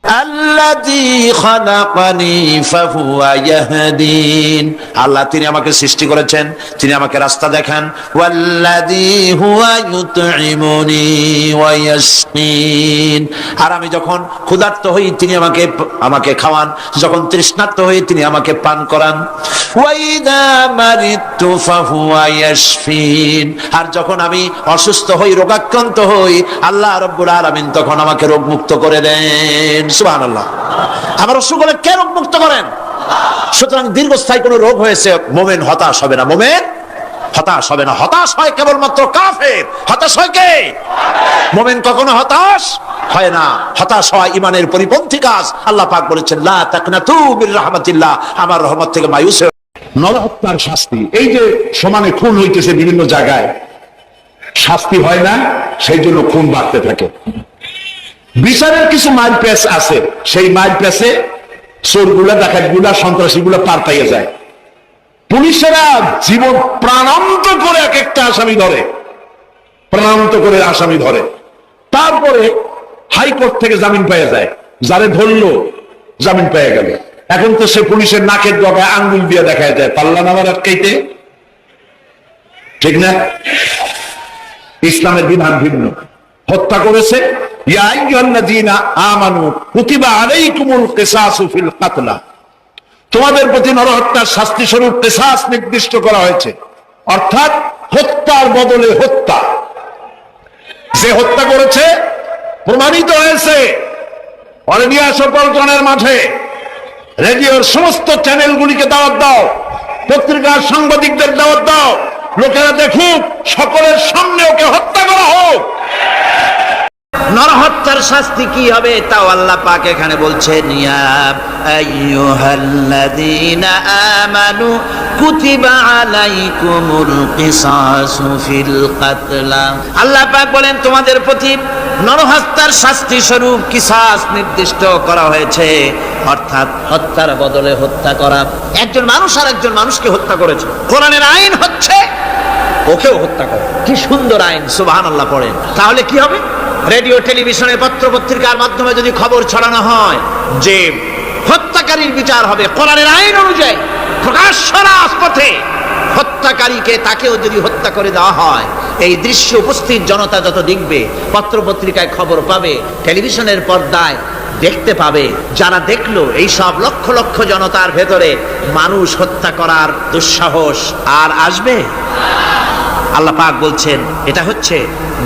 আল্লাযী খালাকানি ফাহুয়া ইয়াহদিন, আল্লাহ তিনি আমাকে সৃষ্টি করেছেন, তিনি আমাকে রাস্তা দেখান। ওয়াল্লাযী হুয়া ইউতঈমুনি ওয়া ইয়াসকিন, আর আমি যখন ক্ষুধার্ত হই তিনি আমাকে খাওয়ান, যখন তৃষ্ণার্ত হই তিনি আমাকে পান করান। ওয়া ইযা মারিদতু ফাহুয়া ইয়াশফিন, আর যখন আমি অসুস্থ হই, রোগাক্রান্ত হই, আল্লাহ রাব্বুল আলামিন তখন আমাকে রোগমুক্ত করে দেন। সুবহানাল্লাহ। আমার রসুল কে রোগ মুক্ত করেন? সুতরাং দীর্ঘস্থায়ী কোন রোগ হয়েছে, মুমিন হতাশ হবে না, মুমিন হতাশ হবে না। হতাশ হয় কেবলমাত্র কাফের। হতাশ হয় কে? মুমিন কখনো হতাশ হয় না। হতাশ হয় ঈমানের পরিপন্থী কাজ। আল্লাহ পাক বলেছেন, লা তাকনাতু মির রাহমাতিল্লাহ, আমার রহমত থেকে মায়ুস। নরহত্যার শাস্তি, এই যে সমানে খুন হইতেছে বিভিন্ন জায়গায়, শাস্তি হয় না, সেই জন্য খুন বাড়তে থাকে। বিচারের কিছু মাইল পেস আছে, সেই মাইল পেসে চোরগুলা, ডাকাতগুলা, সন্ত্রাসীগুলা পার পাইয়ে যায়। পুলিশেরা জীবন প্রাণান্ত করে এক একটা আসামি ধরে, প্রাণান্ত করে আসামি ধরে, তারপরে হাইকোর্ট থেকে জামিন পেয়ে যায়। যারে ধরলো জামিন পেয়ে গেল। এখন তো সে পুলিশের নাকের ডগায় আঙ্গুল দিয়ে দেখা যায়, পাল্লা নামার আটকাইতে, ঠিক না? ইসলামের বিধান ভিন্ন। হত্যা করেছে, ইয়া আইয়ুহাল্লাযীনা আমানু কুতিবা আলাইকুমুল কিসাসু ফিল কাতলা, তোমাদের প্রতি নরহত্যার শাস্তি স্বরূপ কিসাস নির্দিষ্ট করা হয়েছে, অর্থাৎ হত্যার বদলে হত্যা। যে হত্যা করেছে প্রমাণিত হয়েছে, ওরে নিয়ে আসো পল্টনের মাঠে, রেডিওর সমস্ত চ্যানেলগুলিকে দাওয়াত দাও, পত্রিকার সাংবাদিকদের দাওয়াত দাও, লোকেরা দেখুক, সকলের সামনে ওকে হত্যা করা হোক। নরহত্যার শাস্তি কি হবে তাও আল্লাহ পাক এখানে বলছেন, ইয়া আইয়ুহাল্লাযীনা আমানু কুতিবা আলাইকুমুল কিসাসু ফিল কাতলা, আল্লাহ পাক বলেন তোমাদের প্রতি নরহত্যার শাস্তি স্বরূপ কিসাস নির্দিষ্ট করা হয়েছে, অর্থাৎ হত্যার বদলে হত্যা করা। একজন মানুষ আর একজন মানুষকে হত্যা করেছে, কোরআনের আইন হচ্ছে ওকেও হত্যা করে। কি সুন্দর আইন, সুবহানাল্লাহ পড়েন। তাহলে কি হবে? রেডিও, টেলিভিশনে, পত্র পত্রিকার মাধ্যমে যদি খবর ছড়ানো হয় যে হত্যাকারীর বিচার হবে কোরআনের আইন অনুযায়ী, প্রকাশ্য রাজপথে হত্যাকারীকে তাকেও যদি হত্যা করে দেওয়া হয়, এই দৃশ্য উপস্থিত জনতা যত দেখবে, পত্র পত্রিকায় খবর পাবে, টেলিভিশনের পর্দায় দেখতে পাবে, যারা দেখলো এই সব লক্ষ লক্ষ জনতার ভেতরে মানুষ হত্যা করার দুঃসাহস আর আসবে? আল্লাহ পাক বলছেন এটা হচ্ছে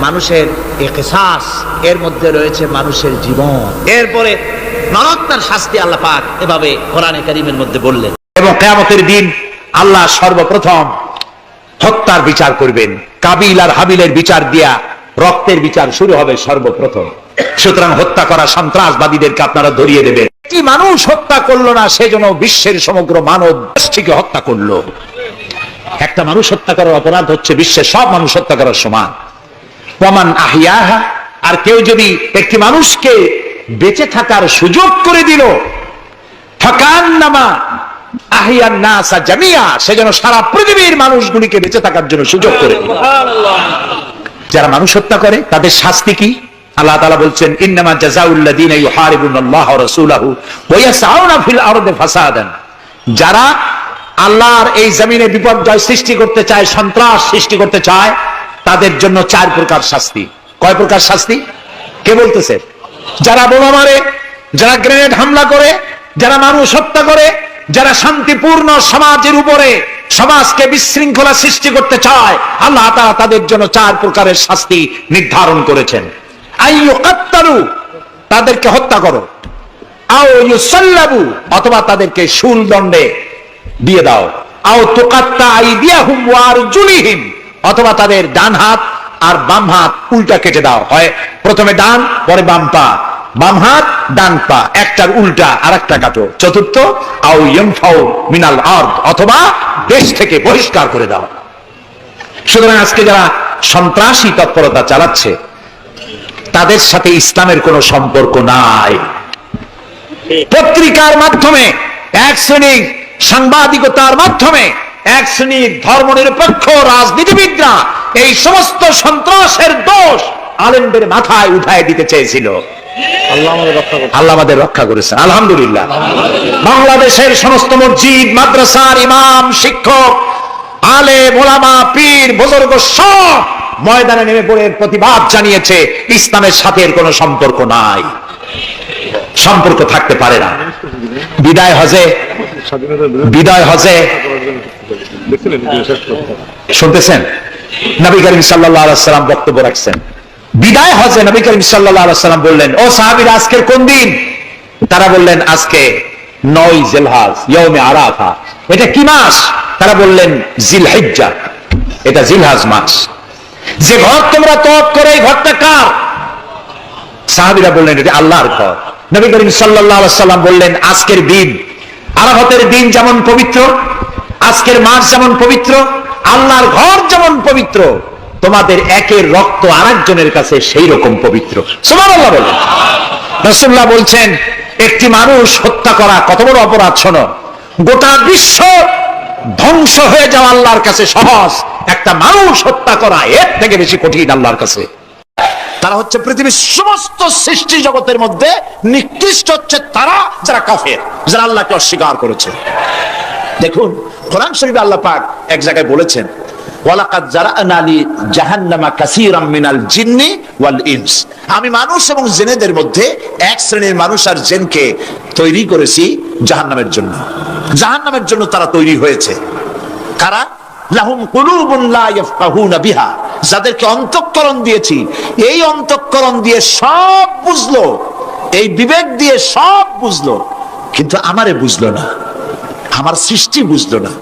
মানুষের কিসাস, এর মধ্যে রয়েছে মানুষের জীবন। এরপরে নরহত্যার শাস্তি আল্লাহ পাক এভাবে কোরআনে কারীমের মধ্যে বললেন। এবং কিয়ামতের দিন আল্লাহ সর্বপ্রথম হত্যার বিচার করবেন। কাবিল আর হাবিলের বিচার দিয়া রক্তের বিচার শুরু হবে সর্বপ্রথম। সুতরাং হত্যা করা সন্ত্রাসবাদীদেরকে আপনারা ধরিয়ে দেবেন। কি মানুষ হত্যা করলো না, সেজন্য বিশ্বের সমগ্র মানব গোষ্ঠীকে হত্যা করলো। একটা মানুষ হত্যা করার অপরাধ হচ্ছে বিশ্বের সব মানুষ হত্যা করার সমান। ওয়ামান আহিয়াহা, আর কেউ যদি একটি মানুষকে বেঁচে থাকার সুযোগ করে দিল, ফাকান্নামা আহিয়ান নাসা জামিয়া, সেজন্য সারা পৃথিবীর মানুষগুলিকে বেঁচে থাকার জন্য সুযোগ করে দিল। যারা মানুষ হত্যা করে তাদের শাস্তি কি? আল্লাহ তাআলা বলছেন, ইন্নামা জাযাউল্লাযীনা ইউহারিবুনাল্লাহ ওয়া রাসূলাহু ওয়া ইয়াসআউনা ফিল আরদি ফাসাদান, যারা আল্লাহর এই জমিনে বিপর্যয় সৃষ্টি করতে চায়, সন্ত্রাস সৃষ্টি করতে চায়, তাদের জন্য 4 প্রকার শাস্তি। কয় প্রকার শাস্তি? কে বলতেছে? যারা বোমা মারে, যারা গ্রেনেড হামলা করে, যারা মানুষ হত্যা করে, যারা শান্তিপূর্ণ সমাজের উপরে সমাজকে বিশৃঙ্খলা সৃষ্টি করতে চায়, আল্লাহ তাআলা তাদের জন্য 4 প্রকারের শাস্তি নির্ধারণ করেছেন। আইয়ুকাত্তালু, তাদেরকে হত্যা করো, আও ইউসাল্লাবু, অথবা তাদেরকে শুল দণ্ডে দিয়ে দাও, আও তুকাত্তা আইদিয়াহুম ওয়া আরজুলিহিম, অথবা তাদের ডান হাত আর বাম হাত উল্টা কেটে দাও। হয় প্রথমে ডান, পরে বাম পা, বাম হাত ডান পা, একটার উল্টা আর একটা কাটো। চতুর্থ, আও ইয়ানফাউ মিনাল আরদ, অথবা দেশ থেকে বহিষ্কার করে দাও। সুতরাং আজকে যারা সন্ত্রাসী তৎপরতা চালাচ্ছে, তাদের সাথে ইসলামের কোনো সম্পর্ক নাই। পত্রিকার মাধ্যমে এক শ্রেণী, সাংবাদিকতার মাধ্যমে এক শ্রেণীর ধর্মনিরপেক্ষ রাজনীতিবিদরা এই সমস্ত সন্ত্রাসের দোষ আলেমদের মাথায় উঠায় দিতে চেয়েছিল। আল্লাহ আমাদের রক্ষা করেছেন, আলহামদুলিল্লাহ। বাংলাদেশের সমস্ত মসজিদ, মাদ্রাসার ইমাম, শিক্ষক, আলেম, ওলামা, পীর, বুজুর্গ সব ময়দানে নেমে পড়ে প্রতিবাদ জানিয়েছে ইসলামের সাথে এর কোনো সম্পর্ক নাই, সম্পর্ক থাকতে পারে না। বিদায় হজে শুনতেছেন নবী করিম সাল্লাল্লাহু আলাইহি ওয়াসাল্লাম বক্তব্য রাখছেন। বিদায় হজে নবী করিম সাল্লাল্লাহু আলাইহি ওয়াসাল্লাম বললেন, ও সাহাবীরা আজকের কোন দিন? তারা বললেন আজকে 9 জিলহজ, ইয়াউমে আরাফা। এটা কি মাস? তারা বললেন জিলহিজ্জা, এটা জিলহজ মাস। যে ঘর তোমরা তওয়াফ করে, এই ঘরটা কার? সাহাবীরা বললেন এটা আল্লাহর ঘর। নবী করিম সাল্লাল্লাহু আলাইহি ওয়াসাল্লাম বললেন আজকের দিন, আরাফাতের দিন যেমন পবিত্র, আজকের মাস যেমন পবিত্র, আল্লাহর ঘর যেমন পবিত্র, তোমাদের একের রক্ত আরেকজনের কাছে সেই রকম পবিত্র। সুবহানাল্লাহ বলেন। রাসূলুল্লাহ বলছেন একটি মানুষ হত্যা করা কত বড় অপরাধ। শোনো, গোটা বিশ্ব ধ্বংস হয়ে যাওয়া আল্লাহর কাছে সহজ, একটা মানুষ হত্যা করা এর থেকে বেশি কঠিন আল্লাহর কাছে। তারা হচ্ছে পৃথিবীর সমস্ত সৃষ্টি জগতের মধ্যে নিকৃষ্ট হচ্ছে তারা যারা কাফের, যারা আল্লাহকে অস্বীকার করেছে। দেখুন কোরআন শরীফে আল্লাহ পাক এক জায়গায় বলেছেন, ওয়ালাকাদ জারা'না লি জাহান্নামা কাসীরাম মিনাল জিন্নি ওয়াল ইনস। আমি মানুষ এবং জিনেদের মধ্যে এক শ্রেণীর মানুষ আর জিনকে তৈরি করেছি জাহান্নামের জন্য। জাহান্নামের জন্য তারা তৈরি হয়েছে। কারা? লাহুম কুলুবুন লা ইয়াফকাহুনা বিহা, যাদেরকে অন্তঃকরণ দিয়েছি, এই অন্তঃকরণ দিয়ে সব বুঝলো, এই বিবেক দিয়ে সব বুঝলো, কিন্তু আমারে বুঝলো না, আমার সৃষ্টি বুঝলো না।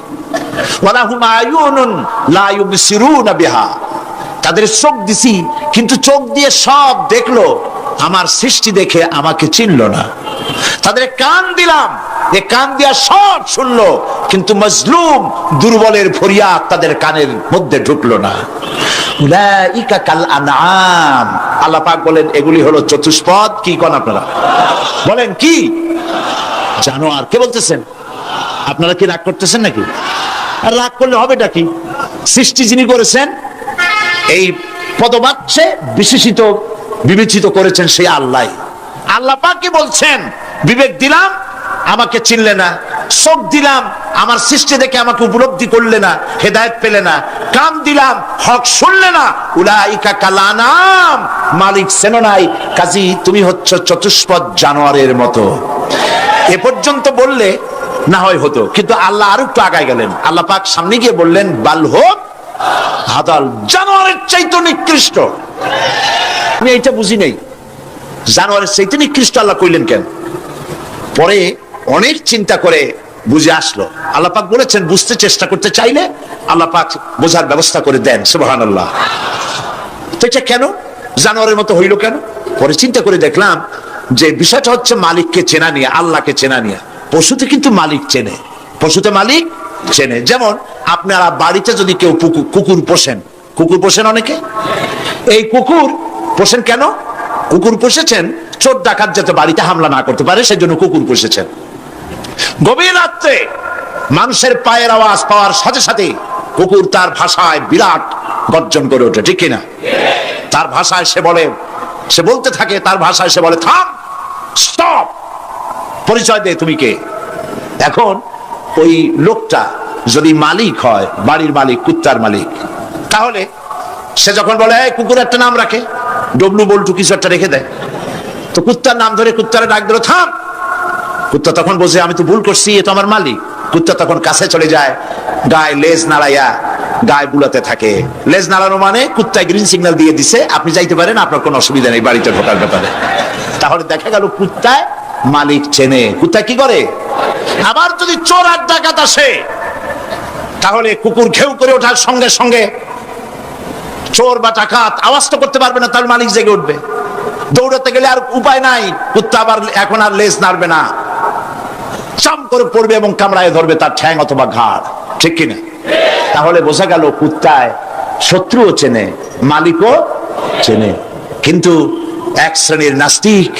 ওয়ালাহুম আয়ুনুন লা ইউবসিরুনা বিহা, তাদের চোখ দিছি কিন্তু চোখ দিয়ে সব দেখলো, আমার সৃষ্টি দেখে আমাকে চিনলো না। তাদের কান দিলাম, এ কান দিয়া সব শুনলো, কিন্তু মজলুম দুর্বলের ফরিয়াদ তাদের কানের মধ্যে ঢুকলো না। উলাইকা কাল আনআম, আল্লাহ পাক বলেন এগুলি হলো চতুষ্পদ। কি কোন আপনারা বলেন কি? জানোয়ার। কে বলতেছেন? আপনারা কি রাগ করতেছেন নাকি? আর রাগ করলে হবেটা কি? সৃষ্টি যিনি করেছেন, এই পদবাচ্যে বিশেষিত বিবেচিত করেছেন সেই আল্লাহ। আল্লাহ পাক কি বলছেন? বিবেক দিলাম, আমাকে চিনলে না। চোখ দিলাম, আমার সৃষ্টি দেখে আমাকে উপলব্ধি করলে না, হেদায়েত পেলে না। কান দিলাম, হক শুনলে না। উলাইকা কালানাম, মালিক চেনো নাই, কাজী তুমি হচ্ছে চতুষ্পদ জানোয়ারের মতো। এ পর্যন্ত বললে না হয় হতো, কিন্তু আল্লাহ আরো একটু আগায় গেলেন। আল্লাহ পাক সামনে গিয়ে বললেন বাল হোক হাদাল, জানোয়ারের চাইতে নিকৃষ্ট। আমি এইটা বুঝি নাই, জানোয়ারের চাইতে নিকৃষ্ট আল্লাহ কইলেন কেন? পরে অনেক চিন্তা করে বুঝে আসলো। আল্লাহ পাক বলেছেন বুঝতে চেষ্টা করতে চাইলে আল্লাহ পাক বোঝার ব্যবস্থা করে দেন। সুবহানাল্লাহ। তো এটা কেন জানোয়ারের মতো হইল কেন? পরে চিন্তা করে দেখলাম যে বিষয়টা হচ্ছে মালিককে চেনা নিয়ে, আল্লাহকে চেনা নিয়ে। পশুতে কিন্তু মালিক চেনে, পশুতে মালিক চেনে। যেমন আপনারা বাড়িতে যদি কেউ কুকুর পোষেন, কুকুর পোষেন অনেকে, এই কুকুর পোষেন কেন? কুকুর পুষেছেন চোর ডাকাত যাতে বাড়িতে হামলা না করতে পারে, সেজন্য কুকুর পুষেছেন। গভীর রাত্রে মানুষের পায়ের আওয়াজ পাওয়ার সাথে সাথে কুকুর তার ভাষায় বিরাট গর্জন করে ওঠে, ঠিক কিনা? তার ভাষায় সে বলে, সে বলতে থাকে, তার ভাষায় সে বলে থাম, স্টপ, পরিচয় দে তুমি কে। এখন ওই লোকটা যদি মালিক হয়, বাড়ির মালিক, কুত্তার মালিক, তাহলে সে যখন বলে এই কুকুর একটা নাম রাখে, ডব্লু বল্টু কিছু একটা রেখে দেয়, তো কুত্তার নাম ধরে কুত্তারে ডাক দিল থাম। কুত্তা তখন বোঝে আমি তো ভুল করছি, এ তো আমার মালিক। কুত্তা তখন কাছে চলে যায়, গায়ে লেজ নাড়াইয়া গায়ে বুলাতে থাকে। লেজ নাড়ানো মানে কুত্তায় গ্রিন সিগন্যাল দিয়ে দিছে, আপনি যাইতে পারেন, আপনার কোনো অসুবিধা নেই বাড়িতে ঢোকার ব্যাপারে। তাহলে দেখা গেল কুত্তায় মালিক চেনে। কুত্তা কি করে? আবার যদি চোর আর ডাকাত আসে, তাহলে কুকুর ঘেউ করে ওঠার সঙ্গে সঙ্গে চোর বা ডাকাত আওয়াজ তো করতে পারবে না, তার মালিক জেগে উঠবে। দৌড়াতে গেলে আর উপায় নাই, কুত্তা আবার এখন আর লেজ নাড়বে না, চাম করে পড়বে এবং কামড়ায় ধরবে তার ঠ্যাং অথবা ঘাড়, ঠিক কিনা? তাহলে বোঝা গেল কুত্তায় শত্রুও চেনে, মালিকও চেনে। কিন্তু এক শ্রেণীর নাস্তিক,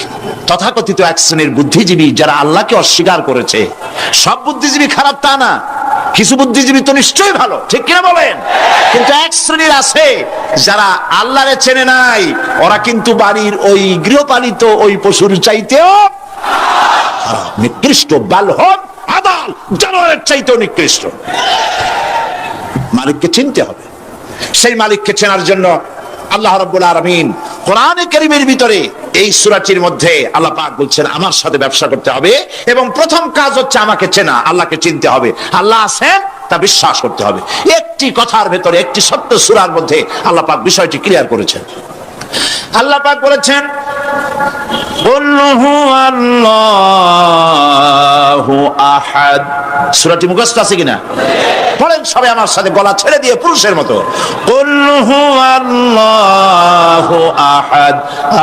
তথাকথিত এক শ্রেণীর বুদ্ধিজীবী যারা আল্লাহকে অস্বীকার করেছে, সব বুদ্ধিজীবী খারাপ তা না, কিছু বুদ্ধিজীবী তো নিশ্চয়ই ভালো, ঠিক কিনা বলেন? কিন্তু এক শ্রেণীর আছে যারা আল্লাহরে চেনে নাই, ওরা কিন্তু বাড়ির ওই গৃহপালিত ওই পশুর চাইতেও নিকৃষ্ট, বালহন আদাল জানোয়ারের চাইতেও নিকৃষ্ট। মালিককে চিনতে হবে। সেই মালিককে চেনার জন্য আল্লাহ রাব্বুল আলামিন কোরআনে কারীমের ভিতরে এই সূরাটির মধ্যে আল্লাহ পাক বলছেন আমার সাথে ব্যবসা করতে হবে, এবং প্রথম কাজ হচ্ছে আমাকে চেনা, আল্লাহকে চিনতে হবে। আল্লাহ আছেন তা বিশ্বাস করতে হবে। একটি কথার ভেতরে, একটি সত্য সূরার মধ্যে আল্লাহ পাক বিষয়টি ক্লিয়ার করেছেন। আল্লাহ পাক বলেছেন কুল হুয়াল্লাহু আহাদ। সূরাটি মুখস্থ আছে কিনা? পড়েন সবাই আমার সাথে, গলা ছেড়ে দিয়ে পুরুষের মতো। কুল হুয়াল্লাহু আহাদ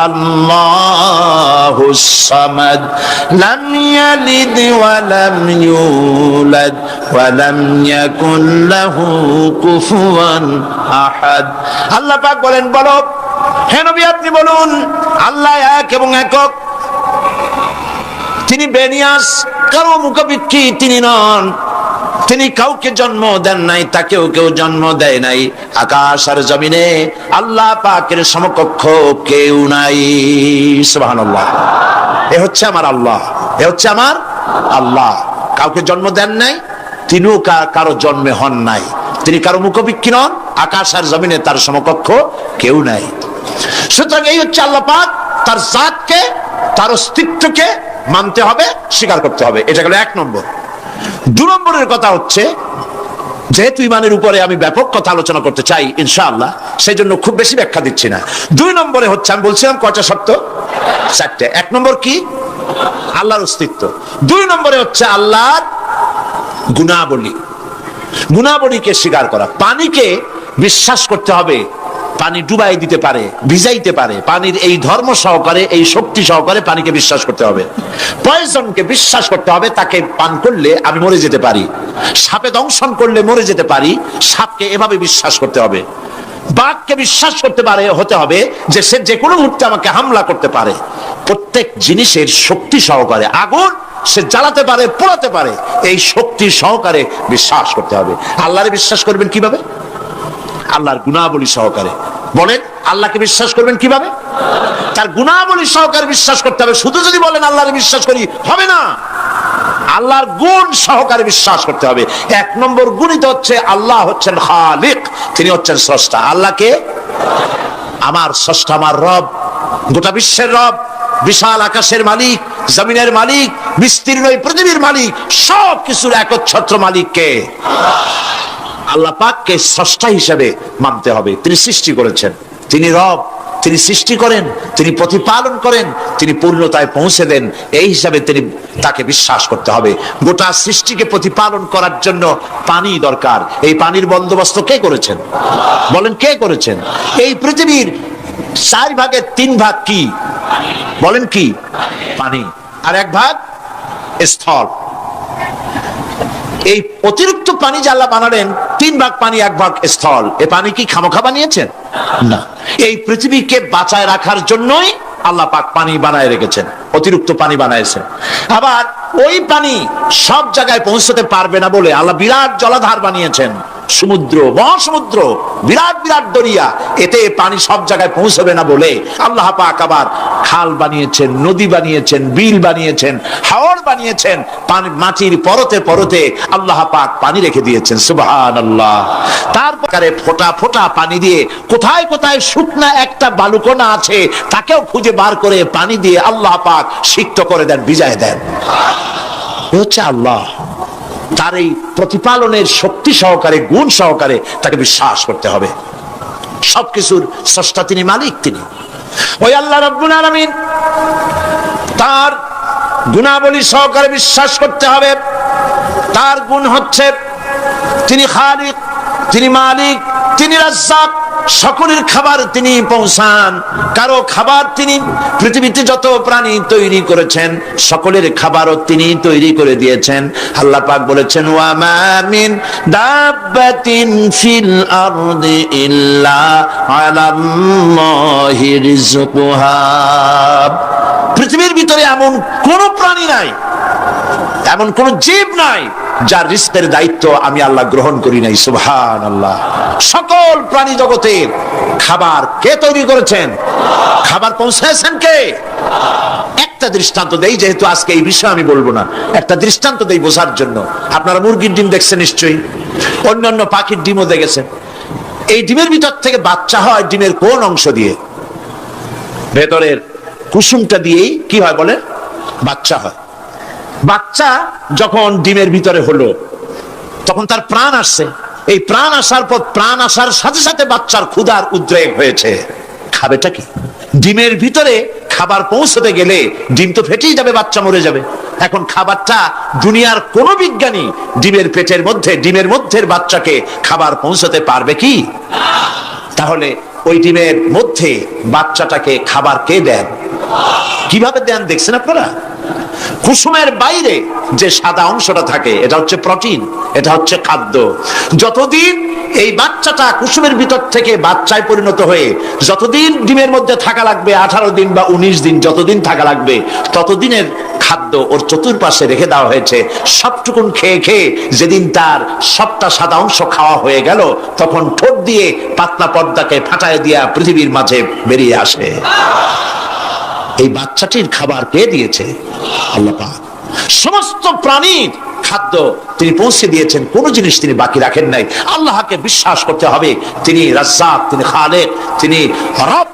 আল্লাহুস সামাদ লাম ইয়ালিদ ওয়া লাম ইউলাদ ওয়া লাম ইয়াকুল লাহু কুফুয়ান আহাদ। আল্লাহ পাক বলেন, বলো হে নবী আপনি বলুন, আল্লাহ এক এবং একক, তিনি বেনিয়াস, কারো মুখাপেক্ষী তিনি নন, তিনি কাউকে জন্ম দেন নাই, তাকেও কেউ জন্ম দেয় নাই। আকাশ আর জমিনে আল্লাহ পাকের সমকক্ষ কেউ নাই। সুবহানাল্লাহ। এ হচ্ছে আমার আল্লাহ, এ হচ্ছে আমার আল্লাহ। কাউকে জন্ম দেন নাই, তিনিও কারো জন্মে হন নাই, তিনি কারো মুখাপেক্ষী নন, আকাশ আর জমিনে তার সমকক্ষ কেউ নাই। সুতরাং এই হচ্ছে আল্লাহ পাক, তার জাতকে, তার অস্তিত্বকে মানতে হবে, স্বীকার করতে হবে। এটা গেল এক নম্বর। দুই নম্বরের কথা হচ্ছে, যেহেতু ইমানের উপরে আমি ব্যাপক কথা আলোচনা করতে চাই ইনশাআল্লাহ, সেই জন্য খুব বেশি ব্যাখ্যা দিচ্ছি না। দুই নম্বরে হচ্ছে, আমি বলছিলাম কয়টা শর্ত? চারটে। এক নম্বর কি? আল্লাহর অস্তিত্ব। দুই নম্বরে হচ্ছে আল্লাহর গুণাবলী, গুণাবলীকে স্বীকার করা। পানিকে বিশ্বাস করতে হবে, পানি ডুবাই দিতে পারে, ভিজাইতে পারে, পানির এই ধর্ম সহকারে, এই শক্তি সহকারে পানিকে বিশ্বাস করতে হবে। পয়জনকে বিশ্বাস করতে হবে, তাকে পান করলে আমি মরে যেতে পারি, সাপে দংশন করলে মরে যেতে পারি, সাপকে এভাবে বিশ্বাস করতে হবে। বাঘকে বিশ্বাস করতে পারে, হতে হবে যে সে যে কোনো মুহূর্তে আমাকে হামলা করতে পারে। প্রত্যেক জিনিসের শক্তি সহকারে, আগুন সে জ্বালাতে পারে, পোড়াতে পারে, এই শক্তি সহকারে বিশ্বাস করতে হবে। আল্লাহরে বিশ্বাস করবেন কিভাবে? আল্লাহর গুণাবলী সহকারে। বলেন, আল্লাহকে বিশ্বাস করবেন কিভাবে? তার গুণাবলী সহকারে বিশ্বাস করতে হবে। শুধু যদি বলেন আল্লাহরে বিশ্বাস করি, হবে না। আল্লাহর গুণ সহকারে বিশ্বাস করতে হবে। এক নম্বর গুণিত হচ্ছে আল্লাহ হচ্ছেন খালিক, তিনি হচ্ছেন স্রষ্টা। আল্লাহকে আমার স্রষ্টা, আমার রব, গোটা বিশ্বের রব, বিশাল আকাশের মালিক, জমিনের মালিক, বিস্তীর্ণ পৃথিবীর মালিক, সব কিছুর একচ্ছত্র মালিককে, আল্লাহ পাককে স্রষ্টা হিসেবে মানতে হবে। তিনি সৃষ্টি করেছেন, তিনি রব, তিনি সৃষ্টি করেন, তিনি প্রতিপালন করেন, তিনি পূর্ণতায় পৌঁছে দেন, এই হিসাবে তিনি তাকে বিশ্বাস করতে হবে। গোটা সৃষ্টিকে প্রতিপালন করার জন্য পানি দরকার। এই পানির বন্দোবস্ত কে করেছেন? বলেন, কে করেছেন? এই পৃথিবীর 4 ভাগের 3 ভাগ কি? বলেন কি? পানি। আর 1 ভাগ স্থল। এই অতিরিক্ত পানি যে আল্লাহ বানালেন, 3 ভাগ পানি 1 ভাগ স্থল, এ পানি কি খামোখা বানিয়েছেন? না। এই পৃথিবীকে বাঁচায় রাখার জন্যই আল্লাহ পাক পানি বানায় রেখেছেন, অতিরিক্ত পানি বানাইছেন। আবার ওই পানি সব জায়গায় পৌঁছতে পারবে না বলে আল্লাহ বিরাট জলাধার বানিয়েছেন, সমুদ্র, মহাসমুদ্র, বিরাট বিরাট দরিয়া, এতে পানি সব জায়গায় পৌঁছবে না বলে আল্লাহ পাক আবার খাল বানিয়েছেন, নদী বানিয়েছেন, বিল বানিয়েছেন, হাওর বানিয়েছেন। পানি মাটির পরতে পরতে আল্লাহ পাক পানি রেখে দিয়েছেন। সুবহানাল্লাহ। তারপরে ফোঁটা ফোঁটা পানি দিয়ে কোথায় কোথায় শুকনা একটা বালুকণা আছে, তাকেও খুঁজে বার করে পানি দিয়ে আল্লাহ পাক সিক্ত করে দেন, ভিজায় দেন। এ হচ্ছে আল্লাহ। তার এই প্রতিপালনের শক্তি সহকারে, গুণ সহকারে তাকে বিশ্বাস করতে হবে। সবকিছুর স্রষ্টা তিনি, মালিক তিনি। ওই আল্লাহ রাব্বুল আলামিন, তার গুণাবলী সহকারে বিশ্বাস করতে হবে। তার গুণ হচ্ছে তিনি খালিক, তিনি মালিক, তিনি রাজ্জাক, সকলের খাবার তিনি পৌঁছান। কারো খাবার তিনি, পৃথিবীতে যত প্রাণী তৈরি করেছেন সকলের খাবারও তিনি তৈরি করে দিয়েছেন। আল্লাহ পাক বলেছেন, ওয়া মা মিন দাব্বাতিন ফিল আরদি ইল্লা আলাল্লাহি রিজকুহা। পৃথিবীর ভিতরে এমন কোন প্রাণী নাই, এমন কোন জীব নাই যার রিস্কের দায়িত্ব আমি আল্লাহ গ্রহণ করি নাই। সুবহানাল্লাহ। সকল প্রাণী জগতের খাবার কে তৈরি করেছেন? খাবার পৌঁছায়ছেন কে? একটা দৃষ্টান্ত দেই, যেহেতু আজকে এই বিষয় আমি বলবো না, একটা দৃষ্টান্ত দেই বোঝার জন্য। আপনারা মুরগির ডিম দেখছেন নিশ্চয়ই, অন্যান্য পাখির ডিমও দেখেছেন। এই ডিমের ভিতর থেকে বাচ্চা হয় ডিমের কোন অংশ দিয়ে? ভেতরের কুসুমটা দিয়েই কি হয় বলে? বাচ্চা হয়। বাচ্চা যখন ডিমের ভিতরে হলো তখন তার প্রাণ আসছে। এই প্রাণ আসার পর, প্রাণ আসার সাথে সাথে বাচ্চার ক্ষুধার উদ্রেক হয়েছে। খাবেটা কি? ডিমের ভিতরে খাবার পৌঁছতে গেলে ডিম তো ফেটেই যাবে, বাচ্চা মরে যাবে। এখন খাবারটা দুনিয়ার কোন বিজ্ঞানী ডিমের পেটের মধ্যে, ডিমের মধ্যে বাচ্চাকে খাবার পৌঁছতে পারবে কি? তাহলে ওই ডিমের মধ্যে বাচ্চাটাকে খাবার কে দেন? কিভাবে দেন দেখছেন আপনারা? কুসুমের বাইরে যে সাদা অংশটা থাকে এটা হচ্ছে প্রোটিন, এটা হচ্ছে খাদ্য। যতদিন এই বাচ্চাটা কুসুমের ভিতর থেকে বাচ্চায় পরিণত হয়ে যতদিন ডিমের মধ্যে থাকা লাগবে, 18 দিন বা 19 দিন যতদিন থাকা লাগবে, ততদিনের খাদ্য ওর চতুর্পাশে রেখে দেওয়া হয়েছে। সবটুকুন খেয়ে খেয়ে যেদিন তার সবটা সাদা অংশ খাওয়া হয়ে গেল, তখন ঠোঁট দিয়ে পাতলা পর্দাকে ফাটায় দিয়া পৃথিবীর মাঝে বেরিয়ে আসে। এই বাচ্চাটির খাবার কে দিয়েছে? আল্লাহ পাক। সমস্ত প্রাণীর খাদ্য তিনি পৌঁছে দিয়েছেন, কোন জিনিস তিনি বাকি রাখেন নাই। আল্লাহকে বিশ্বাস করতে হবে, তিনি রাজ্জাক, তিনি খালেক, তিনি রব,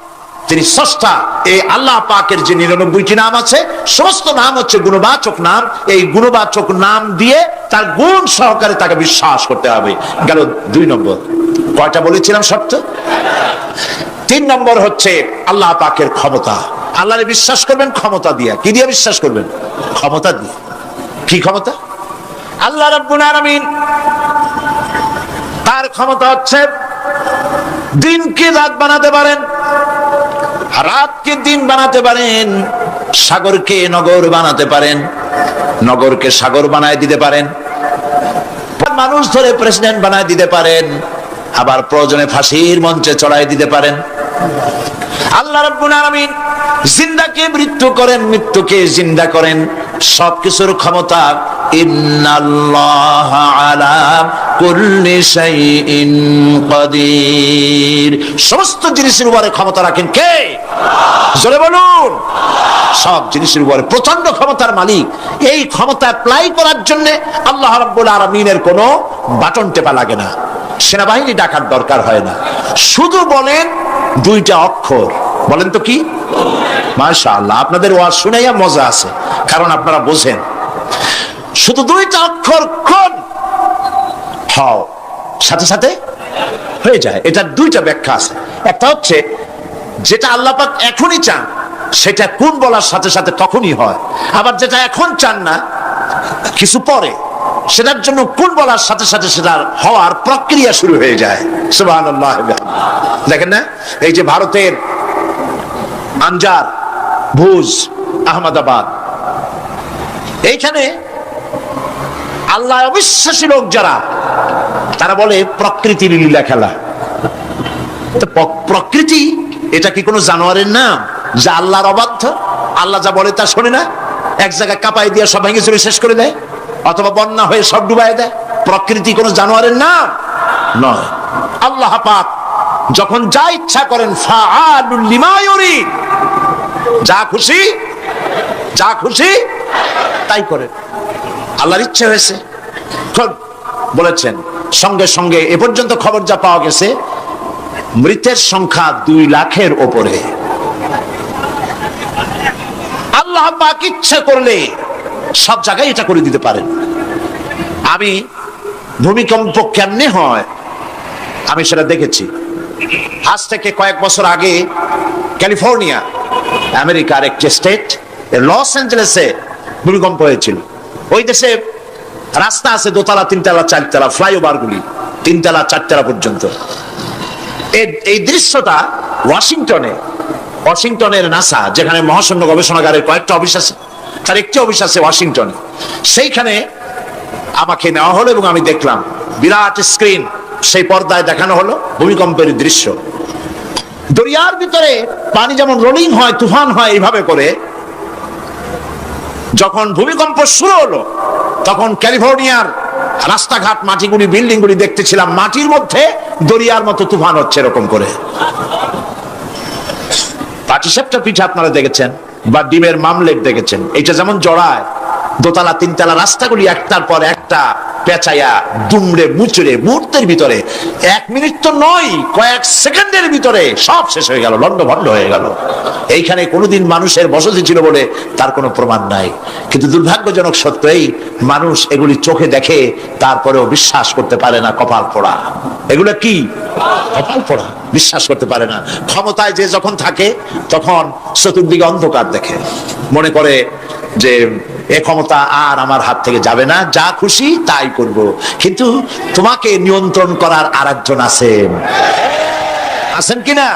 তিনি স্রষ্টা। এই আল্লাহ পাকের যে 99টি নাম আছে, সমস্ত নাম হচ্ছে গুণবাচক নাম। এই গুণবাচক নাম দিয়ে তার গুণ সহকারে তাকে বিশ্বাস করতে হবে। গেল 2 নম্বর। কয়টা বলেছিলাম শর্ত? 3 নম্বর হচ্ছে আল্লাহ পাকের ক্ষমতা। আল্লাহরে বিশ্বাস করবেন ক্ষমতা দিয়ে। কি দিয়ে বিশ্বাস করবেন? ক্ষমতা দিয়ে। কি ক্ষমতা? আল্লাহ রাব্বুল আলামিন তার ক্ষমতা হচ্ছে দিনকে রাত বানাতে পারেন, রাতকে দিন বানাতে পারেন, সাগরকে নগর বানাতে পারেন, নগরকে সাগর বানায় দিতে পারেন, মানুষ ধরে প্রেসিডেন্ট বানায় দিতে পারেন, আবার প্রয়োজনে ফাঁসির মঞ্চে চড়াই দিতে পারেন। আল্লাহ রাব্বুল আলামিন জিন্দাকে মৃত্যু করেন, মৃত্যুকে জিন্দা করেন। সবকিছুর ক্ষমতা। ইন্নাল্লাহা আলা কুল্লি শাইইন কাদির। সমস্ত জিনিসের উপরে ক্ষমতা রাখেন কে? জোরে বলুন। সব জিনিসের উপরে প্রচন্ড ক্ষমতার মালিক। এই ক্ষমতা অ্যাপ্লাই করার জন্য আল্লাহ রাব্বুল আলামিনের কোনো বাটন টেপা লাগে না, সেনাবাহিনী ডাকার দরকার হয় না। শুধু বলেন 2টা অক্ষর। বলেন তো কি? মাশাআল্লাহ, আপনাদের ওয়াজ শুনাইয়া মজা আছে, কারণ আপনারা বোঝেন। শুধু 2টা অক্ষর, কোন হও, সাথে সাথে হয়ে যায়। এটা 2টা ব্যাখ্যা আছে। একটা হচ্ছে যেটা আল্লাহ পাক এখনই চান, সেটা কোন বলার সাথে সাথে তখনই হয়। আবার যেটা এখন চান না, কিছু পরে, সেটার জন্য কোন বলার সাথে সাথে সেটার হওয়ার প্রক্রিয়া শুরু হয়ে যায়। সুবহানাল্লাহ। দেখেন না, এই যে ভারতের আনজার, ভুজ, আহমেদাবাদ, এইখানে আল্লাহ অবিশ্বাসী লোক যারা, তারা বলে প্রকৃতির লীলা খেলা। তো প্রকৃতি এটা কি কোনো জানোয়ারের নাম যা আল্লাহর অবাধ্য? আল্লাহ যা বলে তা শোনে না, এক জায়গায় কাঁপাই দিয়ে সব ভেঙে চুরে শেষ করে দেয়, অথবা বন্যা হয়ে সব ডুবাই দেয়। প্রকৃতি কোনো জানোয়ারের নাম নয়। আল্লাহ পাক যখন যা ইচ্ছা করেন, ফাআলুল লিমা ইউরিদ, যা খুশি যা খুশি তাই করেন। আল্লাহর ইচ্ছে হয়েছে বলেছেন। সঙ্গে সঙ্গে এ পর্যন্ত খবর যা পাওয়া গেছে, মৃতের সংখ্যা 2 লাখের ওপরে। আল্লাহ পাক ইচ্ছে করলে সব জায়গায় এটা করে দিতে পারেন। আমি ভূমিকম্প কেমনে হয় আমি সেটা দেখেছি। আজ থেকে কয়েক বছর আগে ক্যালিফোর্নিয়া, আমেরিকার একটি স্টেট, লস অ্যাঞ্জেলেসে ভূমিকম্প হয়েছিল। ওই দেশে রাস্তা আছে 2 তলা, 3 তলা, 4 তলা, ফ্লাইওভার গুলি 3 তলা, 4 তলা পর্যন্ত। এই দৃশ্যটা ওয়াশিংটনের নাসা, যেখানে মহাশূন্য গবেষণাগারের কয়েকটা অফিস আছে, তার একটি অফিস আছে ওয়াশিংটনে। সেইখানে আমাকে নেওয়া হলো এবং আমি দেখলাম বিরাট স্ক্রিন, সেই পর্দায় দেখানো হলো ভূমিকম্পের দৃশ্য। দরিয়ার ভিতরে পানি যেমন রোলিং হয়, তুফান হয়, এইভাবে করে যখন ভূমিকম্প শুরু হলো, তখন ক্যালিফোর্নিয়ার রাস্তাঘাট মাটিগুলি বিল্ডিং গুলি দেখতেছিলাম, মাটির মধ্যে দরিয়ার মতো তুফান হচ্ছে এরকম করে। পাটিসাপটা পিঠা আপনারা দেখেছেন বা ডিমের মামলেট দেখেছেন, এটা যেমন জড়ায় দোতলা তিনতলা রাস্তাগুলি একটার পর একটা পেঁচাইয়া দুমড়ে মুচড়ে মুহূর্তের ভিতরে, 1 মিনিট তো নয়, কয়েক সেকেন্ডের ভিতরে সব শেষ হয়ে গেল, লন্ডভন্ড হয়ে গেল। এইখানে কোনোদিন মানুষের বসতি ছিল বলে তার কোনো প্রমাণ নাই, কিন্তু দুর্ভাগ্যজনক সত্য এই মানুষ এগুলি চোখে দেখে তারপরেও বিশ্বাস করতে পারে না। কপাল পোড়া, এগুলো কি কপাল পোড়া, বিশ্বাস করতে পারে না। ক্ষমতায় যে যখন থাকে তখন চতুর্দিকে অন্ধকার দেখে, মনে করে যে এ ক্ষমতা আর আমার হাত থেকে যাবে না, যা খুশি তাই করব। কিন্তু তোমাকে নিয়ন্ত্রণ করার আরেকজন আছেন, আছেন কিনা?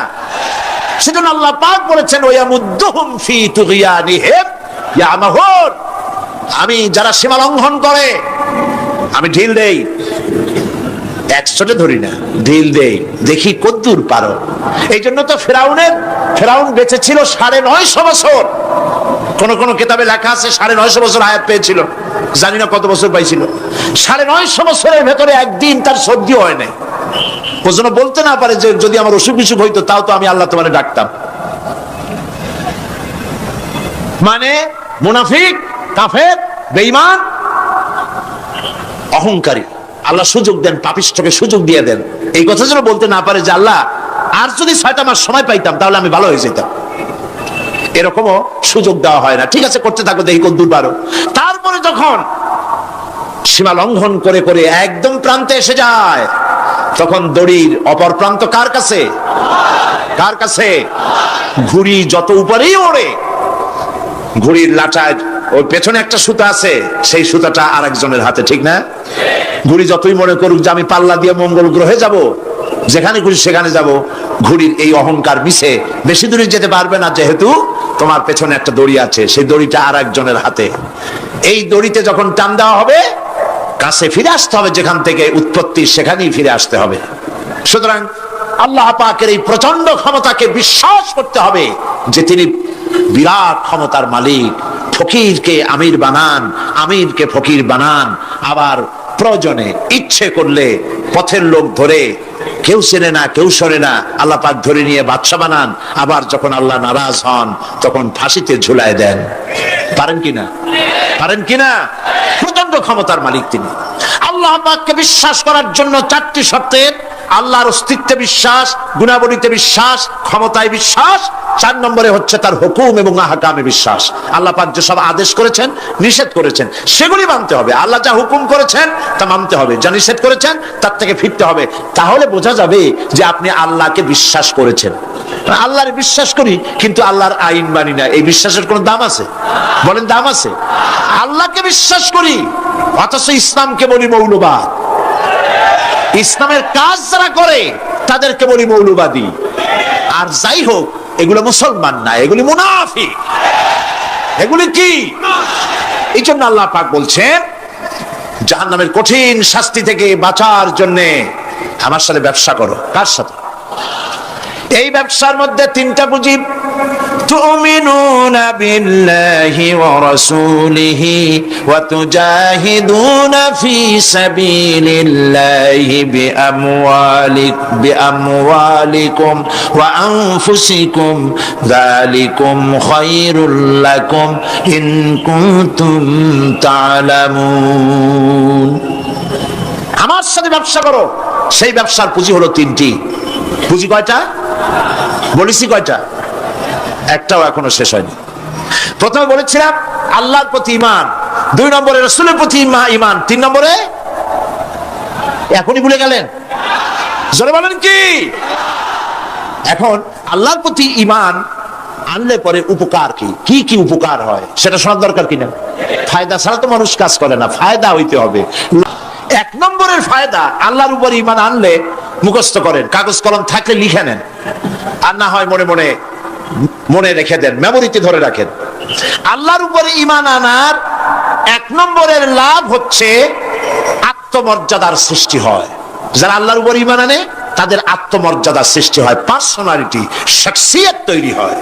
সেজন্য আল্লাহ পাক বলেছেন ওয়ামুদ্দুহুম ফি তুগয়ানিহিম ইয়ামাহুন, আমি যারা সীমা লঙ্ঘন করে আমি ঢিল দেই, একশোটে ধরি না, ঢিল দেই, দেখি কদ্দুর পারো। এই জন্য তো ফেরাউন বেঁচে ছিল 950 বছর। কোন কোন কিতাবে লেখা আছে 950 বছর হায়াত পেয়েছিল, জানি না কত বছর পাইছিল। 950 বছরের ভেতরে একদিন তার সর্দি হয় নাই। ও যেন বলতে না পারে যে যদি আমার অসুখ বিসুখ হইতো তাও তো আমি আল্লাহ তোমারে ডাকতাম। মানে মুনাফিক, কাফের, বেঈমান, অহংকারী। আল্লাহ সুযোগ দেন, পাপিষ্ঠকে সুযোগ দিয়ে দেন। এই কথা যেন বলতে না পারে যে আল্লাহ আর যদি 6টা মাস সময় পাইতাম তাহলে আমি ভালো হয়ে যেতাম। এরকমও সুযোগ দেওয়া হয় না। ঠিক আছে, করতে থাকো, দেখি কদ্দুর পারো। তারপরে যখন সীমা লঙ্ঘন করে করে একদম প্রান্তে এসে যায়, তখন দড়ির অপর প্রান্ত কার কাছে? কার কাছে? ঘুড়ি যত উপরেই ওড়ে, ঘুড়ির লাটায় ওই পেছনে একটা সুতা আছে, সেই সুতাটা আরেকজনের হাতে, ঠিক না? ঘুড়ি যতই মনে করুক যে আমি পাল্লা দিয়ে মঙ্গল গ্রহে যাব, যেখানে খুশি সেখানে যাব, ঘুড়ির এই অহংকার মিশে বেশি দূরে যেতে পারবে না, যেহেতু তোমার পেছনে একটা দড়ি আছে, সেই দড়িটা আরেকজনের হাতে। এই দড়িতে যখন টান দেওয়া হবে, কাছে ফিরে আসতে হবে, যেখান থেকে উৎপত্তি সেখানেই ফিরে আসতে হবে। সুতরাং আল্লাহ পাকের এই প্রচন্ড ক্ষমতাকে বিশ্বাস করতে হবে যে তিনি বিরাট ক্ষমতার মালিক। ফকিরকে আমির বানান, আমিরকে ফকির বানান, আবার প্রয়োজনে ইচ্ছে করলে পথের লোক ধরে, কেউ চেনে না কেউ সরে না, আল্লাহ পাক ধরে নিয়ে বাদশা বানান, আবার যখন আল্লাহ নারাজ হন তখন ফাঁসিতে ঝুলায় দেন। পারেন কিনা? পারেন কিনা? প্রচন্ড ক্ষমতার মালিক তিনি। আল্লাহ পাককে বিশ্বাস করার জন্য 4টি শর্তের: আল্লাহর অস্তিত্বে বিশ্বাস, গুণাবলীতে বিশ্বাস, ক্ষমতায় বিশ্বাস, 4 নম্বরে হচ্ছে তার হুকুম এবং আহকামে বিশ্বাস। আল্লাহ পাক যে সব আদেশ করেছেন, নিষেধ করেছেন, সেগুলি মানতে হবে। আল্লাহ যা হুকুম করেছেন তা মানতে হবে, যা নিষেধ করেছেন তার থেকে ফিরতে হবে। তাহলে বোঝা যাবে যে আপনি আল্লাহকে বিশ্বাস করেছেন। আল্লাহর বিশ্বাস করি কিন্তু আল্লাহর আইন মানি না, এই বিশ্বাসের কোনো দাম আছে? বলেন, দাম আছে? আল্লাহকে বিশ্বাস করি অথচ ইসলামকে বলি মৌলবাদ। ইসলামের কাজ যারা করে তাদেরকে বলি মৌলবাদী। আর যাই হোক, এগুলো মুসলমান না, এগুলি মুনাফিক। এগুলি কি? এই জন্য আল্লাহ পাক বলছেন জাহান্নামের কঠিন শাস্তি থেকে বাঁচার জন্য আমার সাথে ব্যবসা করো। কার সাথে? এই ব্যবসার মধ্যে 3টা পুঁজি। তুমিনুনা বিল্লাহি ওয়া রাসূলিহি ওয়া তুজাহিদুনা ফি সাবিলিল্লাহি বিআমওয়ালিকুম ওয়া আনফুসিকুম যালিকুম খায়রুল লাকুম ইন কুনতুম তা'লামুন। আমার সাথে ব্যবসা করো। সেই ব্যবসার পুঁজি হলো 3টি। পুঁজি কয়টা বলেছি? কয়টা? একটাও এখনো শেষ হয়নি। প্রথমে বলেছিলাম আল্লাহর প্রতি ঈমান, 2 নম্বরে রাসূলের প্রতি ঈমান, 3 নম্বরে এখনই ভুলে গেলেন? জোরে বলেন কি? এখন আল্লাহর প্রতি ঈমান আনলে পরে উপকার কি কি কি উপকার হয় সেটা শোনার দরকার কিনা? ফায়দা ছাড়া তো মানুষ কাজ করে না, ফায়দা হইতে হবে। 1 নম্বরের ফায়দা, আল্লাহর উপর ঈমান আনলে মুখস্থ করেন, কাগজ কলম থাকলে লিখে নেন, আর না হয় মনে মনে মনে রেখে দেন, মেমোরিতে ধরে রাখেন। আল্লাহর উপরে ঈমান আনার 1 নম্বরের লাভ হচ্ছে আত্মমর্যাদার সৃষ্টি হয়। যারা আল্লাহর উপর ঈমান আনে তাদের আত্মমর্যাদার সৃষ্টি হয়, পার্সোনালিটি, শখসিয়ত তৈরি হয়।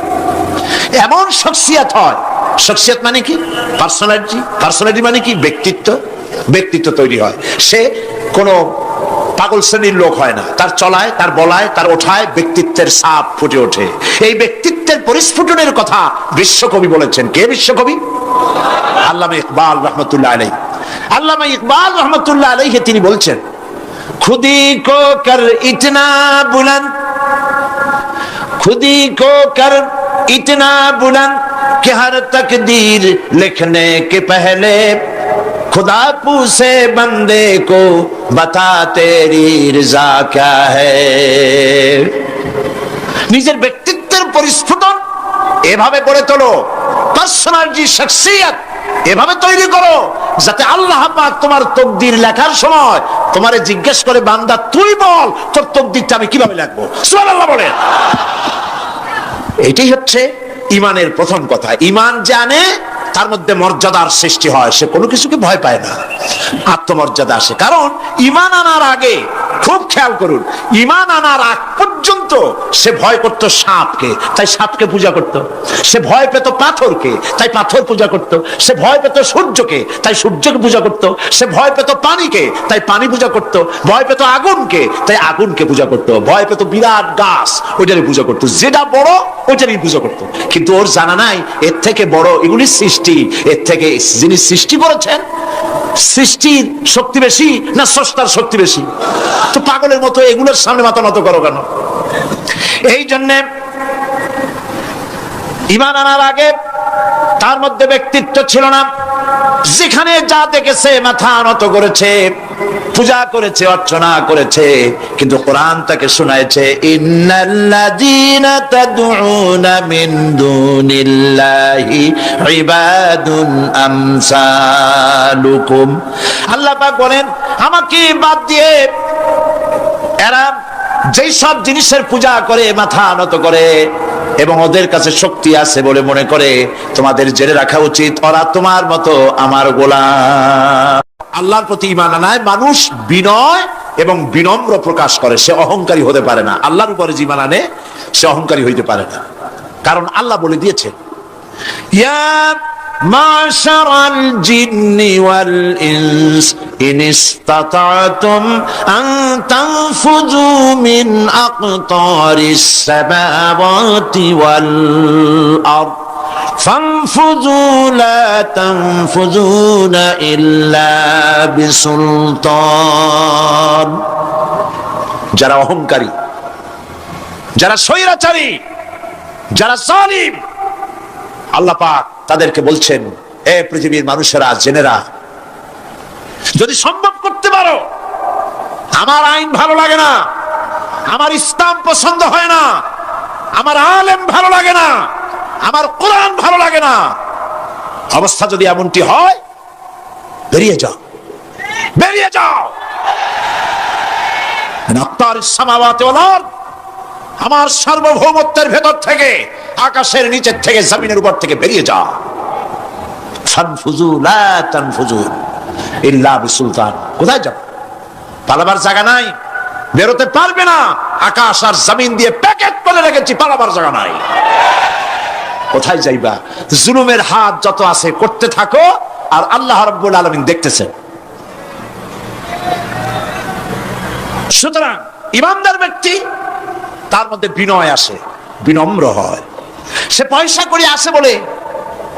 এমন শখসিয়ত হয় শখসিয়ত মানে কি? পার্সোনালিটি। পার্সোনালিটি মানে কি? ব্যক্তিত্ব। ব্যক্তিত্ব তৈরি হয়, সে কোনো পাগল শ্রেণীর লোক হয় না, তার চলায়, তার বলায়, তার ওঠায় ব্যক্তিত্বের ছাপ ফুটে ওঠে। এই ব্যক্তিত্বের পরিস্ফুটনের কথা বিশ্বকবি বলেছেন। কে বিশ্বকবি? আল্লামা ইকবাল রহমতুল্লাহ আলাইহি। আল্লামা ইকবাল রহমতুল্লাহ আলাইহি তিনি বলছেন, খুদি কো কর ইতনা বুলন্দ, खुदी को कर इतना बुलंद कि हर तकदीर लिखने के पहले खुदा पूछे बंदे को बता तेरी रजा क्या है। নিজের ব্যক্তিত্বের পরিস্ফুটন এভাবে গড়ে তোলো, পার্সোনালিটি, শখসিয়ত এভাবে তৈরি করো যাতে আল্লাহ পাক তোমার তকদির লেখার সময় তোমারে জিজ্ঞেস করে, বান্দা তুই বল তোর তকদিরটা আমি কিভাবে লিখবো। সুবহানাল্লাহ বলেন। এটাই হচ্ছে ইমানের প্রথম কথা। ইমান জানে, তার মধ্যে মর্যাদার সৃষ্টি হয়, সে কোনো কিছুকে ভয় পায় না, আত্মমর্যাদা আসে। কারণ ইমান আনার আগে, খুব খেয়াল করুন, ইমান আনার আগ পর্যন্ত সে ভয় করত সাপকে, তাই সাপকে পূজা করত। সে ভয় পেত পাথরকে, তাই পাথর পূজা করত। সে ভয় পেত সূর্যকে, তাই সূর্যকে পূজা করত। সে ভয় পেত পানিকে, তাই পানি পূজা করত। ভয় পেত আগুনকে, তাই আগুনকে পূজা করত। ভয় পেত বিরাট গাছ, ওইটারই পূজা করত। যেটা বড় ওইটারই পূজা করত। কিন্তু ওর জানা নাই এর থেকে বড় এগুলি সৃষ্টি, এর থেকে যিনি সৃষ্টি করেছেন, সৃষ্টির শক্তি বেশি না স্রষ্টার শক্তি বেশি? তো পাগলের মতো এগুলোর সামনে মাথা নত করো কেন? এই জন্য ঈমান আনার আগে তার মধ্যে ব্যক্তিত্ব ছিল না। যেখানে যা দেখেছে মাথা নত করেছে, পূজা করেছে, অর্চনা করেছে। কিন্তু কোরআন তাকে শোনায়ছে, ইন্নাল্লাযীনা তাদউনা মিন দুনিল্লাহি ইবাদুন আমসালুকুম। আল্লাহ পাক বলেন, আমাকে বাদ দিয়ে এরা যেই সব জিনিসের পূজা করে, মাথা নত করে এবং ওদের কাছে শক্তি আছে বলে মনে করে, তোমাদের জেনে রাখা উচিত ওরা তোমার মতো আমার গোলাম। আল্লাহর প্রতি ঈমান আনায় মানুষ বিনয় এবং বিনম্র প্রকাশ করে, সে অহংকারী হতে পারে না। আল্লাহর উপরে ঈমান আনে, সে অহংকারী হইতে পারে না। কারণ আল্লাহ বলে দিয়েছেন, ইয়া মাশারাল জিন্নি ওয়াল ইনস ইন ইসতাতা'তুম আন তানফুযু মিন আকতারিস সামাওয়াতি ওয়াল আরদ ফানফুযু লা তানফুযুনা ইল্লা বিসুলতান। যারা অহংকারী, যারা স্বৈরাচারী, যারা জালিম, আল্লাহ পাক তাদেরকে বলছেন, এ পৃথিবীর মানুষেরা, জেনেরা, যদি সম্ভব করতে পারো, আমার আইন ভালো লাগে না, আমার ইসলাম পছন্দ হয় না, আমার আলেম ভালো লাগে না, আমার কোরআন ভালো লাগে না, অবস্থা যদি এমনটি হয়, বেরিয়ে যাও, বেরিয়ে যাও। আমার সার্বভৌমত্বের ভেতর থেকে, আকাশের নিচের থেকে, জমিনের উপর থেকে বেরিয়ে যাও। ফানফুযু লা তানফুযু ইল্লা বিসুলতান। কোথায় যাও? পালাবার জায়গা নাই, বেরোতে পারবে না। আকাশ আর জমিন দিয়ে প্যাকেট করে রেখেছি, পালাবার জায়গা নাই। কোথায় যাইবা? জুলুমের হাত যত আছে করতে থাকো, আর আল্লাহ রাব্বুল আলামিন দেখতেছেন। সুতরাং ঈমানদার ব্যক্তি, তার মধ্যে বিনয় আসে, বিনম্র হয়। সে পয়সা করে আসে বলে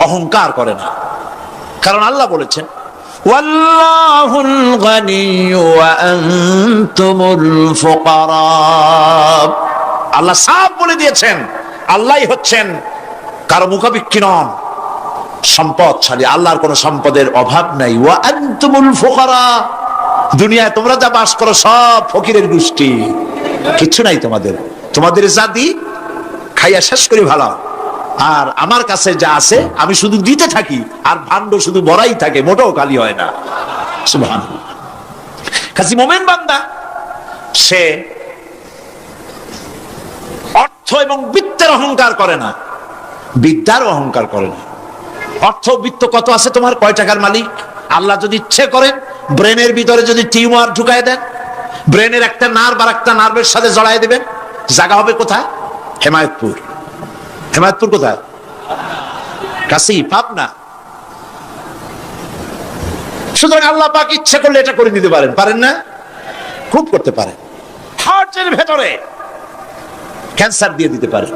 অহংকার করে না। কারণ আল্লাহ বলেছেন, ওয়াল্লাহুল গানিয়্যু ওয়া আনতুমুল ফুকারা। আল্লাহ সাফ বলে দিয়েছেন, আল্লাহই হচ্ছেন কারো মুখাপেক্ষী নন, সম্পদশালী। আল্লাহর কোনো সম্পদের অভাব নাই। ওয়া আনতুমুল ফুকারা। দুনিয়ায় তোমরা যা বাস করো সব ফকিরের গোষ্ঠী, কিচ্ছু নাই তোমাদের। তোমাদের জাতি খাইয়া শেষ করে ভালো, আর আমার কাছে যা আছে আমি শুধু দিতে থাকি, আর ভাণ্ড শুধু ভরাই থাকে, মোটেও খালি হয় না। সুবহানাল্লাহ। কাজী মুমিন বান্দা, সে অর্থ এবং বিত্তের অহংকার করে না, বিদ্যার অহংকার করে না। অর্থ বিত্ত কত আছে তোমার, কয় টাকার মালিক? আল্লাহ যদি ইচ্ছে করেন, ব্রেনের ভিতরে যদি টিউমার ঢুকায় দেন, ব্রেনের একটা নার্ভ আর একটা নার্ভের সাথে জড়ায় দিবেন, জায়গা হবে কোথায়? হেমায়তপুর। হেমায়তপুর কোথায়? কাছেই, পাবনা। সুতরাং আল্লাহ পাক ইচ্ছা করলে এটা করে দিতে পারেন, পারেন না? খুব করতে পারেন। হার্টের ভেতরে ক্যান্সার দিয়ে দিতে পারে,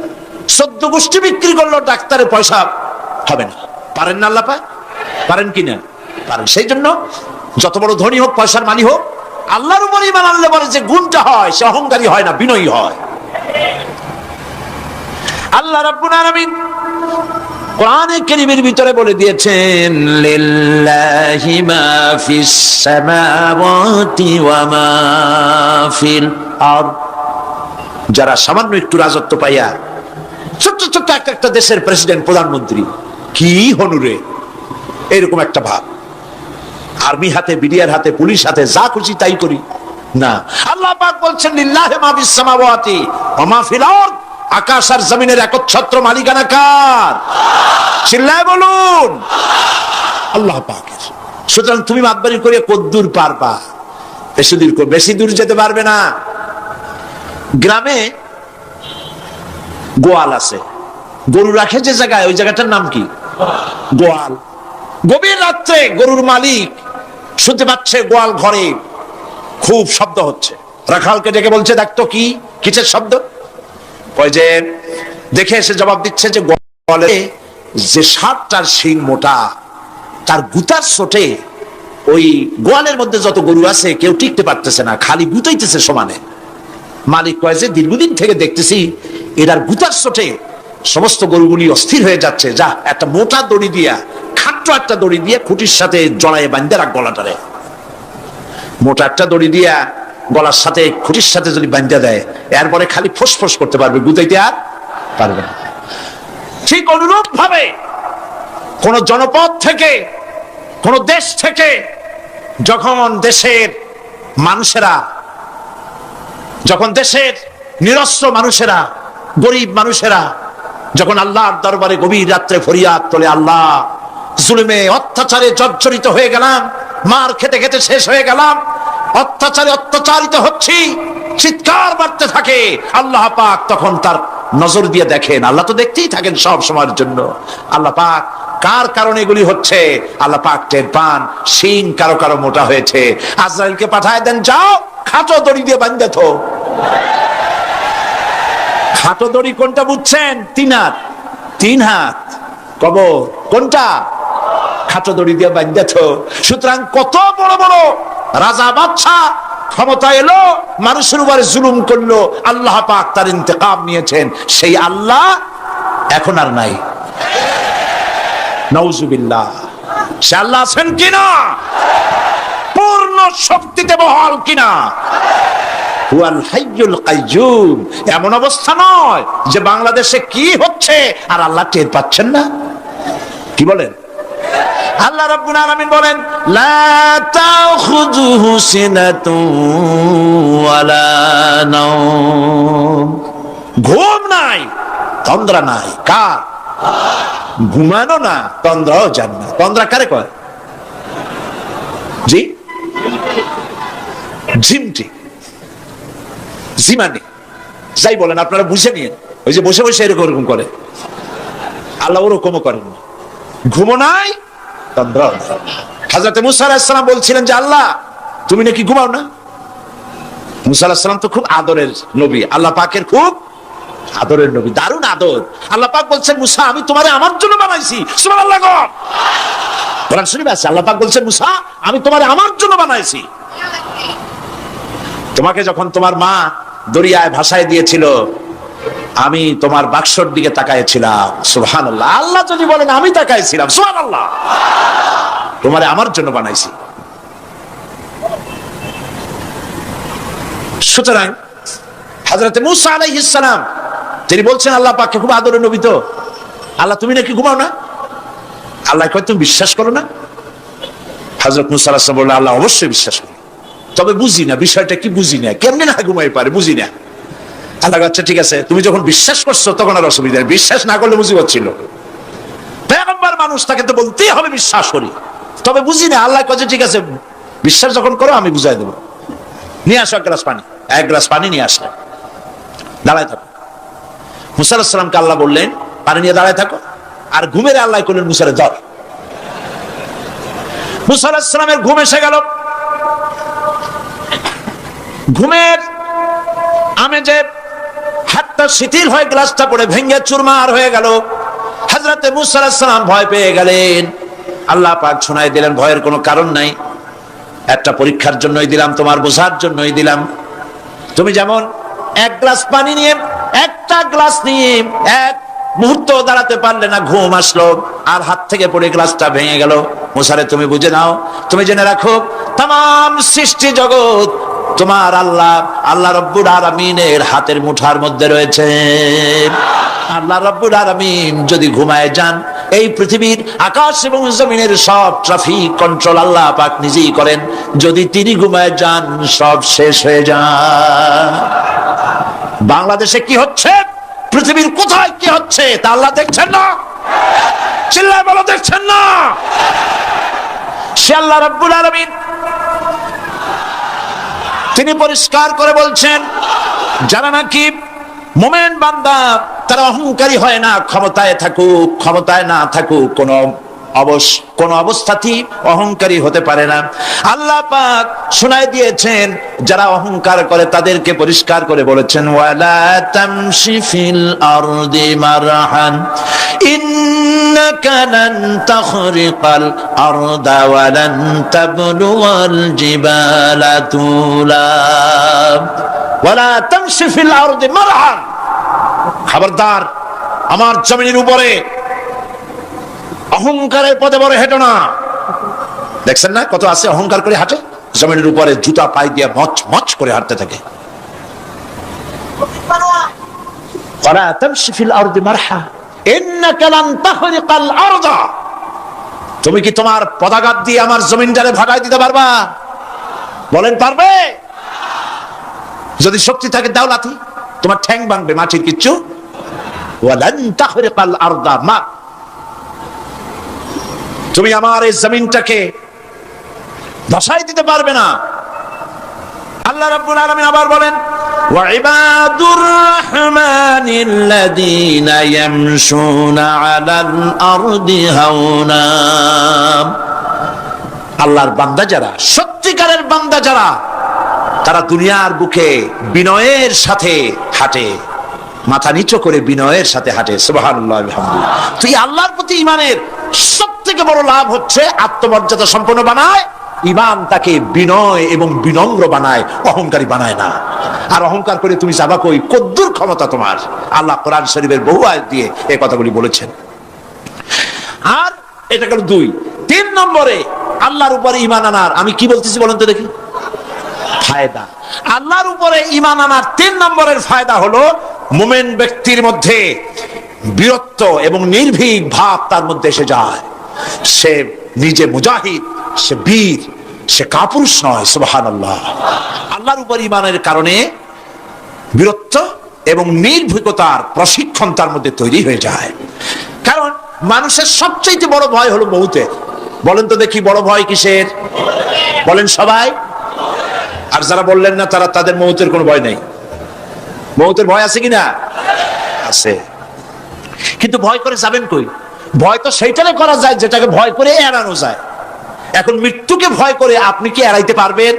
14 গোষ্ঠী বিক্রি করলো ডাক্তারের পয়সা হবে না। পারেন না আল্লাহ পাক? পারেন কিনা? পারেন। সেই জন্য যত বড় ধনী হোক, পয়সার মালিক হোক, আল্লাহর উপর ঈমান আনলে বলে যে গুণটা হয়, সে অহংকারী হয় না, বিনয়ী হয়। আল্লাহ রাব্বুল আলামিন কোরআনে কারীমের ভিতরে বলে দিয়েছেন, লিল্লাহি মা ফিস সামাওয়াতি ওয়া মা ফিল আরদ। যারা সামান্য একটু রাজত্ব পাইয়া ছোট্ট ছোট্ট একটা দেশের প্রেসিডেন্ট, প্রধানমন্ত্রী, কি হনুরে, এরকম একটা ভাব, আর্মি হাতে, বিডিআর হাতে, পুলিশ হাতে, যা খুশি তাই করি না। আল্লাহ পাক বলছেন, লিল্লাহি মা ফিস সামাওয়াতি ওয়া মা ফিল আরদ। আকাশ আর জমিনের একচ্ছত্র মালিকানা কার? চিল্লায় বলুন, আল্লাহ পাকের। সুতরাং তুমি মাতবাড়ি করে কদ্দুর পারবা? বেশি দূর যেতে পারবে না। গ্রামে গোয়াল আছে, গরু রাখে যে জায়গায়, ওই জায়গাটার নাম কি? গোয়াল। গভীর রাত্রে গরুর মালিক শুনতে পাচ্ছে গোয়াল ঘরে খুব শব্দ হচ্ছে। রাখালকে ডেকে বলছে, দেখতো কি কিসের শব্দ? ওই যে দেখে এসে জবাব দিচ্ছে যে গোয়ালে যে 7টার শিং মোটা, তার গুতার চোটে ওই গোয়ালের মধ্যে যত গরু আছে কেউ টিকতে পারতেছে না, খালি গুতাইতেছে সমানে। মালিক কয় যে দীর্ঘদিন থেকে দেখতেছি এটার গুতার চোটে সমস্ত গরুগুলি অস্থির হয়ে যাচ্ছে, যা একটা মোটা দড়ি দিয়া, খাট্ট একটা দড়ি দিয়ে খুঁটির সাথে জড়ায় বাঁধতে রাখ গলাটারে। মোটা একটা দড়ি দিয়া গলার সাথে, খুঁটির সাথে যদি বাঁধতে দেয়, এরপরে খালি ফোঁস করতে পারবে, গুতাইতে আর পারবে না। ঠিক অনুরূপ ভাবে কোন জনপদ থেকে, কোন দেশ থেকে যখন দেশের মানুষেরা, যখন দেশের নিরস্ত্র মানুষেরা, গরিব মানুষেরা যখন আল্লাহর দরবারে গভীর রাত্রে ফরিয়াদ তোলে, আল্লাহ জুলুমে অত্যাচারে জর্জরিত হয়ে গেলাম, মার খেতে খেতে শেষ হয়ে গেলাম, অত্যাচারে অত্যাচারিত হচ্ছি, চিৎকার মারতে থাকে, আল্লাহ পাক তখন তার নজর দিয়ে দেখেন। আল্লাহ তো দেখতেই থাকেন সব সময়ের জন্য। আল্লাহ পাক কার কারণে এগুলি হচ্ছে, আল্লাহ পাক টের পান। শিং কারো কারো মোটা হয়েছে, আজরাইলকে পাঠায় দেন, যাও খাটো দড়ি দিয়ে বাঁধতে থো। খাটো দড়ি কোনটা বুঝছেন? 3 হাত, 3 হাত কবর কোনটা? খাটো দড়ি দিয়ে বাঁধতে থো। সুতরাং কত বড় বড় রাজা বাদশাহ ক্ষমতা এলো, মানুষের উপরে জুলুম করলো, আল্লাহ পাক তার ইন্তেকাম নিয়েছেন। সেই আল্লাহ এখন আর নাই, নাউজুবিল্লাহ। সে আল্লাহ আছেন কিনা? পূর্ণ শক্তিতে বহাল কিনা? হুয়াল হাইয়ুল কাইয়্যুম। এমন অবস্থা নয় যে বাংলাদেশে কি হচ্ছে আর আল্লাহ টের পাচ্ছেন না। কি বলেন? আল্লাহ রাব্বুল আলামিন বলেন, লা তাখুযুহু সিনাতুন ওয়ালা নাওম। ঘুম নাই, তন্দ্রা নাই। কার? ঘুমানো না, তন্দ্রাও জান না। তন্দ্রা কারে কয়? জি, ঝিমটি, জিমানি, যাই বলেন আপনারা বুঝে নিন। ওই যে বসে বসে এরকম করে, আল্লাহ ওরকমও করেন না। ঘুমো নাই, তন্দ্রা। হযরত মুসা আলাইহিস সালাম বলছিলেন যে আল্লাহ তুমি নাকি ঘুমাও না। মুসা আলাইহিস সালাম তো খুব আদরের নবী, আল্লাহ পাকের খুব আদরের নবী, দারুণ আদর। আল্লাহ পাক বলছেন, মুসা আমি তোমারে আমার জন্য বানাইছি। সুবহানাল্লাহ। কোরআন শরীফে আছে, আল্লাহ পাক বলছেন, মুসা আমি তোমারে আমার জন্য বানাইছি। তোমাকে যখন তোমার মা দরিয়ায় ভাসায় দিয়েছিল, আমি তোমার বাক্সর দিকে তাকাইছিলাম। সুবহানাল্লাহ। আল্লাহ যদি বলেন আমি তাকাইছিলাম, সুবহানাল্লাহ। তোমারে আমার জন্য বানাইছি। সুতরাং হযরত মুসা আলাইহিস সালাম তিনি বলছেন আল্লাহ পাককে খুব আদরের নবী, তো আল্লাহ তুমি নাকি ঘুমাও না? আল্লাহ কয় তুমি বিশ্বাস করো না? হযরত মুসা আলাইহিস সালাম বললেন, আল্লাহ অবশ্যই বিশ্বাস করি, তবে বুঝি না বিষয়টা কি, বুঝি না কেমনে না ঘুমাই পারে, বুঝি না। আল্লাহ আচ্ছা ঠিক আছে, তুমি যখন বিশ্বাস করছো তখন আর অসুবিধা নেই, বিশ্বাস না করলে মুসিবত ছিল। পয়গম্বর মানুষ, তাকে তো বলতেই হবে বিশ্বাস করি, তবে বুঝি না। আল্লাহ কয় ঠিক আছে, বিশ্বাস যখন করো আমি বুঝাই দেবো। নিয়ে আসো এক গ্লাস পানি। এক গ্লাস পানি নিয়ে আসলে, দাঁড়ায় থাকো। মুসা আলাইহিস সালামকে আল্লাহ বললেন পানি নিয়ে দাঁড়ায় থাকো। আর ঘুমের আল্লাহ করলেন মুসারে ধর। মুসা আলাইহিস সালামের ঘুম এসে গেল। ঘুমের আমেজে হাতটা শিথিল হয়ে গ্লাসটা পড়ে ভেঙে চুরমার হয়ে গেল। হযরতে মুসা আলাইহিস সালাম ভয় পেয়ে গেলেন। আল্লাহ পাক শোনায় দিলেন, ভয়ের কোনো কারণ নাই, একটা পরীক্ষার জন্যই দিলাম, তোমার বোঝার জন্যই দিলাম। তুমি যেমন এক গ্লাস পানি নিয়ে, একটা গ্লাস নিয়ে এক মুহূর্ত দাঁড়াতে পারলে না, ঘুম আসলো আর হাত থেকে পড়ে গ্লাসটা ভেঙে গেল। মুসারে তুমি বুঝে নাও, তুমি জেনে রাখো, তাম সৃষ্টি জগৎ তোমার আল্লাহ আল্লাহ রব্বুল আলামিনের হাতের মুঠার মধ্যে রয়েছে। আল্লাহ রব্বুল আলামিন যদি ঘুমায় যান, এই পৃথিবীর আকাশ এবং জমিনের সব ট্রাফিক কন্ট্রোল আল্লাহ পাক নিজেই করেন। যদি তিনি ঘুমায় যান, সব শেষ হয়ে যায়। বাংলাদেশে কি হচ্ছে, পৃথিবীর কোথায় কি হচ্ছে তা আল্লাহ দেখছেন না? চিল্লায় বলো, দেখছেন না? সে আল্লাহ রব্বুল আলামিন তিনি পরিষ্কার করে বলছেন, যারা নাকি মুমিন বান্দা তারা অহংকারী হয় না, ক্ষমতায় থাকুক ক্ষমতায় না থাকুক, কোন অবস্থাতেই অহংকারী হতে পারে না। আল্লাহ পাক শোনায় দিয়েছেন, যারা অহংকার করে তাদেরকে পরিষ্কার করে বলেছেন, ওয়ালা তামশি ফিল আরদি মারহান ইন্নাকা লান তাখরিকাল আরদা ওয়া লান তাবলুগাল জিবালা তুলা ওয়ালা তামশি ফিল আরদি মারহান। খবরদার, আমার জমিনের উপরে অহংকারের পদে বড় হেঁটো না। দেখছেন না কত আছে অহংকার করে হাঁটে, জমিনের উপরে জুতা পাই দিয়ে মচ মচ করে হাঁটতে থাকে। ওয়ালা তামশি ফিল আরদি মারহা ইন্নাকা লান তাখরিকাল আরদা। তুমি কি তোমার পদাঘাত দিয়ে আমার জমিনটারে ভাগাই দিতে পারবা? বলেন পারবে? যদি শক্তি থাকে দাও লাথি, তোমার ঠ্যাং ভাঙবে, মাটির কিচ্ছু। ওয়ালান তাখরিকাল আরদা মা, তুমি আমার এই জমিনটাকে ধসাই দিতে পারবে না। আল্লাহ রাব্বুল আলামিন আবার বলেন, ওয়া ইবাদুর রাহমানিল্লাযীনা ইয়ামশুনা আলাল আরদি হাওনা। আল্লাহর বান্দা যারা, সত্যিকারের বান্দা যারা, তারা দুনিয়ার বুকে বিনয়ের সাথে হাঁটে, মাথা নিচু করে বিনয়ের সাথে হাঁটে। সুবহানাল্লাহ আলহামদুলিল্লাহ। তুই আল্লাহর প্রতি ঈমানের সবথেকে বড় লাভ হচ্ছে আত্মমর্যাদা সম্পন্ন বানায়। ঈমান তাকে বিনয় এবং বিনম্র বানায়, অহংকারী বানায় না। আর অহংকার করে তুমি যাবা কই? কদ্দুর ক্ষমতা তোমার? আল্লাহ কোরআন শরীফের বহু আয়াত দিয়ে এই কথাগুলি বলেছেন। আর এটা গেল 2। 3 নম্বরে আল্লাহর উপরে ঈমান আনার, আমি কি বলতেছি বলেন তো দেখি, ফায়দা। আল্লাহর উপরে ঈমান আনার 3 নম্বরের ফায়দা হলো, মুমিন ব্যক্তির মধ্যে বীরত্ব এবং নির্ভীক ভাব তার মধ্যে এসে যায়। সে নিজে মুজাহিদ, সে বীর, সে কাপুরুষ নয়। সুবহানাল্লাহ। আল্লাহর উপর ঈমানের কারণে বীরত্ব এবং নির্ভীকতার প্রশিক্ষণ তার মধ্যে তৈরি হয়ে যায়। কারণ মানুষের সবচেয়ে বড় ভয় হলো মৌতের। বলেন তো দেখি, বড় ভয় কিসের? বলেন সবাই। আর যারা বললেন না, তাদের মৌতের কোনো ভয় নেই। মৌতের ভয় আছে কিনা? আছে। কিন্তু ভয় করে যাবেন কই? ভয় তো সেইটারে করা যায় যেটাকে ভয় করে এড়ানো যায়। এখন মৃত্যুকে ভয় করে আপনি কি এড়াইতে পারবেন?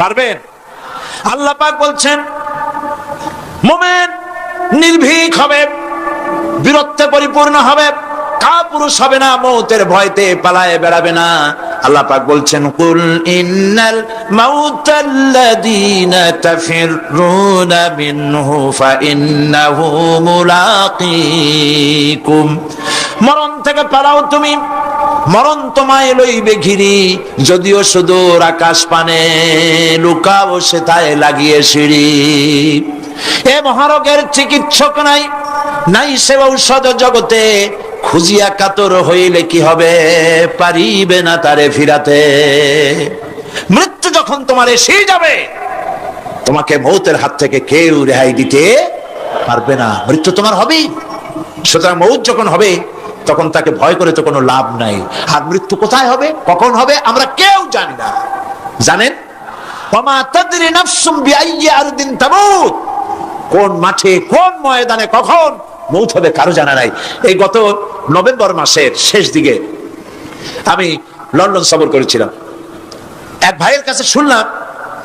পারবেন? আল্লাহ পাক বলছেন, মুমিন নির্ভীক হবে, বীরত্বে পরিপূর্ণ হবে, কাপুরুষ হবে না, মৌতের ভয়তে পালায়ে বেড়াবে না। আল্লাহ পাক বলছেন, কুল ইন্নাল মাউতাল্লাযীনা তাফিররুনা মিনহু ফাইন্নাহু মুলাকীকুম। মরণ থেকে পালাও তুমি, মরণ তোমায় লইবে ঘিরি, যদিও সুদূর আকাশ পানে, লুকাও সেথায় লাগিয়ে সিঁড়ি। এ মহারোগের চিকিৎসক নাই, নাই সে ঔষধ জগতে, খুঁজিয়া কাতর হইলে কি হবে, পারিবে না তারে ফিরাতে। মৃত্যু যখন তোমার এসে যাবে, তোমাকে মৌতের হাত থেকে কেউ রেহাই দিতে পারবে না। মৃত্যু তোমার হবেই। সুতরাং মৌত যখন হবে, তখন তাকে ভয় করে তো কোনো লাভ নাই। আর মৃত্যু কোথায় হবে, কখন হবে, আমরা কেউ জানি না। জানেন? ওমা তাদরি নাফসুম বিআইয়ি আরদিন তামুত। কোন মাঠে, কোন ময়দানে, কখন মৌত হবে কারো জানা নাই। এই গত নভেম্বর মাসের শেষ দিকে আমি লন্ডন সফর করেছিলাম। এক ভাইয়ের কাছে শুনলাম,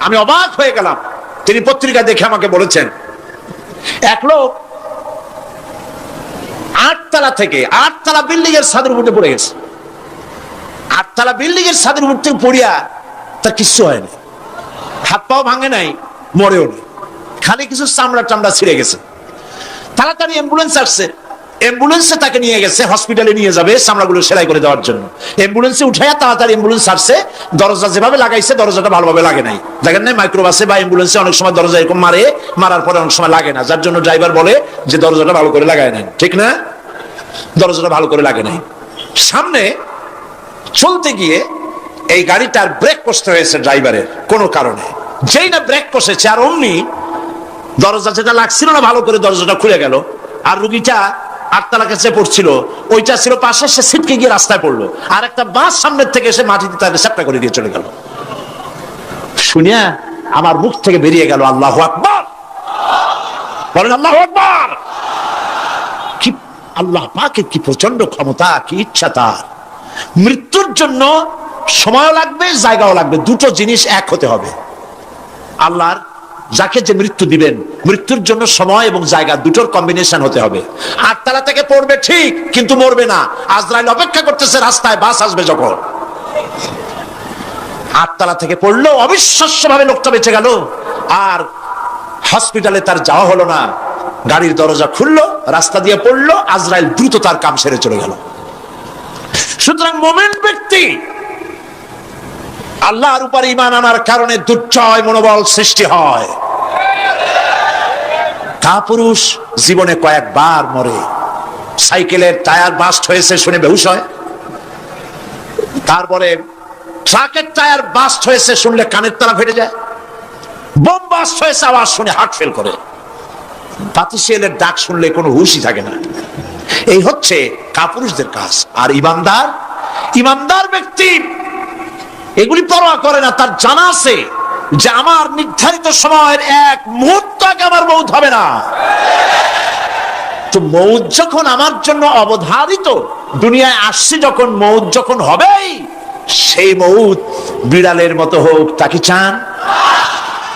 আমি অবাক হয়ে গেলাম। তিনি পত্রিকা দেখে আমাকে বলেছেন, এক লোক 8 তলা বিল্ডিং এর ছাদের উপরে পড়ে গেছে। 8 তলা বিল্ডিং এর ছাদের উপর থেকে পড়িয়া তার কিচ্ছু হয়নি, হাত পাও ভাঙে নাই, মরেও নেই, খালি কিছু চামড়া টামড়া ছিঁড়ে গেছে। তাড়াতাড়ি অ্যাম্বুলেন্স আসছে, অ্যাম্বুলেন্সে তাকে নিয়ে গেছে, হসপিটালে নিয়ে যাবে চামড়াগুলো সেলাই করে দেওয়ার জন্য। অ্যাম্বুলেন্সে উঠাইয়া তাড়াতাড়ি অ্যাম্বুলেন্স আসছে। দরজা যেভাবে লাগাইছে দরজাটা ভালোভাবে লাগে নাই। দেখেন নাই মাইক্রোবাসে বা অ্যাম্বুলেন্সে অনেক সময় দরজা এরকম মারার পরে অনেক সময় লাগে না, যার জন্য ড্রাইভার বলে যে দরজাটা ভালো করে লাগায় নাই, ঠিক না? দরজাটা ভালো করে লাগে নাই। সামনে চলতে গিয়ে এই গাড়িটার ব্রেক কষতে হয়েছে ড্রাইভারের কোনো কারণে। যেই না ব্রেক কষেছে আর অমনি দরজা যেটা লাগছিল না ভালো করে দরজাটা খুলে গেল। আর রুগীটা 8 তলা কাছে পড়ছিল, ওইটা ছিল পাশে, সে ছিটকে গিয়ে রাস্তায় পড়লো। আর একটা বাস সামনের থেকে এসে মাটিতে তাকে চ্যাপ্টা করে দিয়ে চলে গেল। শুনিয়া আমার মুখ থেকে বেরিয়ে গেল আল্লাহু আকবার। বলেন আল্লাহু আকবার। কি আল্লাহ পাকের কি প্রচন্ড ক্ষমতা, কি ইচ্ছা তার। মৃত্যুর জন্য সময়ও লাগবে, জায়গাও লাগবে, দুটো জিনিস এক হতে হবে। আল্লাহর যাকে যে মৃত্যু দিবেন, মৃত্যুর জন্য সময় এবং জায়গা দুটোর কম্বিনেশন হতে হবে। 8 তলা থেকে পড়বে ঠিক, কিন্তু মরবে না। আজরাইল অপেক্ষা করতেছে রাস্তায়, বাস আসবে যখন। 8 তলা থেকে পড়লো, অবিশ্বাস্য ভাবে লোকটা বেঁচে গেল। আর হসপিটালে তার যাওয়া হলো না, গাড়ির দরজা খুললো, রাস্তা দিয়ে পড়লো, আজরাইল দ্রুত তার কাম সেরে চলে গেল। সুতরাং মুমিন ব্যক্তি আল্লাহর উপর ঈমান আনার কারণে দুর্জয় মনোবল সৃষ্টি হয়। কাপুরুষ জীবনে কয়েকবার মরে। সাইকেলের টায়ার বাস্ট হয়েছে শুনে বেহুশ হয়, তারপরে ট্রাকের টায়ার বাস্ট হয়েছে শুনলে কানের তারা ফেটে যায়, বোম বাস্ট হয়েছে আওয়াজ শুনে হার্ট ফেল করে, পাতিশিয়ালের ডাক শুনলে কোনো হুশই থাকে না। এই হচ্ছে কাপুরুষদের কাজ। আর ইমানদার ব্যক্তি এগুলি পরোয়া করে না। তার জানা আছে যে আমার নির্ধারিত সময়ের এক মুহূর্ত আগে আমার মৌত হবে না। তো মৌত যখন আমার জন্য অবধারিত, দুনিয়ায় আসছি যখন, মৌত যখন হবেই, সেই মৌত বিড়ালের মতো হোক তাকে চান,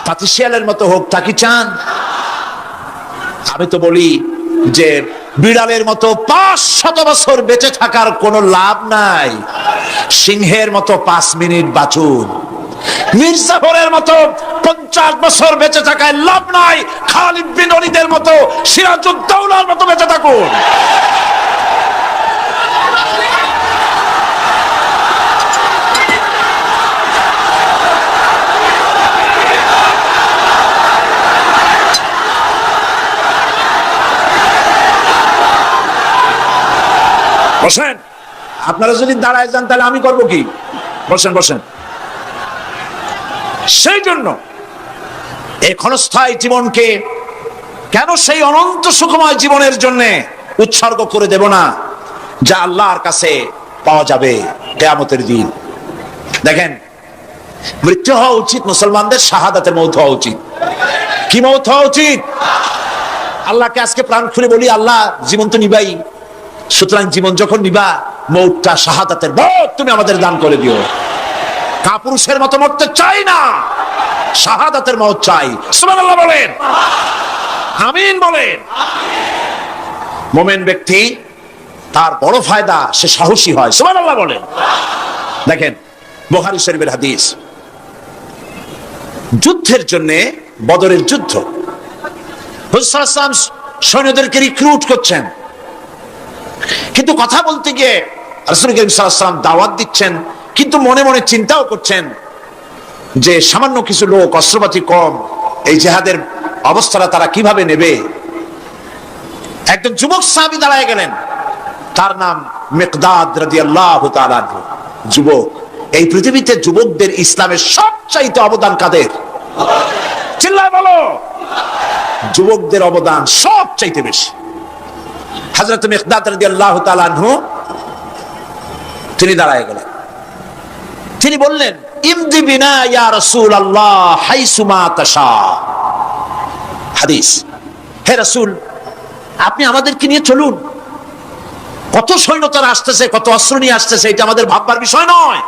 পাতিশিয়ালের মতো হোক তাকে চান। আমি তো বলি যে বিড়ালের মতো 500 বছর বেঁচে থাকার কোনো লাভ নাই, সিংহের মতো 5 মিনিট বাঁচুন। মির্জাফরের মতো 50 বছর বেঁচে থাকায় লাভ নাই, খালিদ বিন ওলীদের মতো, সিরাজউদ্দৌলার মতো বেঁচে থাকুন। বসেন, আপনারা যদি দাঁড়ায় যান তাহলে আমি করবো কি? বসেন বসেন। সেই জন্য এই ক্ষণস্থায়ী জীবনকে কেন সেই অনন্ত সুখময় জীবনের জন্য উৎসর্গ করে দেব না, যা আল্লাহর কাছে পাওয়া যাবে কিয়ামতের দিন। দেখেন, মৃত্যু হওয়া উচিত মুসলমানদের, শাহাদাতের মৌত হওয়া উচিত। কি মৌত হওয়া উচিত? আল্লাহকে আজকে প্রাণ খুলে বলি, আল্লাহ জীবন তো নিবাই, সুতরাং জীবন যখন নিবা, মৌতটা শাহাদাতের মৌত তুমি আমাদের দান করে দিও। কাপুরুষের মতো মরতে চাই না, শাহাদাতের মৌত চাই। সুবহানাল্লাহ বলেন, আমিন বলেন। মুমিন ব্যক্তি তার বড় ফায়দা, সে সাহসী হয়। সুবহানাল্লাহ বলেন। দেখেন বুখারী শরীফের হাদিস, যুদ্ধের জন্য, বদরের যুদ্ধ, রাসূল সাল্লাল্লাহু আলাইহি ওয়াসাল্লাম সৈন্যদেরকে রিক্রুট করছেন, কিন্তু কথা বলতে গিয়ে রাসূল করিম সাল্লাল্লাহু আলাইহি ওয়াসাল্লাম দাওয়াত দিচ্ছেন, কিন্তু মনে মনে চিন্তাও করছেন যে সামান্য কিছু লোক, অস্ত্রপাতি কম, এই জিহাদের অবস্থাটা তারা কিভাবে নেবে। একজন যুবক সাহাবী দাঁড়ায় গেলেন, তার নাম মিকদাদ রাদিয়াল্লাহু তাআলা আনহু। যুবক, এই পৃথিবীতে যুবকদের ইসলামের সবচাইতে অবদান কাদের? চিল্লায় বলো। যুবকদের অবদান সবচাইতে বেশি। হযরত মিকদাদ রাদিয়াল্লাহু তাআলা আনহু তিনি দাঁড়ায় গেলেন, তিনি বললেন, ইমদি বিনা ইয়া রাসূলুল্লাহ হাইসুমা তাশা। হাদিস, হে রাসূল, আপনি আমাদেরকে নিয়ে চলুন। কত সৈন্যতারা আসতেছে, কত অস্ত্র নিয়ে আসতেছে, এটা আমাদের ভাববার বিষয় নয়।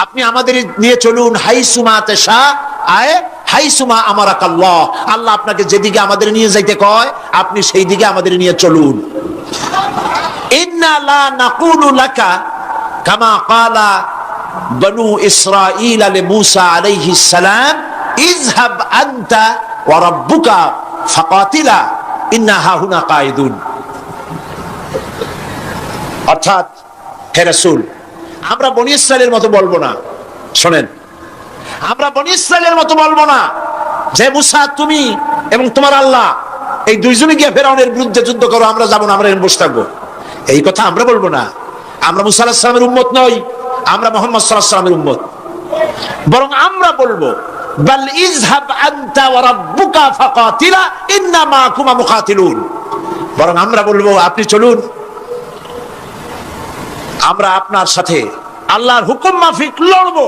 আপনি আমাদের নিয়ে চলুন, হাইসুমা তেশা আয় হাইসুমা আমারাকাল্লাহ, আল্লাহ আপনাকে যেদিকে আমাদের নিয়ে যাইতে কয় আপনি সেই দিকে আমাদের নিয়ে চলুন। ইন্না লা নাকুলু লাকা কামা ক্বালা বনু ইসরাঈল লিমূসা আলাইহিস সালাম ইযহাব আনতা ওয়া রাব্বুকা ফাকাতিলা ইন্না হাহুনা কায়িদুন। অর্থাৎ হে রাসূল, আমরা বনী ইসরাইলের মতো বলবো না। শোনেন, আমরা বনী ইসরাইলের মতো বলবো না যে মুসা তুমি এবং তোমার আল্লাহ এই দুইজনে গিয়ে ফেরাউনের বিরুদ্ধে যুদ্ধ করো, আমরা যাবো না, আমরা এখানে বসে থাকবো। এই কথা আমরা বলবো না। আমরা মুসা আলাইহিস সালামের উম্মত নই, আমরা মুহাম্মদ সাল্লাল্লাহু আলাইহি ওয়াসাল্লামের উম্মত। বরং আমরা বলবো বাল ইযহাব আনতা ওয়া রাব্বুকা ফাকাতিলা ইন্না মাকুমা মুকাতিলুন। বরং আমরা বলবো আপনি চলুন, আমরা আপনার সাথে আল্লাহর হুকুম মাফিক লড়বো,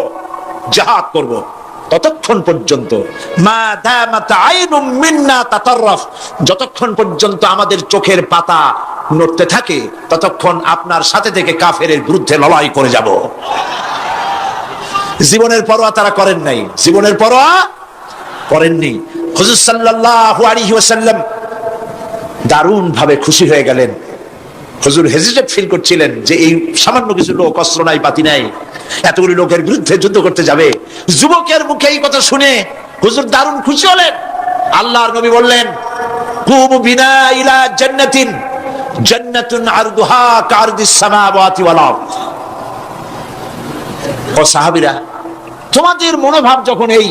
জিহাদ করব। ততক্ষণ পর্যন্ত মা দামাত আইনুম মিন্না তাতাররাফ, যতক্ষণ পর্যন্ত আমাদের চোখের পাতা নড়তে থাকে ততক্ষণ আপনার সাথে থেকে কাফেরের বিরুদ্ধে লড়াই করে যাব। জীবনের পরোয়া তারা করেন নাই, জীবনের পরোয়া করেননি। হুজুর সাল্লাল্লাহু আলাইহি ওয়াসাল্লাম দারুণ ভাবে খুশি হয়ে গেলেন। হুজুর হেজিটেট ফিল করছিলেন যে এই সামান্য কিছু লোক, অস্ত্র নাই, পাতি নাই, এতগুলি লোকের বিরুদ্ধে যুদ্ধ করতে যাবে। যুবকের মুখে এই কথা শুনে হুজুর দারুণ খুশি হলেন। আল্লাহর নবী বললেন কুমু বিনা ইলা জান্নাতিন জান্নাতুন আরদুহা কারদিস সামাওয়াতি ওয়াল আরদ। ও সাহাবীরা, তোমাদের মনোভাব যখন এই,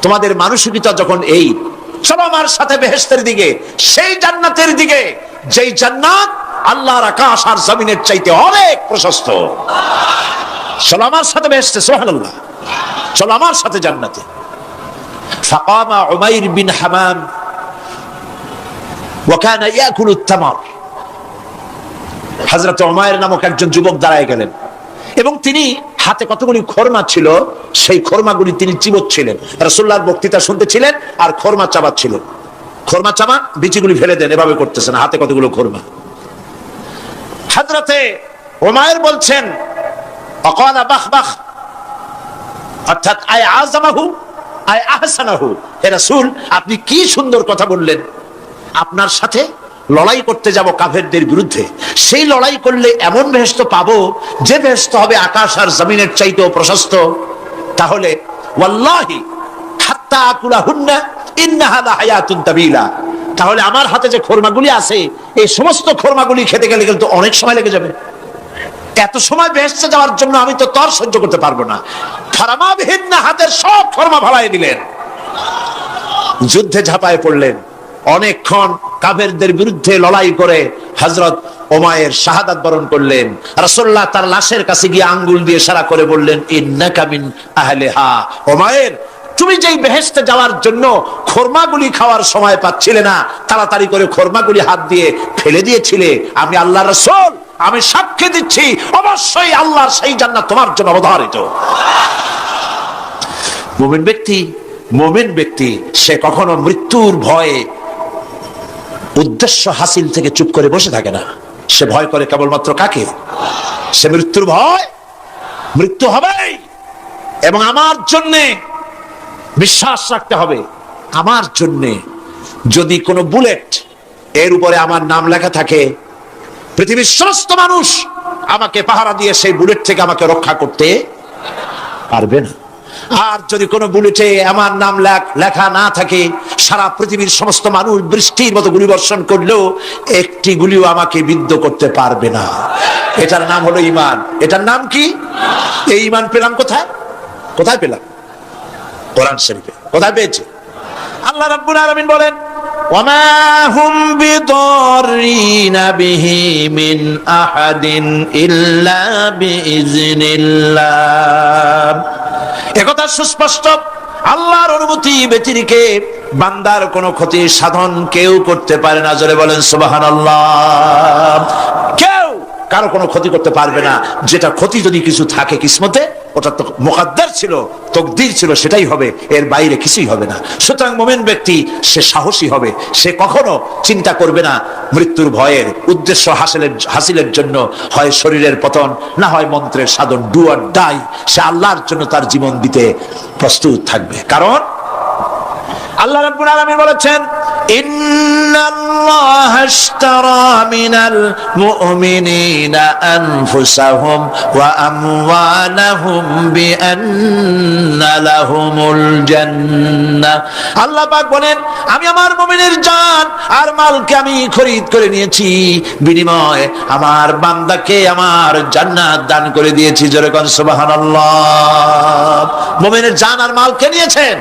তোমাদের মানসিকতা যখন এই, চলো আমার সাথে বেহেশতের দিকে, সেই জান্নাতের দিকে যেই জান্নাত আল্লাহর আকাশ আর জমিনের চাইতে অনেক প্রশস্ত। চলো আমার সাথে বেহেশতে, সুবহানাল্লাহ, চলো আমার সাথে জান্নাতে। ফাকামা উমাইর বিন হামাম ওয়া কানা ইয়াকুলু আত-তামার। হযরত উমাইর নামক একজন যুবক দাঁড়ায় গেলেন এবং তিনি হাতে কতগুলি খরমা ছিল, সেই খরমাগুলি তিনি চিবোচ্ছিলেন। রাসূলুল্লাহর বক্তৃতা শুনতেছিলেন আর খরমা চাবাচ্ছিলেন। খরমা চাবান, বিচিগুলি ফেলে দেন, এভাবে করতেছেন, হাতে কতগুলো খরমা। হযরতে উমাইর বলছেন অকালা বাখ বাখ, অর্থাৎ আয় আযমাহু আয় আহসানাহু। হে রাসূল, আপনি কি সুন্দর কথা বললেন। আপনার সাথে লড়াই করতে যাব কাফেরদের বিরুদ্ধে, সেই লড়াই করলে এমন বেহেশত পাবো যে বেহেশত হবে আকাশ আর জমিনের চাইতেও প্রশস্ত। তাহলে ওয়াল্লাহি হাত্তা আকুলাহুন্না ইন্নাহা লাহায়াতুন তাবিলা, তাহলে আমার হাতে যে খরমাগুলি আছে এই সমস্ত খরমাগুলি খেতে গেলে কিন্তু অনেক সময় লেগে যাবে। এত সময় বেহেশতে যাওয়ার জন্য আমি তো তর সহ্য করতে পারবো না। ফারামাবিহিন্না, হাতের সব খরমা ফালাই দিলেন, যুদ্ধে ঝাঁপায় পড়লেন। অনেকক্ষণ কাফেরদের বিরুদ্ধে লড়াই করে হযরত উমাইর শাহাদাত বরণ করলেন। রাসূলুল্লাহ তার লাশের কাছে গিয়ে আঙ্গুল দিয়ে ইশারা করে বললেন ইন্নাকা মিন আহলিহা। উমাইর, তুমি যেই বেহেশতে যাওয়ার জন্য খরমাগুলি খাওয়ার সময় পাচ্ছিলে না, তাড়াতাড়ি করে খরমাগুলি হাত দিয়ে ফেলে দিয়েছিলে, আমি আল্লাহর রাসূল, আমি সাক্ষী দিচ্ছি অবশ্যই আল্লাহর সেই জান্নাত তোমার জন্য অবধারিত। মুমিন ব্যক্তি সে কখনো মৃত্যুর ভয়ে উদ্দেশ্য হাসিল থেকে চুপ করে বসে থাকে না। সে ভয় করে কেবলমাত্র কাকে? সে মৃত্যুর ভয়, মৃত্যু হবেই, এবং আমার জন্যে বিশ্বাস রাখতে হবে, আমার জন্যে যদি কোনো বুলেট এর উপরে আমার নাম লেখা থাকে, পৃথিবীর সমস্ত মানুষ আমাকে পাহারা দিয়ে সেই বুলেট থেকে আমাকে রক্ষা করতে পারবে না। আর যদি কোনো বুলেটে আমার নাম লেখা না থাকে, সারা পৃথিবীর সমস্ত মানুষ বৃষ্টির মতো গুলি বর্ষণ করলেও একটি গুলিও আমাকে বিদ্ধ করতে পারবে না। এটার নাম হলো ঈমান। এটার নাম কি? এই ঈমান পেলাম কোথায়? কোথায় পেলাম? কোরআন শরীফে। কোথায় পেয়েছে? আল্লাহ রাব্বুল আলামিন বলেন ওয়ামা হুম বিদাররিনা বিহি মিন আহাদিন ইল্লা বিইজনিল্লাহ। একথা সুস্পষ্ট, আল্লাহর অনুমতি ব্যতিরেকে বান্দার কোনো ক্ষতি সাধন কেউ করতে পারে না। জোরে বলেন সুবহানাল্লাহ। কেউ কারো কোনো ক্ষতি করতে পারবে না। যেটা ক্ষতি যদি কিছু থাকে কিসমতে, ওটা তো মুকদ্দার ছিল, তকদির ছিল, সেটাই হবে, এর বাইরে কিছুই হবে না। সুতরাং মুমিন ব্যক্তি সে সাহসী হবে, সে কখনো চিন্তা করবে না মৃত্যুর ভয়ের, উদ্দেশ্য হাসিলের জন্য হয় শরীরের পতন, না হয় মন্ত্রের সাধন, ডু অর ডাই, সে আল্লাহর জন্য তার জীবন দিতে প্রস্তুত থাকবে। কারণ আল্লাহ রাব্বুল আলামিন বলেছেন, ইন্নাল্লাহা আশতারা মিনাল মুমিনিনা আনফুসাহুম ওয়া আমওয়ালাহুম বিআন্না লাহুমুল জান্নাহ। আল্লাহ পাক বলেন, আমি আমার মুমিনের জান আর মালকে আমি খরিদ করে নিয়েছি, বিনিময়ে আমার বান্দাকে আমার জান্নাত দান করে দিয়েছি। জোরে কোন সুবহানাল্লাহ। মুমিনের জান আর মালকে নিয়েছেন,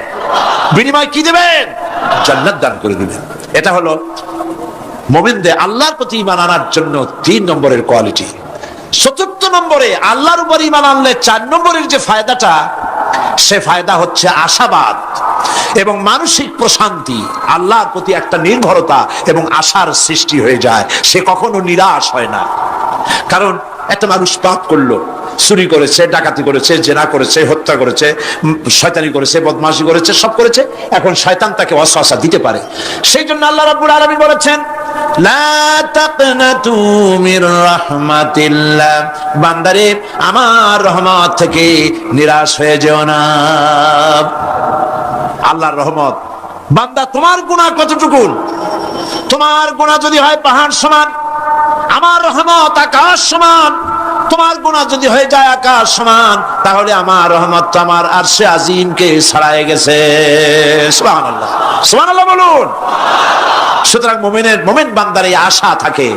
বিনিময় কি দেবেন? জান্নাত দান করে দিবেন। এটা হলো মুমিনদের আল্লাহর প্রতি ঈমান আনার জন্য 3 নম্বরের কোয়ালিটি। 4th নম্বরে আল্লাহর উপর ঈমান আনলে 4 নম্বরের যে ফায়দাটা, সে ফায়দা হচ্ছে আশাবাদ এবং মানসিক প্রশান্তি। আল্লাহর প্রতি একটা নির্ভরতা এবং আশার সৃষ্টি হয়ে যায়, সে কখনো নিরাশ হয় না। কারণ একটা মানুষ পাপ করলো, চুরি করেছে, ডাকাতি করেছে, জেনা করেছে, হত্যা করেছে, শয়তানি করেছে, বদমাশি করেছে, সব করেছে, এখন শয়তান তাকে ওয়াসওয়াসা দিতে পারে। সেই জন্য আল্লাহ রাব্বুল আলামিন বলেছেন, লা তাকনাতু মির রাহমাতিল্লাহ, বান্দারে আমার রহমত থেকে নিরাশ হয়ে যেও না। আল্লাহর রহমত, বান্দা তোমার গুনাহ কতটুকু? তোমার গুনাহ যদি হয় পাহাড় সমান, আমার রহমত আকাশ সমান। তোমার গুনাহ যদি হয়ে যায় আকাশ সমান, তাহলে আমার রহমত তো আমার আরশে আজিমকে ছাড়াই গেছে। সুবহানাল্লাহ, সুবহানাল্লাহ বলুন। সুতরাং মুমিন বান্দার এই আশা থাকে।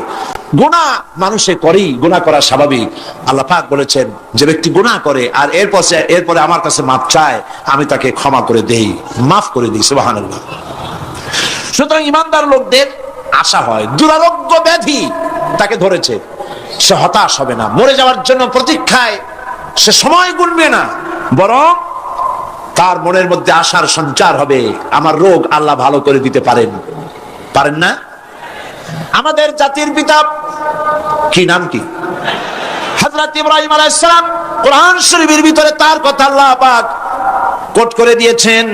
গুনাহ মানুষে করেই, গুনাহ করা স্বাভাবিক। আল্লাহ পাক বলেছেন, যে ব্যক্তি গুনাহ করে আর এরপরে আমার কাছে মাফ চায়, আমি তাকে ক্ষমা করে দেই, মাফ করে দিই। সুবহানাল্লাহ। সুতরাং ইমানদার লোকদের আশা হয়, দুরারোগ্য ব্যাধি তাকে ধরেছে, সে হতাশ হবে না, মরে যাওয়ার জন্য প্রতীক্ষায় সে সময় গুনবে না, বরং তার মনের মধ্যে আশার সঞ্চার হবে, আমার রোগ আল্লাহ ভালো করে দিতে পারেন না? আমাদের জাতির পিতা কি নাম কি? হযরত ইব্রাহিম আলাইহিস সালাম। কোরআন শরীফের ভিতরে তার কথা আল্লাহ পাক কোট করে দিয়েছেন।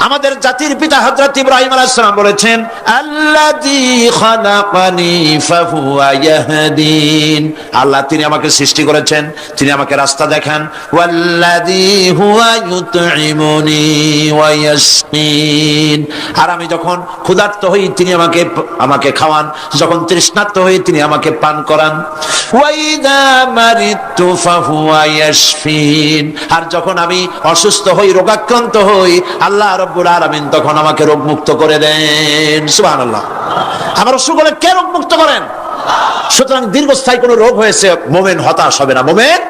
আমাদের জাতির পিতা হযরত ইব্রাহিম আলাইহিস সালাম বলেছেন, আল্লাযী খালাকানি ফাহুয়া ইয়াহদিন। আল্লাহ তিনি আমাকে সৃষ্টি করেছেন, তিনি আমাকে রাস্তা দেখান। ওয়াল্লাযী হুয়া ইউতঈমুনি ওয়া ইয়াসকিন। আর আমি যখন ক্ষুধার্ত হই তিনি আমাকে খাওয়ান, যখন তৃষ্ণার্ত হই তিনি আমাকে পান করান। ওয়া ইযা মারিতু ফাহুয়া ইয়াশফিন। আর যখন আমি অসুস্থ হই, রোগাক্রান্ত হই, আল্লাহ রব্বুল আলামিন তখন আমাকে রোগ মুক্ত করে দেন। সুবহানাল্লাহ। আমার অসুখ হলে কে রোগ মুক্ত করেন? সুতরাং দীর্ঘস্থায়ী কোনো রোগ হয়েছে, মুমিন হতাশ হবে না, মুমিন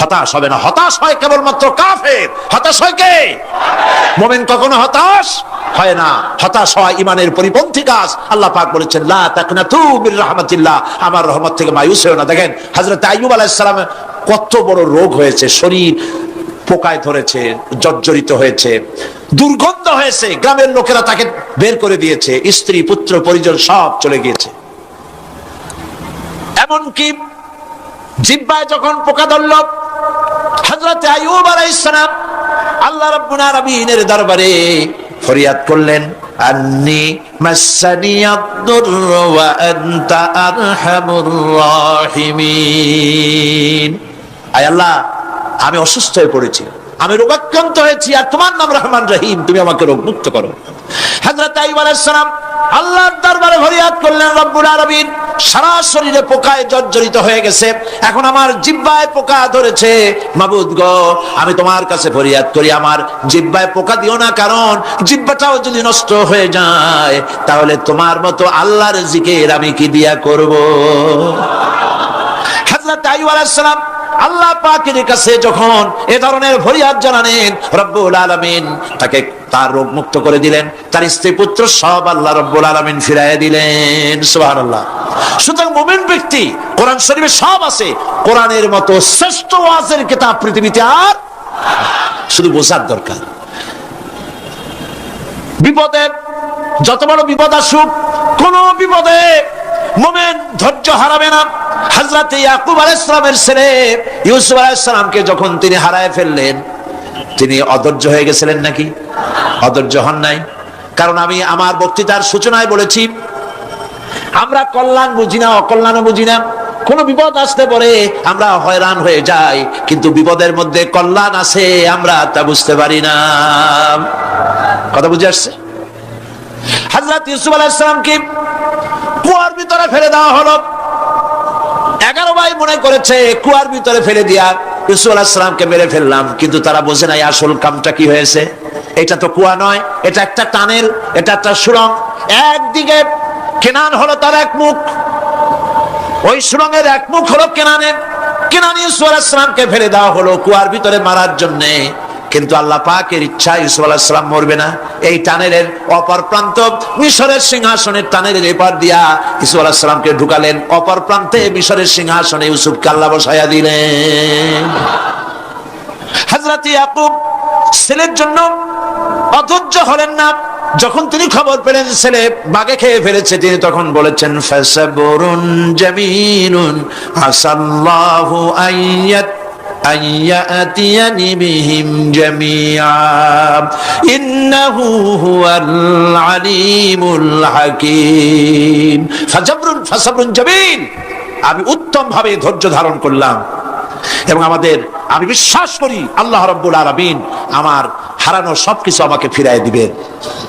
হতাশ হবে না। হতাশ হয় কেবলমাত্র কাফের। হতাশ হয় কে? মুমিন কখনো হতাশ হয় না। হতাশ হয় ইমানের পরিপন্থী কাজ। আল্লাহ পাক বলেছেন, লা তাকনাতু মির রাহমাতিল্লাহ, আমার রহমত থেকে মায়ুস হয়ো না। দেখেন হযরত আইয়ুব আলাইহিস সালামের কত বড় রোগ হয়েছে, শরীর পোকায় ধরেছে, জর্জরিত হয়েছে, দুর্গন্ধ হয়েছে, গ্রামের লোকেরা তাকে বের করে দিয়েছে, স্ত্রী পুত্র পরিজন সব চলে গিয়েছে। এমনকি জিহ্বায় যখন পোকা ধরল, হযরত আইয়ুব আলাইহিস সালাম আল্লাহ রাব্বুল আলামিনের দরবারে ফরিয়াদ করলেন, আন্নী মাসসানিয়াদ-দুররু ওয়া আনতা আরহামুর রাহিমিন। আয় আল্লাহ, আমি অসুস্থ হয়ে পড়েছি, আমি রোগাক্রান্ত হয়েছি, আর তোমার নাম রহমান রহিম, তুমি আমাকে রোগ মুক্ত করো। হযরত আইয়ুব আলাইহিস সালাম আল্লাহর দরবারে ফরিয়াদ করলেন, রব্বুল আলামিন সারা শরীরে পোকায় জর্জরিত হয়ে গেছে, এখন আমার জিহ্বায় পোকা ধরেছে, মাবুদ গো আমি তোমার কাছে ফরিয়াদ করি, আমার জিহ্বায় পোকা দিও না, কারণ জিহ্বাটাও যদি নষ্ট হয়ে যায় তাহলে তোমার মতো আল্লাহর জিকির আমি কি দিয়া করব। হযরত আইয়ুব আলাইহিস সালাম আল্লাহ পাকের কাছে যখন এ ধরনের ফরিয়াদ জানালেন, রব্বুল আলামিন তাকে তার রোগ মুক্ত করে দিলেন, তার স্ত্রী পুত্র সব আল্লাহ রব্বুল আলামিন ফিরাইয়া দিলেন। সুবহানাল্লাহ। সুতরাং মুমিন ব্যক্তি, কোরআন শরীফে সব আছে, কোরআনের মতো শ্রেষ্ঠ ওয়াজের কিতাব পৃথিবীতে আর শুধু বোঝার দরকার। বিপদে যত বড় বিপদ আসুক, কোন বিপদে মুমিন ধৈর্য হারাবে না। হযরত ইয়াকুব আলাইহিস সালামের ছেলে ইউসুফ আলাইহিস সালামকে যখন তিনি হারায় ফেললেন, তিনি অধৈর্য হয়ে গেছিলেন নাকি? অধৈর্য হন নাই। কারণ আমি আমার বক্তৃতার সূচনায় বলেছি, আমরা কল্যাণ বুঝি না, অকল্যাণও বুঝি না। কোন বিপদ আসতে পরে আমরা হয়রান হয়ে যাই, কিন্তু বিপদের মধ্যে কল্যাণ আছে আমরা তা বুঝতে পারি না। কথা বুঝে আসছে? হযরত ইউসুফ আলাইহিস সালামকে কুয়ার ভিতরে ফেলে দেওয়া হলো। 11 ভাই মনে করেছে কুয়ার ভিতরে ফেলে দিয়া ইউসুফ আলাইহিস সালামকে মেরে ফেললাম, কিন্তু তারা বোঝে নাই আসল কামটা কি হয়েছে। এটা তো কুয়া নয়, এটা একটা টানেল, এটা একটা সুড়ঙ্গ। একদিকে কেনান হলো তার এক মুখ, ওই সুড়ঙ্গের এক মুখ হলো কেনানের। কেনান ইউসুফ আলাইহিস সালামকে ফেলে দেওয়া হলো কুয়ার ভিতরে মারার জন্য, কিন্তু আল্লাহ পাকের ইচ্ছা ইউসুফ আলাইহিস সালাম মরবে না। এই টানেলের অপর প্রান্ত মিশরের সিংহাসনের টানেলের এপার দিয়া ইউসুফ আলাইহিস সালামকে ঢুকালেন, অপর প্রান্তে মিশরের সিংহাসনে ইউসুফকে আল্লাহ বসায়া দিলেন। হযরত ইয়াকুব ছেলের জন্য অধৈর্য হলেন না। যখন তিনি খবর পেলেন ছেলে বাগে খেয়ে ফেলেছে, তিনি তখন বলেছেন ফাসাবরুন জামিলুন আসাল্লাহু আইয়াতিয়ানি বিহিম জামিআ ইন্নাহু হুয়াল আলিমুল হাকীম। ফাসাবরুন জামিল, আমি উত্তম ভাবে ধৈর্য ধারণ করলাম এবং আমি বিশ্বাস করি আল্লাহ রাব্বুল আলামিন আমার হারানো সবকিছু আমাকে ফিরিয়ে দিবেন।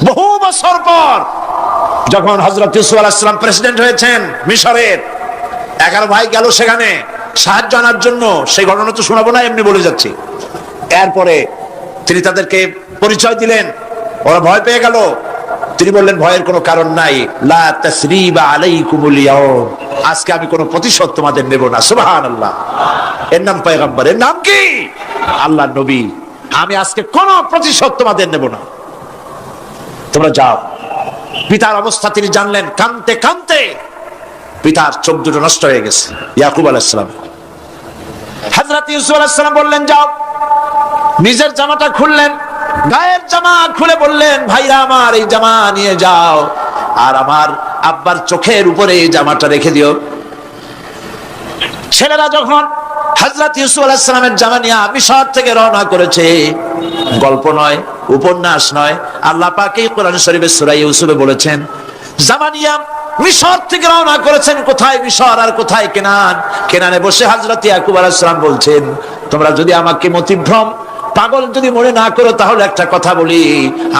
বহু বছর পর যখন হযরত ইউসুফ আলাইহিস সালাম প্রেসিডেন্ট হয়েছেন মিশরের, 11 ভাই গেল সেখানে সাহায্য আনার জন্য। সেই ঘটনা তো শোনাবো না, এমনি বলে যাচ্ছি। এরপরে তিনি তাদেরকে পরিচয় দিলেন, ওরা ভয় পেয়ে গেল। তিনি বললেন ভয়ের কোনো কারণ নাই, লা তাসরিবা আলাইকুমুল ইয়াউম, আজকে আমি কোনো প্রতিশোধ তোমাদের নেব না। সুবহানাল্লাহ। এর নাম পয়গম্বর, এর নাম কি? আল্লাহর নবী। আমি আজকে কোনো প্রতিশোধ তোমাদের নেব না, তোমরা যাও। পিতার অবস্থা তিনি জানলেন, কাঁদতে কাঁদতে পিতার চোখ দুটো নষ্ট হয়ে গেছে। ইয়াকুব আলাইহিস সালাম, হযরত ইউসুফ আলাইহিস সালাম বললেন যাও। নিজের জামাটা খুললেন, গায়ের জামা খুলে বললেন ভাইরা আমার এই জামা নিয়ে যাও, আর আমার আব্বার চোখের উপরে এই জামাটা রেখে দিও। ছেলেরা যখন হযরত ইউসুফ আলাইহিস সালামের জামা নিয়ে মিশর থেকে রওনা করেছে, গল্প নয়, উপন্যাস নয়, আল্লাহ পাক এই কোরআন শরীফের সূরা ইউসুফে বলেছেন জামা নিয়ে মিশর থেকে রওনা করেছেন। কোথায় মিশর আর কোথায় কেনান? কেনানে বসে হযরত ইয়াকুব আলাইহিস সালাম বলছেন, তোমরা যদি আমাকে মতিভ্রম পাগল যদি মনে না করো তাহলে একটা কথা বলি,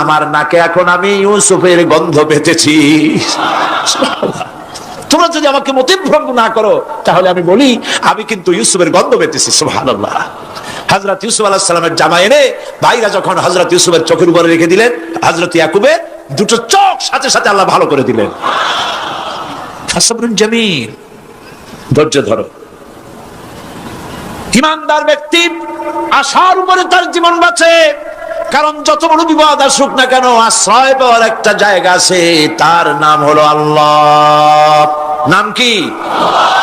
আমার নাকে এখন আমি ইউসুফের গন্ধ পেতেছি। তোমরা যদি আমাকে মতিভ্রম না করো তাহলে আমি বলি আমি কিন্তু ইউসুফের গন্ধ পেতেছি। সুবহানাল্লাহ। হযরত ইউসুফ আলাইহিস সালামের জামা এনে ভাইরা যখন হযরত ইউসুফের চোখের উপরে রেখে দিলেন, হযরত ইয়াকুবের দুটো চোখ সাথে সাথে আল্লাহ ভালো করে দিলেন। ফাসাবরুন জামিল, ধৈর্য ধরো। ইমানদার ব্যক্তি আশার উপরে তার জীবন বাঁচে, কারণ যত বড় বিপদ আসুক না কেন আশ্রয় পাওয়ার একটা জায়গা আছে, তার নাম হলো আল্লাহ। নাম কি?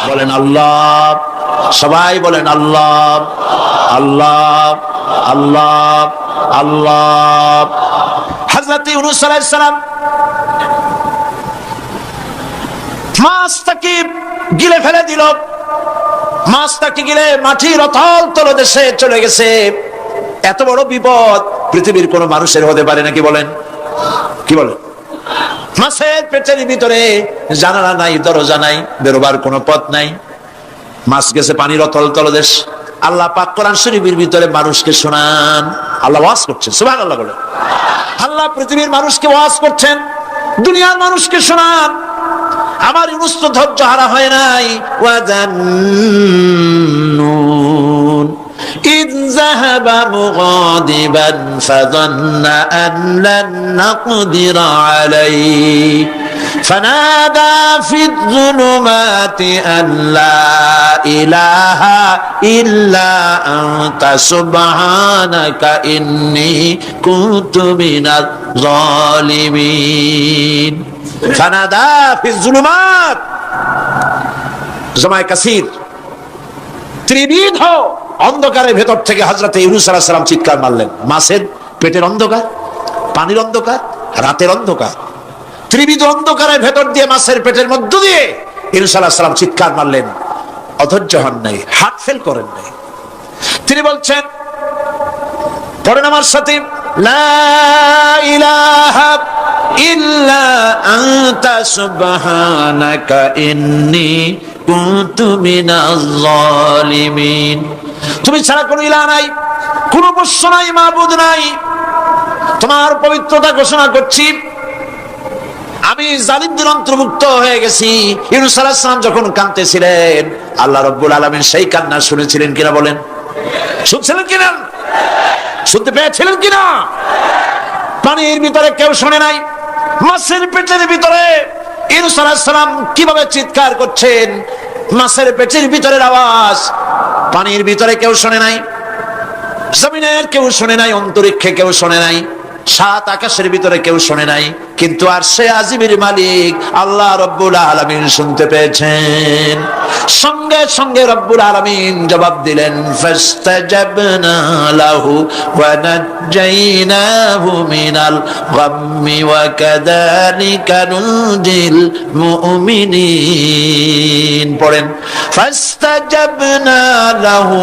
বলেন আল্লাহ। সবাই বলেন আল্লাহ আল্লাহ আল্লাহ আল্লাহ। হযরত ইউনূস আলাইহিস সালাম মাছটাকে গিলে ফেলে দিল, মাছটাকে গিলে মাটির অতল তলদেশে চলে গেছে। এত বড় বিপদ পৃথিবীর কোন মানুষের হতে পারে নাকি? বলেন, কি বলেন? মাছের পেটের ভিতরে জানালা নাই, দরজা নাই, বেরোবার কোনো পথ নাই, মাছ গেছে পানির অতল তলদেশ। আল্লাহ পাক কোরআন শরীফের ভিতরে মানুষকে শোনান, আল্লাহ ওয়াজ করছেন। সুবহানাল্লাহ বলেন। আল্লাহ পৃথিবীর মানুষকে ওয়াজ করছেন, দুনিয়ার মানুষকে শোনান। আমার ইউনূস তো ধৈর্য হারা হয় নাই। ওয়াজান্নুন إذ ذهب مغاضبا فظن أن لن نقدر عليه فنادى في الظلمات أن لا إله إلا أنت سبحانك إني كنت من الظالمين ফানাদা ফিজ যুলুমাত। জামায়ে কাসির, ত্রিবিধ অন্ধকারের ভেতর থেকে হযরত ইউনূস আলাইহিস সালাম চিৎকার মারলেন। মাছের পেটের অন্ধকার, পানির অন্ধকার, রাতের অন্ধকার, ত্রিবিধ অন্ধকারের ভেতর দিয়ে মাছের পেটের মধ্য দিয়ে ইউনূস আলাইহিস সালাম চিৎকার মারলেন, অধৈর্য হন নাই, হার্ট ফেল করেন নাই। তিনি বলছেন, পড়েন আমার সাথে, লা ইলাহা ইল্লা আনতা সুবহানাকা ইন্নী কুনতু মিনাজ জালিমিন। তুমি ছাড়া কোনো ইলাহ নাই, কোনো বস্ত্র নাই, মাবুদ নাই, তোমার পবিত্রতা ঘোষণা করছি, আমি জালিমদের অন্তর্ভুক্ত হয়ে গেছি। ইউনূস আলাইহিস সালাম যখন কাঁদতেছিলেন, আল্লাহ রাব্বুল আলামিন সেই কান্না শুনেছিলেন কিনা বলেন? শুনছিলেন কিনা? শুনতে পেয়েছিলেন কিনা? পানির ভিতরে কেউ শোনে নাই, মাছের পেটের ভিতরে ইউনূস আলাইহিস সালাম কিভাবে চিৎকার করছেন, মাছের পেটের ভিতরের আওয়াজ পানির ভিতরে কেউ শোনে নাই, জমিনের কেউ শোনে নাই, অন্তরিক্ষে কেউ শোনে নাই, সাত আকাশের ভিতরে কেউ শোনে নাই, কিন্তু আরশে আজিমের মালিক আল্লাহ রব্বুল আলামিন শুনতে পেয়েছেন। সঙ্গে সঙ্গে রব্বুল আলামিন জবাব দিলেন, ফাস্তাজাবনা লাহু ওয়া নাজ্জাইনাহু মিনাল গাম্মি ওয়া কাযালিকা নুনজিল মুমিনিন। পড়েন, ফাস্তাজাবনা লাহু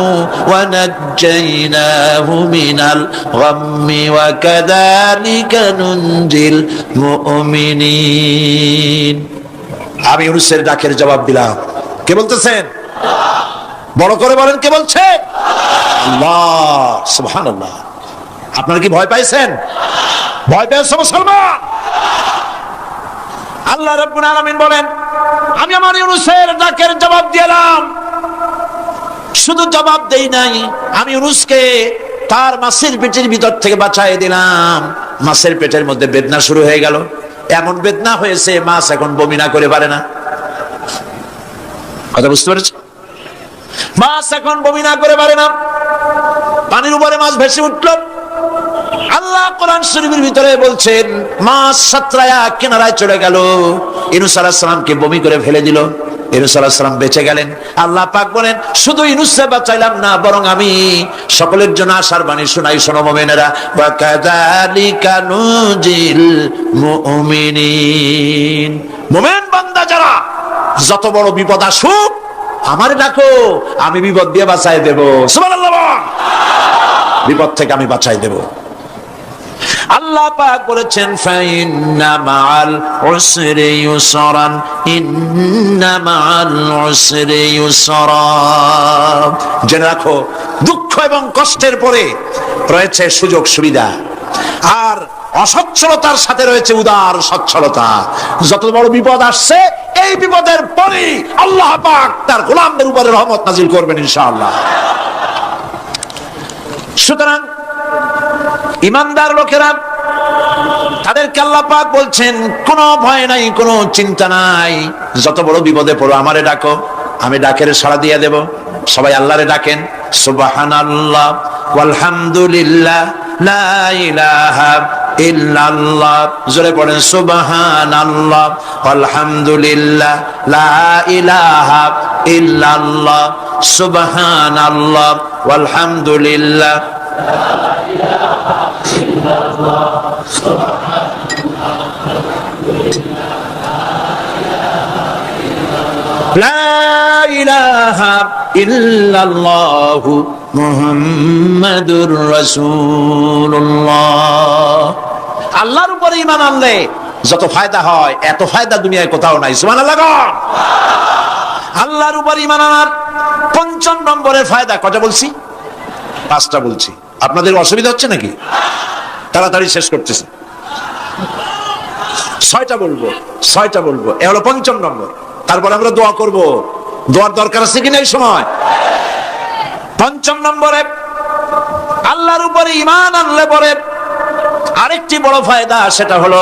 ওয়া নাজ্জাইনাহু মিনাল গাম্মি ওয়া কাযালিকা নুনজিল মুমিনিন। আমি ইউনূসের ডাকের জবাব দিলাম। কে বলতেছেন? বড় করে বলেন, কে বলছেন? আল্লাহ, সুবহানাল্লাহ। আপনারা কি ভয় পাইছেন? ভয় পেয়েছে মুসলমান? আল্লাহ রাব্বুল আলামিন বলেন, আমি আমার ইউনূসের ডাকের জবাব দিলাম। শুধু জবাব দেই নাই, আমি ইউনূসকে তার মাছের পেটের ভিতর থেকে বাঁচাই দিলাম। মাছের পেটের মধ্যে বেদনা শুরু হয়ে গেল, এমন বেদনা হয়েছে মাছ এখন বমি না করে পারে না। কথা বুঝতে পেরেছ? মাছ এখন বমি না করে পারে না, পানির উপরে মাছ ভেসে উঠল। আল্লাহ কোরআন শরীফের ভিতরে বলছেন, মাছ সাতরায়া কিনারায় চলে গেল, ইউনূস আলাইহিস সালামকে বমি করে ফেলে দিল। ইউনূস আলাইহিস সালাম বেঁচে গেলেন। আল্লাহ পাক বলেন, শুধু ইউনূসকে বাঁচাইলাম না, বরং আমি সকলের জন্য আশার বাণী শোনাই, শোনো মুমিনেরা, ওয়া কাযালিকা নুজিল মুমিনিন। মুমিন বান্দা যারা, যত বড় বিপদ আসুক আমারে ডাকো, আমি বিপদ দিয়ে বাঁচাই দেব। সুবহানাল্লাহ, বিপদ থেকে আমি বাঁচাই দেব। আল্লাহ পাক বলেছেন, ফাইন্না মাআল উসরি ইউসরান, ইন্না মাআল উসরি ইউসরা। জেনে রাখো, দুঃখ এবং কষ্টের পরে রয়েছে সুযোগ সুবিধা, আর অসচ্ছলতার সাথে রয়েছে উদার সচ্ছলতা। যত বড় বিপদ আসছে, এই বিপদের পরে আল্লাহ পাক তার গোলামদের উপরে রহমত নাজিল করবেন ইনশাআল্লাহ। সুতরাং ইমানদার লোকেরা, তাদেরকে আল্লাহ পাক বলছেন, কোনো ভয় নাই, কোনো চিন্তা নাই, যত বড় বিপদে পড়ো আমারে ডাকো, আমি ডাকের সাড়া দিয়ে দেব। সবাই আল্লাহরে ডাকেন, সুবহানাল্লাহ ওয়ালহামদুলিল্লাহ লা ইলাহা ইল্লাল্লাহ। জোরে পড়েন, সুবহানাল্লাহ ওয়ালহামদুলিল্লাহ লা ইলাহা ইল্লাল্লাহ, সুবহানাল্লাহ ওয়ালহামদুলিল্লাহ লা ইলাহা ইল্লাল্লাহ মুহাম্মাদুর রাসূলুল্লাহ। আল্লাহর উপরে ঈমান আনলে যত ফায়দা হয়, এত ফায়দা দুনিয়ায় কোথাও নাই। সুবহানাল্লাহ। আল্লাহর উপরে ঈমান আনার ৫ম নম্বরের ফায়দা কয়টা বলছি? 5টা বলছি। আপনাদের অসুবিধা হচ্ছে নাকি? তাড়াতাড়ি শেষ করতেছি। 6টা বলবো, এ হলো 5ম নম্বর। তারপর আমরা দোয়া করব। দোয়ার দরকার আছে কিনা এই সময়? 5ম নম্বরে আল্লাহর উপরে ঈমান আনলে পরে আরেকটি বড় ফায়দা, সেটা হলো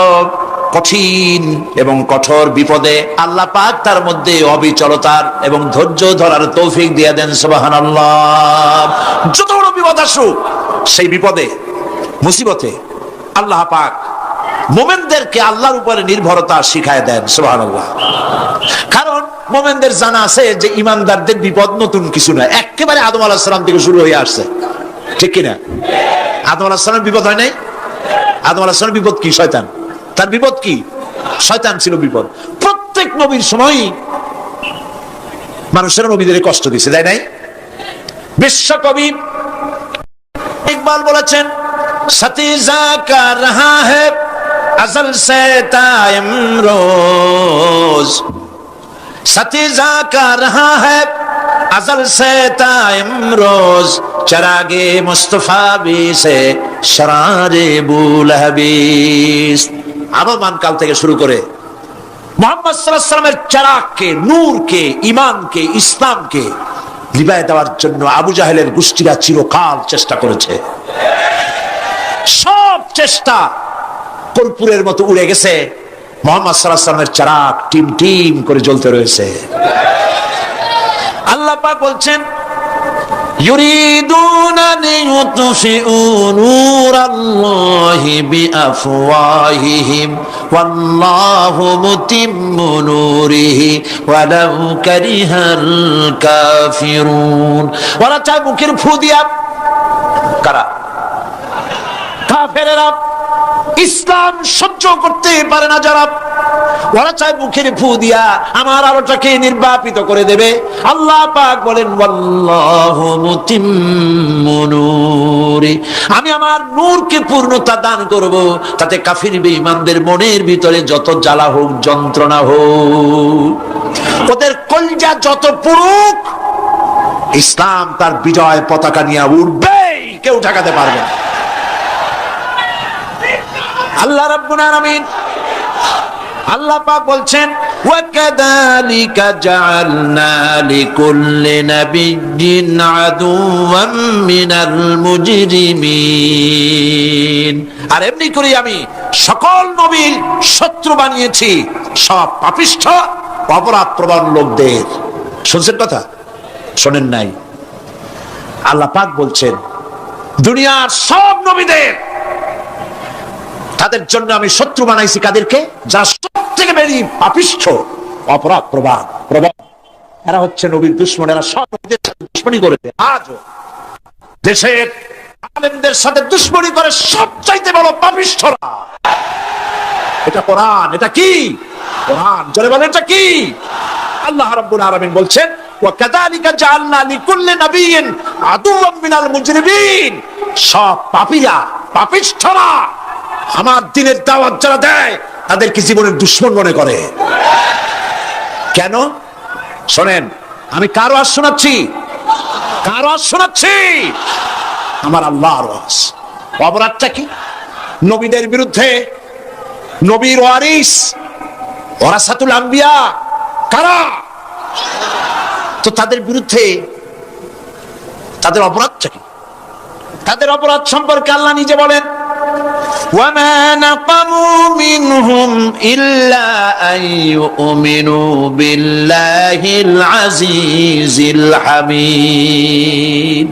কঠিন এবং কঠোর বিপদে আল্লাহ পাক তার মধ্যে অবিচলতার এবং ধৈর্য ধরার তৌফিক দিয়ে দেন। সুবহানাল্লাহ। যত বড় বিপদ আসুক, সেই বিপদে মুসিবতে আল্লাহ পাক মুমিনদেরকে আল্লাহর উপরে নির্ভরতা শিখায় দেন। সুবহানাল্লাহ। কারণ মুমিনদের জানা আছে যে ঈমানদারদের বিপদ নতুন কিছু নয়, একেবারে আদম আলাইহিস সালাম থেকে শুরু হয়ে আসছে, ঠিক কিনা? আদম আলাইহিস সালাম বিপদ হয় নাই? আদম আলাইহিস সালাম বিপদ কি? শয়তান। তার বিপদ কি? শয়তান ছিল বিপদ। প্রত্যেক নবীর সময় মানুষের নবীদের কষ্ট দিছে, তাই নাই? বিশ্বকবি ইকবাল বলেছেন, সতীজা কা রহা হ্যায় अज़ल से तायम रोज, सतीजा का रहा है अज़ल से तायम रोज, चरागे मुस्तफा भी से शरारे बुलहबीस। আগমন কাল থেকে শুরু করে মুহাম্মদ সাল্লাল্লাহু আলাইহি ওয়াসাল্লামের চারাগকে, নূরকে, ঈমানকে, ইসলামকে লিভায় দেওয়ার জন্য আবু জাহেলের গোষ্ঠীরা চিরকাল চেষ্টা করেছে। সব চেষ্টা কর্পূরের মতো উড়ে গেছে, মুহাম্মদ সাল্লাল্লাহু আলাইহি ওয়াসাল্লামের চারাগ টিম টিম করে জ্বলতে রয়েছে। আল্লাহ পাক বলছেন, ইউরিদুনা লিইউতফিউ নূরাল্লাহি বিআফওয়াহিহিম ওয়াল্লাহু মুতিম্মু নূরিহি ওয়ালাউ কারিহাল কাফিরুন। ওরা চায় মুখের ফু দিয়া, কারা? কাফেরেরা, ইসলাম সহ্য করতে পারে না যারা, ওরা চায় মুখের ফু দিয়া আমার আলোটাকে নির্বাপিত করে দেবে। আল্লাহ পাক বলেন, ওয়াল্লাহু মুতিম্মু নূরি, আমি আমার নূরকে পূর্ণতা দান করব, তাতে কাফির বেঈমানদের মনের ভিতরে যত জ্বালা হোক, যন্ত্রণা হোক, ওদের কলজা যত পুরুক, ইসলাম তার বিজয় পতাকা নিয়ে উঠবেই, কেউ ঠেকাতে পারবে না। আল্লাহ রাব্বুল আলামিন, আল্লাহ পাক বলছেন, ওয়া কাযালিকা জাআলনা লিকুল্লি নাবিয়্যিন আদুওয়াম মিনাল মুজরিমিন, আর এমনি করে আমি সকল নবীর শত্রু বানিয়েছি সব পাপিষ্ঠ অপরাধ প্রবণ লোকদের। শুনছেন কথা? শোনেন নাই? আল্লাহ পাক বলছেন, দুনিয়ার সব নবীদের, তাদের জন্য আমি শত্রু বানাইছি কাদেরকে? যারা সব থেকে বেশি পাপিষ্ঠ, অপরাধ প্রবণ। এরা হচ্ছে নবীর দুশমন, এরা সব নবীদের সাথে দুশমনি করেছে। আজও দেশের আলেমদের সাথে দুশমনি করে সবচাইতে বড় পাপিষ্ঠরা। এটা কোরআন। এটা কি? কোরআন। জোরে বলেন, এটা কি? আল্লাহ রাব্বুল আলামিন বলছেন, ওয়া কাযালিকা জাআলনা লিকুল্লি নাবিয়্যিন আদুওয়াম মিনাল মুজরিমিন, সব পাপীরা, পাপিষ্ঠরা আমার দ্বীনের দাওয়াত যারা দেয় তাদেরকে জীবনের দুশমন মনে করে। কেন? শোনেন, আমি কার ওয়াজ শোনাচ্ছি? কার ওয়াজ শোনাচ্ছি? আমার আল্লাহর ওয়াজ। অপরাধটা কি? নবীদের বিরুদ্ধে, নবীর ওয়ারিস, ওয়ারাসাতুল আম্বিয়া কারা, তো তাদের বিরুদ্ধে তাদের অপরাধটা কি? তাদের অপরাধ সম্পর্কে আল্লাহ নিজে বলেন, ওয়ামা নাকামু মিনহুম ইল্লা আন ইউমিনু বিল্লাহিল আজিজিল হামিদ।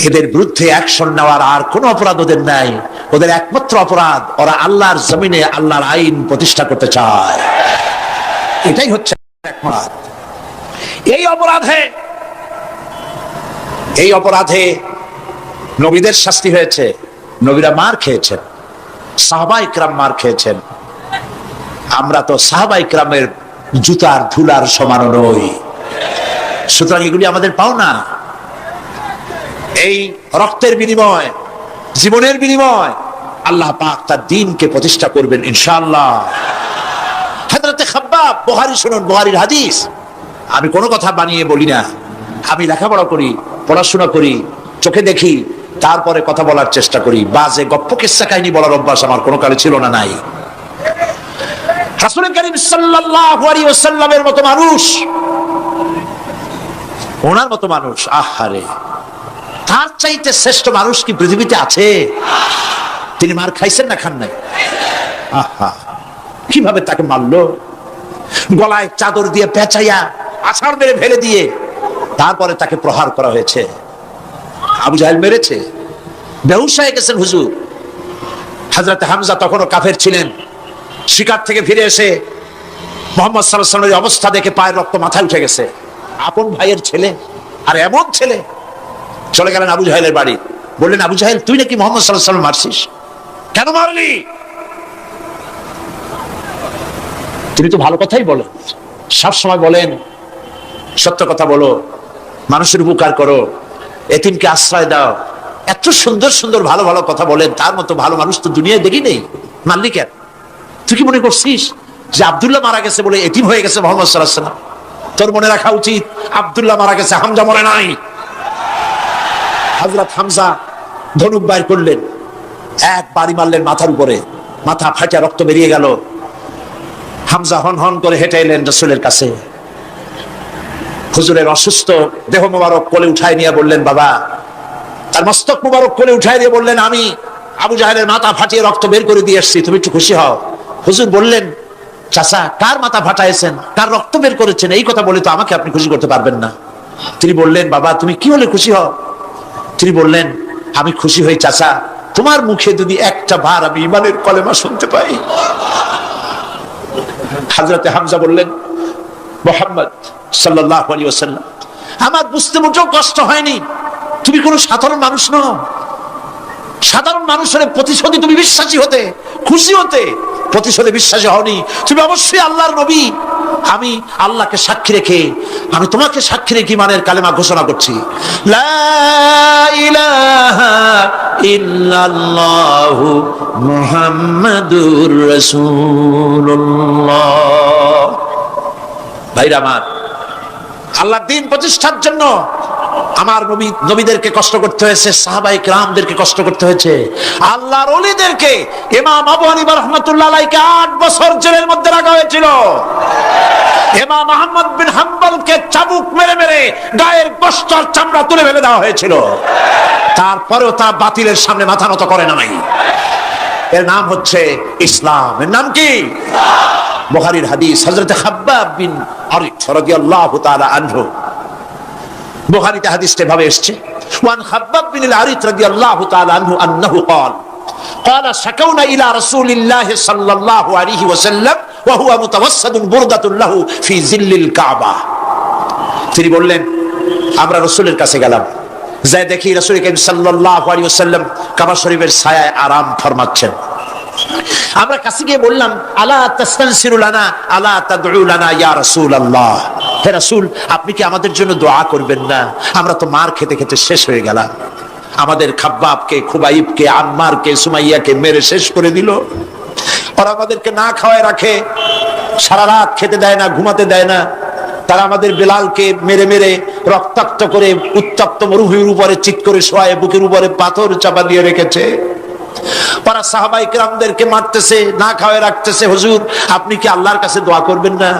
এদের বিরুদ্ধে অ্যাকশন নেওয়ার আর কোন অপরাধ ওদের নাই। ওদের একমাত্র অপরাধ, ওরা আল্লাহর জমিনে আল্লাহর আইন প্রতিষ্ঠা করতে চায়। এটাই হচ্ছে অপরাধ। এই অপরাধে নবীদের শাস্তি হয়েছে, নবীরা মার খেয়েছেন, সাহাবায়ে কেরাম মার খেয়েছেন। আমরা তো সাহাবায়ে কেরামের জুতার ধুলার সমান নই, সুতরাং এগুলি আমাদের পাওনা। এই রক্তের বিনিময়, জীবনের বিনিময় আল্লাহ পাক তার দ্বীনকে প্রতিষ্ঠা করবেন ইনশাআল্লাহ। হযরতে খাব্বাব, বুখারী শুনুন, বুখারীর হাদিস। আমি কোনো কথা বানিয়ে বলি না, আমি লেখাপড়া করি, পড়াশোনা করি, চোখে দেখি, তারপরে কথা বলার চেষ্টা করি। বাজে গপ্প কিস্সা কাহিনী বলার অভ্যাস আমার কোনো কালে ছিল না, নাই। রাসূল করিম সাল্লাল্লাহু আলাইহি ওয়াসাল্লামের মতো মানুষ, ওনার মতো মানুষ, আহারে, তার চাইতে শ্রেষ্ঠ মানুষ কি পৃথিবীতে আছে? তিনি মার খাইছেন না খান নাই? আহা, কিভাবে তাকে মারলো! গলায় চাদর দিয়ে পেঁচাইয়া আছাড় মেরে ফেলে দিয়ে তারপরে তাকে প্রহার করা হয়েছে। আবু জাহেল মেরেছে, বেহুশ হয়ে গেছেন হুজুর। হযরত হামজা তখনও কাফের ছিলেন। শিকার থেকে ফিরে এসে মুহাম্মদ সাল্লাল্লাহু আলাইহি ওয়াসাল্লামের অবস্থা দেখে পায়ের রক্ত মাথায় উঠে গেছে। আপন ভাইয়ের ছেলে, আর এমন ছেলে। চলে গেলেন আবু জাহেলের বাড়ি, বললেন, আবু জাহেল, তুই নাকি মুহাম্মদ সাল্লাল্লাহু আলাইহি ওয়াসাল্লাম মারছিস, কেন মারলি? তিনি তো ভালো কথাই বলেন, সব সময় বলেন সত্য কথা বলো, মানুষের উপকার করো, এতিমকে আশ্রয় দাও। এত সুন্দর সুন্দর ভালো ভালো কথা বলেন, তার মতো ভালো মানুষ তো দুনিয়ায় দেখি নেই। মানলি কেন? তুই কি মনে করছিস যে আব্দুল্লাহ মারা গেছে বলে এতিম হয়ে গেছে মুহাম্মদ সাল্লাল্লাহু আলাইহি ওয়াসাল্লাম? তোর মনে রাখা উচিত আব্দুল্লাহ মারা গেছে, হামজা মরে নাই। হযরত হামজা ধনুক বাইর করলেন, এক বাড়ি মারলেন মাথার উপরে, মাথা ফাটা রক্ত বেরিয়ে গেল। হামজা হন হন করে হেঁটে এলেন রাসূলের কাছে। হুজুরের অসুস্থ দেহ মোবারক কোলে উঠায় নিয়ে বললেন, বাবা। তার মস্তক মোবারক কোলে উঠায় দিয়ে বললেন, আমি আবু জাহেলের মাথা ফাটিয়ে রক্ত বের করে দিয়ে এসেছি, তুমি একটু খুশি হও। হুজুর বললেন, চাচা, কার মাথা ফাটাইছেন, কার রক্ত বের করেছেন, এই কথা বলে তো আমাকে আপনি খুশি করতে পারবেন না। তিনি বললেন, বাবা তুমি কি হলে খুশি হও? তিনি বললেন, আমি খুশি হই চাচা, তোমার মুখে যদি একটা বার আমি ঈমানের কলেমা শুনতে পাই। হযরতে হামজা বললেন, মুহাম্মদ সাল্লাল্লাহু আলাইহি ওয়াসাল্লাম, আমার বুঝতে মোটেও কষ্ট হয়নি, তুমি কোনো সাধারণ মানুষ নও। সাধারণ মানুষের প্রতিশোধে তুমি বিশ্বাসী হতে, খুশি হতে, প্রতিশোধে বিশ্বাসী হওনি। তুমি অবশ্যই আল্লাহর নবী। আমি আল্লাহকে সাক্ষী রেখে, আমি তোমাকে সাক্ষী রেখে ঈমানের কালেমা ঘোষণা করছি, লা ইলাহা ইল্লাল্লাহু মুহাম্মাদুর রাসূলুল্লাহ। ভাইরা আমার, আল্লাহর দ্বীন প্রতিষ্ঠার জন্য আমার নবীদেরকে কষ্ট করতে হয়েছে, সাহাবায়ে কেরামদেরকে কষ্ট করতে হয়েছে, আল্লাহর ওলিদেরকে, ইমাম আবু হানিফা রাহমাতুল্লাহ আলাইহিকে 8 বছর জেলের মধ্যে রাখা হয়েছিল। ইমাম আহমদ বিন হাম্বলকে চাবুক মেরে মেরে গায়ের গোশত আর চামড়া তুলে ফেলে দেওয়া হয়েছিল। তারপরেও তারা বাতিলের সামনে মাথা নত করে নাই। এর নাম হচ্ছে ইসলাম। এর নাম কি? বুখারীর হাদিস, হযরত খাব্বাব বিন আরিত রাদিয়াল্লাহু তাআলা আনহু, বুখারীতে হাদিসটা ভাবে এসেছে, ওয়ান খাব্বাব বিন আরিত রাদিয়াল্লাহু তাআলা আনহু আন্নাহু قال قال شكونا الى رسول الله صلى الله عليه وسلم وهو متوسد بردة له في ظل الكعبة। তিনি বললেন, আমরা রাসূলের কাছে গেলাম, যাই দেখি রাসূল করিম সাল্লাল্লাহু আলাইহি ওয়াসাল্লাম কাবা শরীফের ছায়ায় আরাম ফরমাচ্ছেন। আমরা কাছে গিয়ে বললাম, আলা তাস্তানসিরু লানা আলা তাদউ লানা ইয়া রাসূলুল্লাহ, হে রাসূল আপনি কি আমাদের জন্য দোয়া করবেন না? আমরা তো মার খেতে খেতে শেষ হয়ে গেলাম। আমাদের খাব্বাবকে, খুবাইবকে, আম্মারকে, সুমাইয়াকে মেরে শেষ করে দিল। ওরা আমাদেরকে না খাওয়ায় রাখে, সারা রাত খেতে দেয় না, ঘুমাতে দেয় না। তারা আমাদের বেলালকে মেরে মেরে রক্তাক্ত করে উত্তপ্ত মরুভূমির উপরে চিৎ করে শোয়ায়, বুকের উপরে পাথর চাপা দিয়ে রেখেছে। ওরা সাহাবায়ে কেরামদেরকে মারতেছে, না খাওয়ায় রাখতেছে। হুজুর আপনি কি আল্লাহর কাছে দোয়া করবেন না?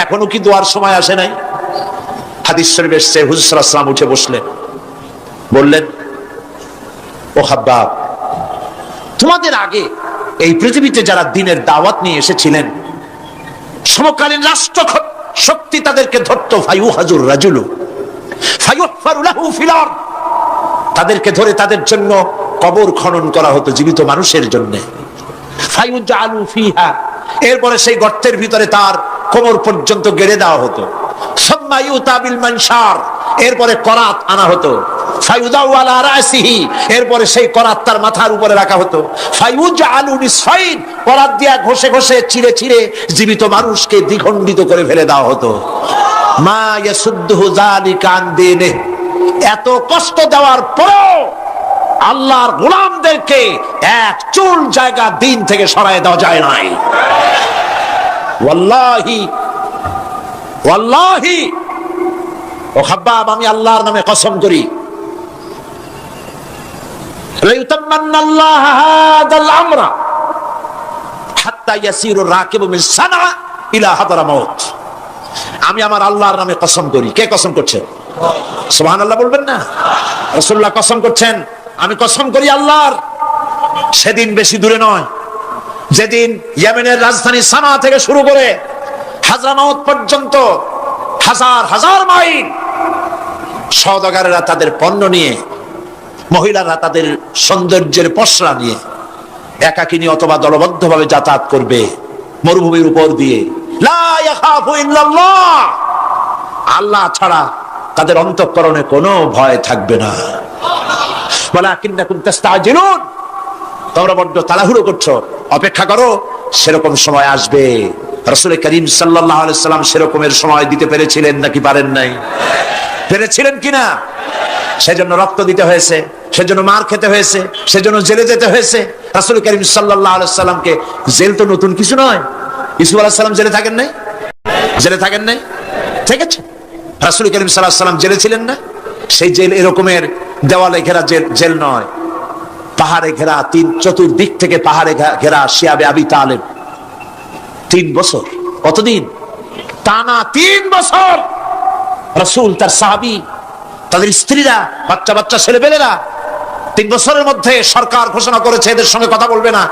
এখনো কি দোয়ার সময় আসে নাই? হাদিস শরীফে এসেছে, হুজুর সাল্লাল্লাহু আলাইহি ওয়াসাল্লাম উঠে বসলেন, বললেন, ও খাব্বাব, তোমাদের আগে এই পৃথিবীতে যারা দ্বীনের দাওয়াত নিয়ে এসেছিলেন, সমকালীন রাষ্ট্র শক্তি তাদেরকে ধরতো, ফায়ুহাজুর রাজুলু ফায়ুহফারু লাহু ফিল আরদ, তাদেরকে ধরে তাদের জন্য কবর খনন করা হতো জীবিত মানুষের জন্য। ফায়ুজআলু ফিহা, এরপরে সেই গর্তের ভিতরে তার কোমর পর্যন্ত গেড়ে দেওয়া হতো। সুম্মা ইউতা বিল মানশার, এরপরে করাত আনা হতো। ফায়ুদাউ আলা রাসিহি, এরপরে সেই করাত তার মাথার উপরে রাখা হতো। ফায়ুজআলু নিসফাইন, করাত দিয়া ঘষে ঘষে চিরে চিরে জীবিত মানুষকে দ্বিখণ্ডিত করে ফেলে দেওয়া হতো। মা ইয়াসুদ্দুহু যালিকা আন দীনিহি, এত কষ্ট দেওয়ার পরেও আল্লাহর গোলামদেরকে এক চুল জায়গা দিন থেকে সরায় দেওয়া যায় নাই। ওয়াল্লাহি ওয়াল্লাহি, ও খাব্বাব আমি আল্লাহর নামে কসম করি, লাইউতাম্মান্নাল্লাহু হাদাল আমরা হাত্তা ইয়াসিরু রাকিবু মিন সানআ ইলা হাদরামাউত, আমি আমার আল্লাহর নামে কসম করি। কে কসম করছে? সুবহানাল্লাহ বলবেন না? রাসূলুল্লাহ কসম করছেন, আমি কসম করি আল্লাহর, সেদিন বেশি দূরে নয় যেদিন ইয়েমেনের রাজধানী সানা থেকে শুরু করে হাজরামাউত পর্যন্ত হাজার হাজার মাইল সওদাগরেরা তাদের পণ্য নিয়ে, মহিলারা তাদের সৌন্দর্যের পসরা নিয়ে একাকিনী অথবা দলবদ্ধভাবে যাতায়াত করবে মরুভূমির উপর দিয়ে। লা ইয়াখাফু ইল্লাল্লাহ, আল্লাহ ছাড়া তাদের অন্তঃকরণে কোনো ভয় থাকবে না। ওয়ালাকিন্নাকুম তাস্তাজিলুন, তোমরা বড্ড তাড়াহুড়ো করছো, অপেক্ষা করো, সেরকম সময় আসবে রাসূল করিম সাল্লাল্লাহু আলাইহি সাল্লাম সেরকমের সময় দিতে পেরেছিলেন নাকি পারেন নাই? পেরেছিলেন কিনা? সেজন্য রক্ত দিতে হয়েছে, সেজন্য মার খেতে হয়েছে, সেজন্য জেলে যেতে হয়েছে। রাসূল করিম সাল্লাল্লাহু আলাইহি সাল্লামকে, জেল তো নতুন কিছু নয়। ইউসুফ আলাইহিস সালাম জেলে থাকেন নাই? জেলে থাকেন নাই? ঠিক আছে, রাসূল করিম সাল্লাল্লাহু আলাইহি সাল্লাম জেলে ছিলেন না? সেই জেল এরকমের দেওয়ালে ঘেরা জেল নয়, পাহাড়ে ঘেরা, চতুর্দিক থেকে পাহাড়ে ঘেরা শিয়াবে আবি তালেব। 3 বছর, কতদিন? টানা 3 বছর রাসূল, তার সাহাবী, তাদের স্ত্রীরা, বাচ্চা বাচ্চা ছেলেপেলেরা 3 বছরের মধ্যে সরকার ঘোষণা করেছে এদের সঙ্গে কথা বলবে না,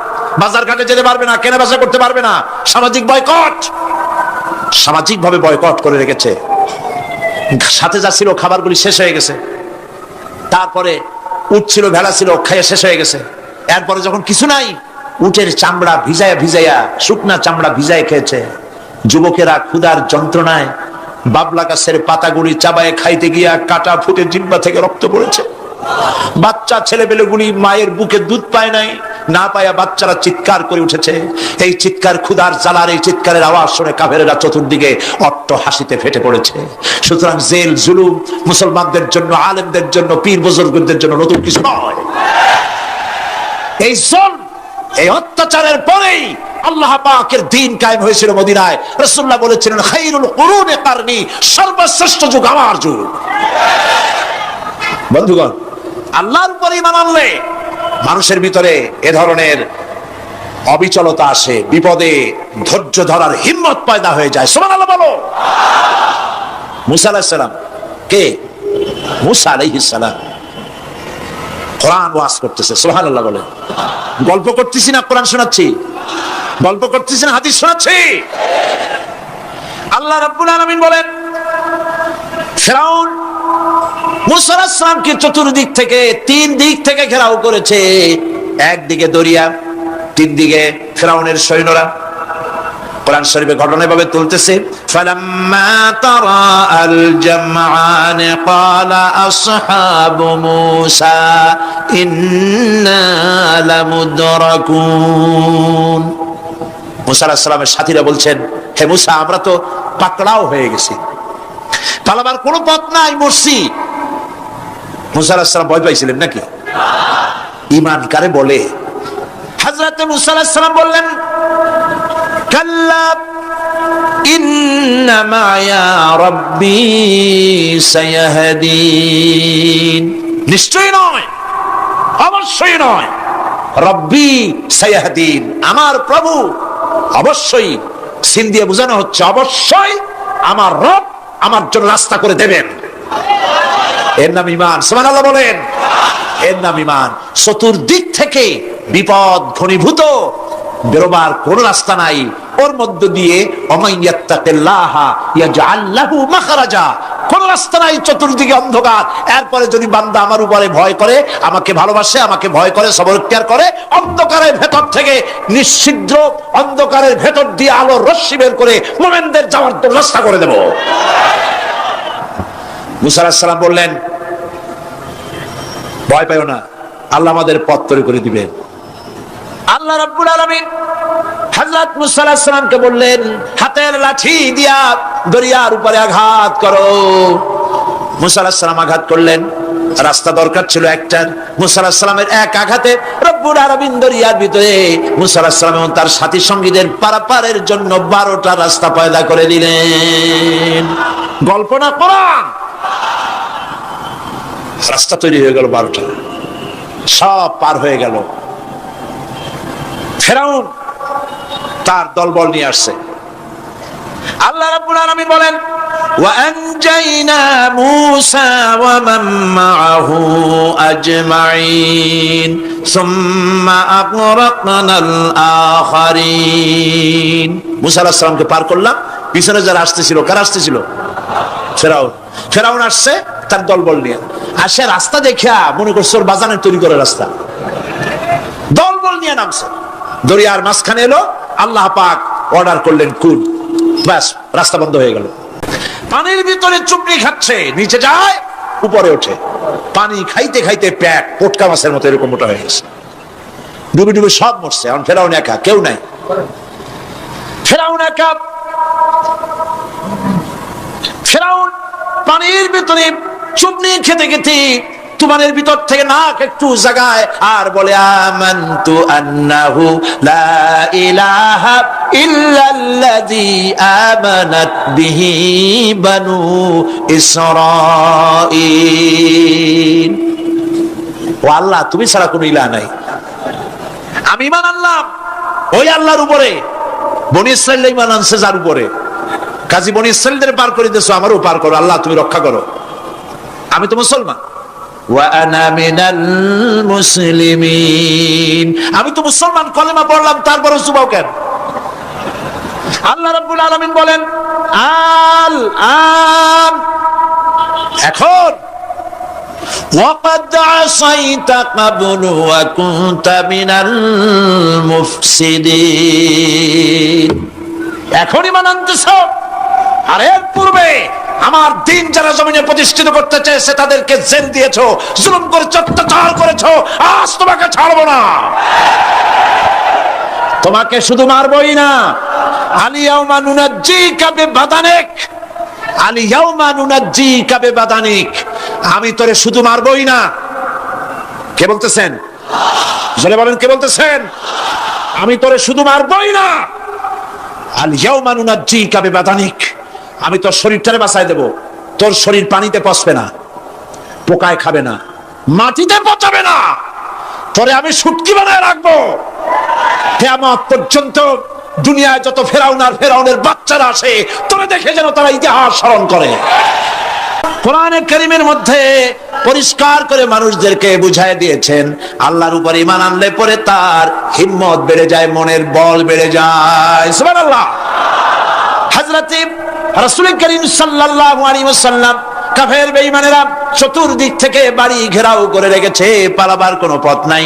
বাজার ঘাটে যেতে পারবে না, কেনা বেচা করতে পারবে না, সামাজিক বয়কট। সামাজিক ভাবে বয়কট করে রেখেছে। সাথে যা ছিল খাবারগুলি শেষ হয়ে গেছে, তারপরে উট ছিল, ভেড়া ছিল, খাইয়ে শেষ হয়ে গেছে। এরপরে যখন কিছু নাই, উটের চামড়া ভিজাইয়া ভিজাইয়া, শুকনা চামড়া ভিজায় খেয়েছে। যুবকেরা ক্ষুধার যন্ত্রণায় বাবলা গাছের পাতাগুলি চাবায়ে খাইতে গিয়া কাটা ফুটে জিহ্বা থেকে রক্ত পড়েছে। বাচ্চা ছেলেপেলেগুলি মায়ের বুকে দুধ পায় নাই, না পায়া বাচ্চারা চিৎকার করে উঠেছে। এই চিৎকার, ক্ষুধার জ্বালার এই চিৎকারের আওয়াজ শুনে কাফেরেরা চতুর্দিকে অট্ট হাসিতে ফেটে পড়েছে। সুতরাং জেল জুলুম মুসলমানদের জন্য, আলেমদের জন্য, পীর বুজুর্গদের জন্য নতুন কিছু নয়। এই জুলম, এই অত্যাচারের পরেই আল্লাহ পাকের দ্বীন কায়েম হয়েছিল মদিনায়। রাসূলুল্লাহ বলেছিলেন, খায়রুল কুরুনি কারনি, সর্বশ্রেষ্ঠ যুগ আমার যুগ। বন্ধুগণ, আল্লাহর উপর ঈমান আনলে মানুষের ভিতরে এ ধরনের অবিচলতা আসে, বিপদে ধৈর্য ধরার হিম্মত পয়দা হয়ে যায়। সুবহানাল্লাহ বলো। মুসা আলাইহিস সালাম কে? মুসা আলাইহিস সালাম কোরআন ওয়াজ করতেছে। সুবহানাল্লাহ বলে। গল্প করতেছি না কোরআন শোনাচ্ছি? গল্প করতেছি না হাদিস শোনাচ্ছি? আল্লাহ রাব্বুল আলামিন বলেন, ফিরাউন মুসা আলাইহিস সালামকে চতুর্দিক থেকে, 3 দিক থেকে ঘেরাও করেছে। একদিকে দরিয়া, 3 দিকে ফিরাউনের সৈন্যরা। কোরআন শরীফে ঘটনা এভাবে তুলতেছে, ফালাম্মা তারা আল জামআন ক্বালা আসহাবু মূসা ইন্না লামুদরাকুন। মুসা আলাইহিস সালামের সাথীরা বলছেন, হে মুসা, আমরা তো পাকড়াও হয়ে গেছি, পালাবার কোনো পথ নাই, মরছি। মুসা আলাইহিস সালাম ভয় পাইছিলেন নাকি? ঈমান কারে বলে? হযরত মুসা আলাইহিস সালাম বললেন, কাল্লা ইন্না মা'য়া রাব্বী সায়াহদিন। নিশ্চয়ই নয়, অবশ্যই নয়, রব্বী সায়াহদিন, আমার প্রভু অবশ্যই, সিন দিয়ে বোঝানো হচ্ছে অবশ্যই আমার রব আমার জন্য রাস্তা করে দেবেন। এর নাম ঈমান। সুবহানাল্লাহ বলেন। এর নাম ঈমান। চতুর্দিক থেকে বিপদ ঘনীভূত, বেরোবার কোন রাস্তা নাই। ওর মধ্য দিয়ে ওমাইয়াত্তাকিল্লাহা ইয়াজআল লাহু মাখরাজা, কোন রাস্তা নাই, চতুর্দিকে অন্ধকার। এরপরে যদি বান্দা আমার উপরে ভয় করে, আমাকে ভালোবাসে, আমাকে ভয় করে, সবর ইখতিয়ার করে, অন্ধকারের ভেতর থেকে, নিশ্ছিদ্র অন্ধকারের ভেতর দিয়ে আলোর রশ্মি বের করে মুমিনদের যাওয়ার রাস্তা করে দেব। মুসা আলাইহিস সালাম বললেন, ভয় পাইও না, আল্লাহ আমাদের পথ তৈরি করে দিবেন। আল্লাহ রাব্বুল আলামিন হযরত মুসা আলাইহিস সালামকে বললেন, হাতের লাঠি দিয়া দরিয়ার উপরে আঘাত করো। মুসা আলাইহিস সালাম আঘাত করলেন। রাস্তা দরকার ছিল একটা। মুসা আলাইহিস সালামের এক আঘাতে রব্বুল আলামিন দরিয়ার ভিতরে মুসা আলাইহিস সালাম এবং তার সাথী সঙ্গীদের পারাপারের জন্য 12টা রাস্তা পয়দা করে দিলেন। গল্প না, কোরআন। রাস্তা তৈরি হয়ে গেল 12টা, সব পার হয়ে গেল। ফিরাউন তার দলবল নিয়ে আসছে। আল্লাহ রাব্বুল আলামিন বলেন, ওয়া আনজাইনা মূসা ওয়া মান মাআহু আজমাইন সুম্মা আগরাকনাল আখারিন। মূসা আলাইহিস সালামকে পার করলাম, পিছনে যারা আসতেছিল, কারা আসতেছিল? ফিরাউন। ফিরাউন আসছে তার দলবল নিয়ে। আসে রাস্তা দেখিয়া মনে করছে ওর বাজানের তৈরি করে রাস্তা, দলবল নিয়ে নামছে। দরিয়ার মাঝখানে এলো, আল্লাহ পাক অর্ডার করলেন কুল, ব্যাস রাস্তা বন্ধ হয়ে গেল। পানির ভিতরে চুপড়ি খাচ্ছে, নিচে যায়, উপরে ওঠে। পানি খাইতে খাইতে পেট পোটকা মাছের মতো এরকম মোটা হয়ে গেছে। ডুবে ডুবে সব মরছে। এখন ফেরাউন একা, কেউ নাই। ফেরাউন একা, ফেরাউন পানির ভিতরে চুবনি খেতে খেতে তুমানের ভিতর থেকে নাক একটু জাগায় আর বলে আমানতু আন্নাহু লা ইলাহা ইল্লাল্লাযী আমানাত বিহি বানু ইসরাঈল। ও আল্লাহ, তুমি ছাড়া কোনো ইলাহ নাই, আমি ঈমান আনলাম ওই আল্লাহর উপরে। বনি ইসরাঈল ঈমান আনছে যার উপরে, কাজী বনি ইসরাঈলদের পার করে দিয়েছো, আমারও পার করো আল্লাহ, তুমি রক্ষা করো, আমি তো মুসলমান। ওয়া আনা মিনাল মুসলিমিন, আমি তো মুসলমান, কলেমা পড়লাম, তারপরও চুবাও কেন? আল্লাহ রাব্বুল আলামিন বলেন আল আন, এখন ওয়াকাদ আসাইতা ক্বাবলু ওয়া কুনতা মিনাল মুফসিদিন, এখন ঈমান আনতেছো, আর এর পূর্বে আমার দিন যারা জমিনে প্রতিষ্ঠিত করতে চেয়েছে তাদেরকে জেল দিয়েছো, জুলুম করেছো, অত্যাচার করেছো, আজ তোমাকে ছাড়বো না। তোমাকে শুধু মারবই না, আলিয়াউমা নুনাজ্জিকা বিবাদানিক, আলিয়াউমা নুনাজ্জিকা বিবাদানিক, আমি তোরে শুধু মারবই না। কে বলতেছেন? জোরে বলেন, কে বলতেছেন? আমি তোরে শুধু মারবই না, আলিয়াউমা নুনাজ্জিকা বিবাদানিক, আমি তোর শরীরটারে বাঁচাই দেব, তোর শরীর পানিতে পচবে না, পোকায় খাবে না, মাটিতে পচাবে না, তোরে আমি শুটকি বানায় রাখবো কিয়ামত পর্যন্ত। দুনিয়ায় যত ফেরাউন আর ফেরাউনের বাচ্চারা আসে, তোরে দেখে যেন তারা ইতিহাস স্মরণ করে। কোরআনে কারীমের মধ্যে পরিষ্কার করে মানুষদেরকে বুঝায় দিয়েছেন, আল্লাহর উপর ঈমান আনলে পরে তার হিম্মত বেড়ে যায়, মনের বল বেড়ে যায়। সুবহানাল্লাহ। হযরত রাসূল করিম সাল্লাল্লাহু আলাইহি ওয়াসাল্লাম কাফের বেঈমানেরা চতুর্দিক থেকে বাড়ি ঘেরাও করে রেখেছে, পালাবার কোনো পথ নাই।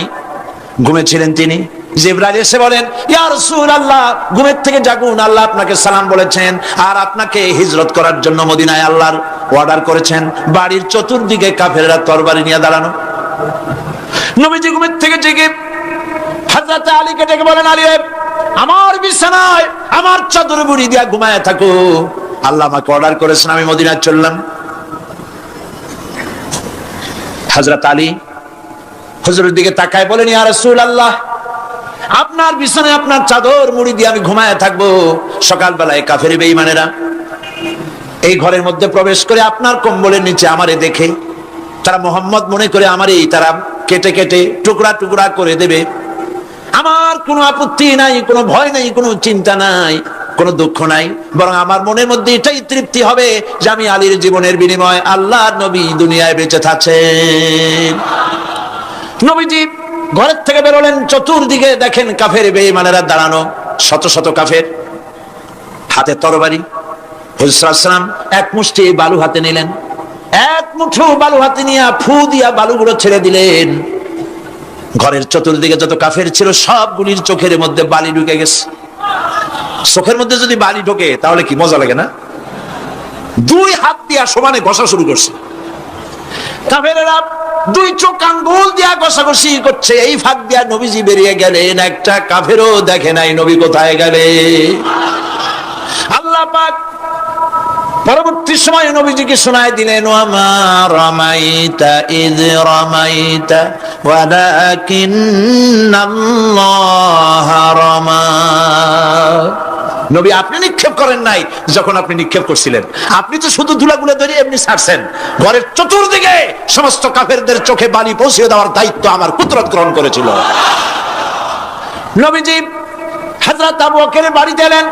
ঘুমেছিলেন তিনি, জিবরাইল এসে বলেন ইয়া রাসূলুল্লাহ, ঘুমের থেকে জাগুন, আল্লাহ আপনাকে সালাম বলেছেন আর আপনাকে হিজরত করার জন্য মদিনায় আল্লাহর অর্ডার করেছেন। বাড়ির চতুর্দিকে কাফেররা তরবারি নিয়ে দাঁড়ানো। নবীজি ঘুমের থেকে জেগে হযরত আলীকে ডেকে বলেন, আলী আমার বিছানায় আমার চাদর মুড়ি দিয়া ঘুমায় থাকো, আল্লাহ আমাকে অর্ডার করেছেন, আমি মদিনায় চললাম। হযরত আলী হুজুরের দিকে তাকায় বলেন ইয়া রাসূলুল্লাহ, আপনার বিছানায় আপনার চাদর মুড়ি দিয়ে আমি ঘুমায় থাকবো, সকালবেলায় কাফের বেঈমানেরা এই ঘরের মধ্যে প্রবেশ করে আপনার কম্বলের নিচে আমারে দেখে তারা মোহাম্মদ মনে করে আমারে তারা কেটে কেটে টুকরা টুকরা করে দেবে। আমার কোনো আপত্তি নাই, কোনো ভয় নাই, কোনো চিন্তা নাই, কোনো দুঃখ নাই, বরং আমার মনের মধ্যে এটাই তৃপ্তি হবে যে আমি আলীর জীবনের বিনিময়ে আল্লাহর নবী দুনিয়ায় বেঁচে থাকেন। নবীজি ঘরের থেকে বেরোলেন, চতুর্দিকে দেখেন কাফের বেঈমানেরা দাঁড়ানো, শত শত কাফের, হাতে তরবারি। হুজুর সাল্লাল্লাহু আলাইহি ওয়াসাল্লাম এক মুষ্টি বালু হাতে নিলেন, এক মুঠো বালু হাতে নিয়ে ফু দিয়া বালুগুলো ছেড়ে দিলেন। ঘরের চতুর্দিকে যত কাফের ছিল সবগুলির চোখের মধ্যে বালি ঢুকে গেছে। চোখের মধ্যে যদি বালি ঢোকে তাহলে কি মজা লাগে না? দুই হাত দিয়া সমানে ঘষা শুরু করছে কাফেরেরা, দুই চোখ আঙ্গুল দিয়া ঘষাঘষি করছে। এই ফাঁক দিয়া নবীজি বেরিয়ে গেলেন, একটা কাফেরও দেখে নাই নবী কোথায় গেলে। আল্লাহ পাক পরবর্তী সময় নবীজিকে শোনায় দিলেন ওয়ামা রামাইতা ইয রামাইতা ওয়ালাকিন্নাল্লাহ রামা। নবী আপনি নিক্ষেপ করেন নাই যখন আপনি নিক্ষেপ করছিলেন, আপনি তো শুধু ধুলাগুলো ধরে এমনি ছাড়ছেন। ঘরের চতুর্দিকে সমস্ত কাফেরদের চোখে বালি পৌঁছে দেওয়ার দায়িত্ব আমার কুদরত গ্রহণ করেছিল। নবীজি হযরত আবু বকরের বাড়িতে এলেন,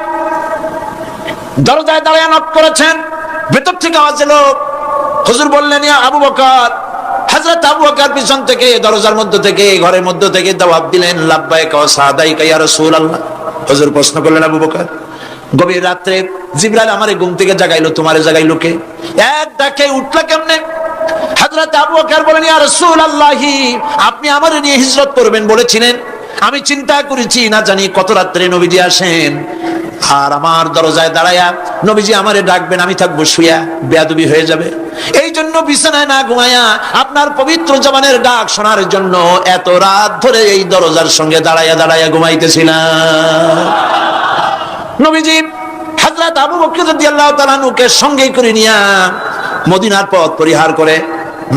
দরজায় দাঁড়িয়ে নক করেছেন, ভেতর থেকে আওয়াজ এলো। হুজুর বললেন ইয়া আবু বকর। হযরত আবু বকর পিছন থেকে দরজার মধ্য থেকে ঘরের মধ্য থেকে জবাব দিলেন লাব্বাইকা ওয়া সাদাইকা ইয়া রাসূলুল্লাহ। হুজুর প্রশ্ন করলেন আবু বকর, গভীর রাত্রে জিবরাইল আমারে ঘুম থেকে জাগাইলো, তোমারে জাগাইলো কে? এক ডাকে উঠলা কেমনে? হযরত আবু বকর বলেন ইয়া রাসূলুল্লাহ, আপনি আমারে নিয়ে হিজরত করবেন বলেছিলেন, আমি চিন্তা করেছি না জানি কত রাত্রে নবীজি আসেন, আর আমার দরজায় দাঁড়ায়া নবীজি আমারে ডাকবেন, আমি থাকবো শুয়া, বেয়াদবি হয়ে যাবে। এই জন্য বিছানায় না ঘুমায়া আপনার পবিত্র জবানের ডাক শোনার জন্য এত রাত ধরে এই দরজার সঙ্গে দাঁড়ায়া দাঁড়ায়া ঘুমাইতেছিলাম। নবীজি হযরত আবু বকর রাদিয়াল্লাহু তাআলা আনহুকে সঙ্গে করে নিয়া মদিনার পথ পরিহার করে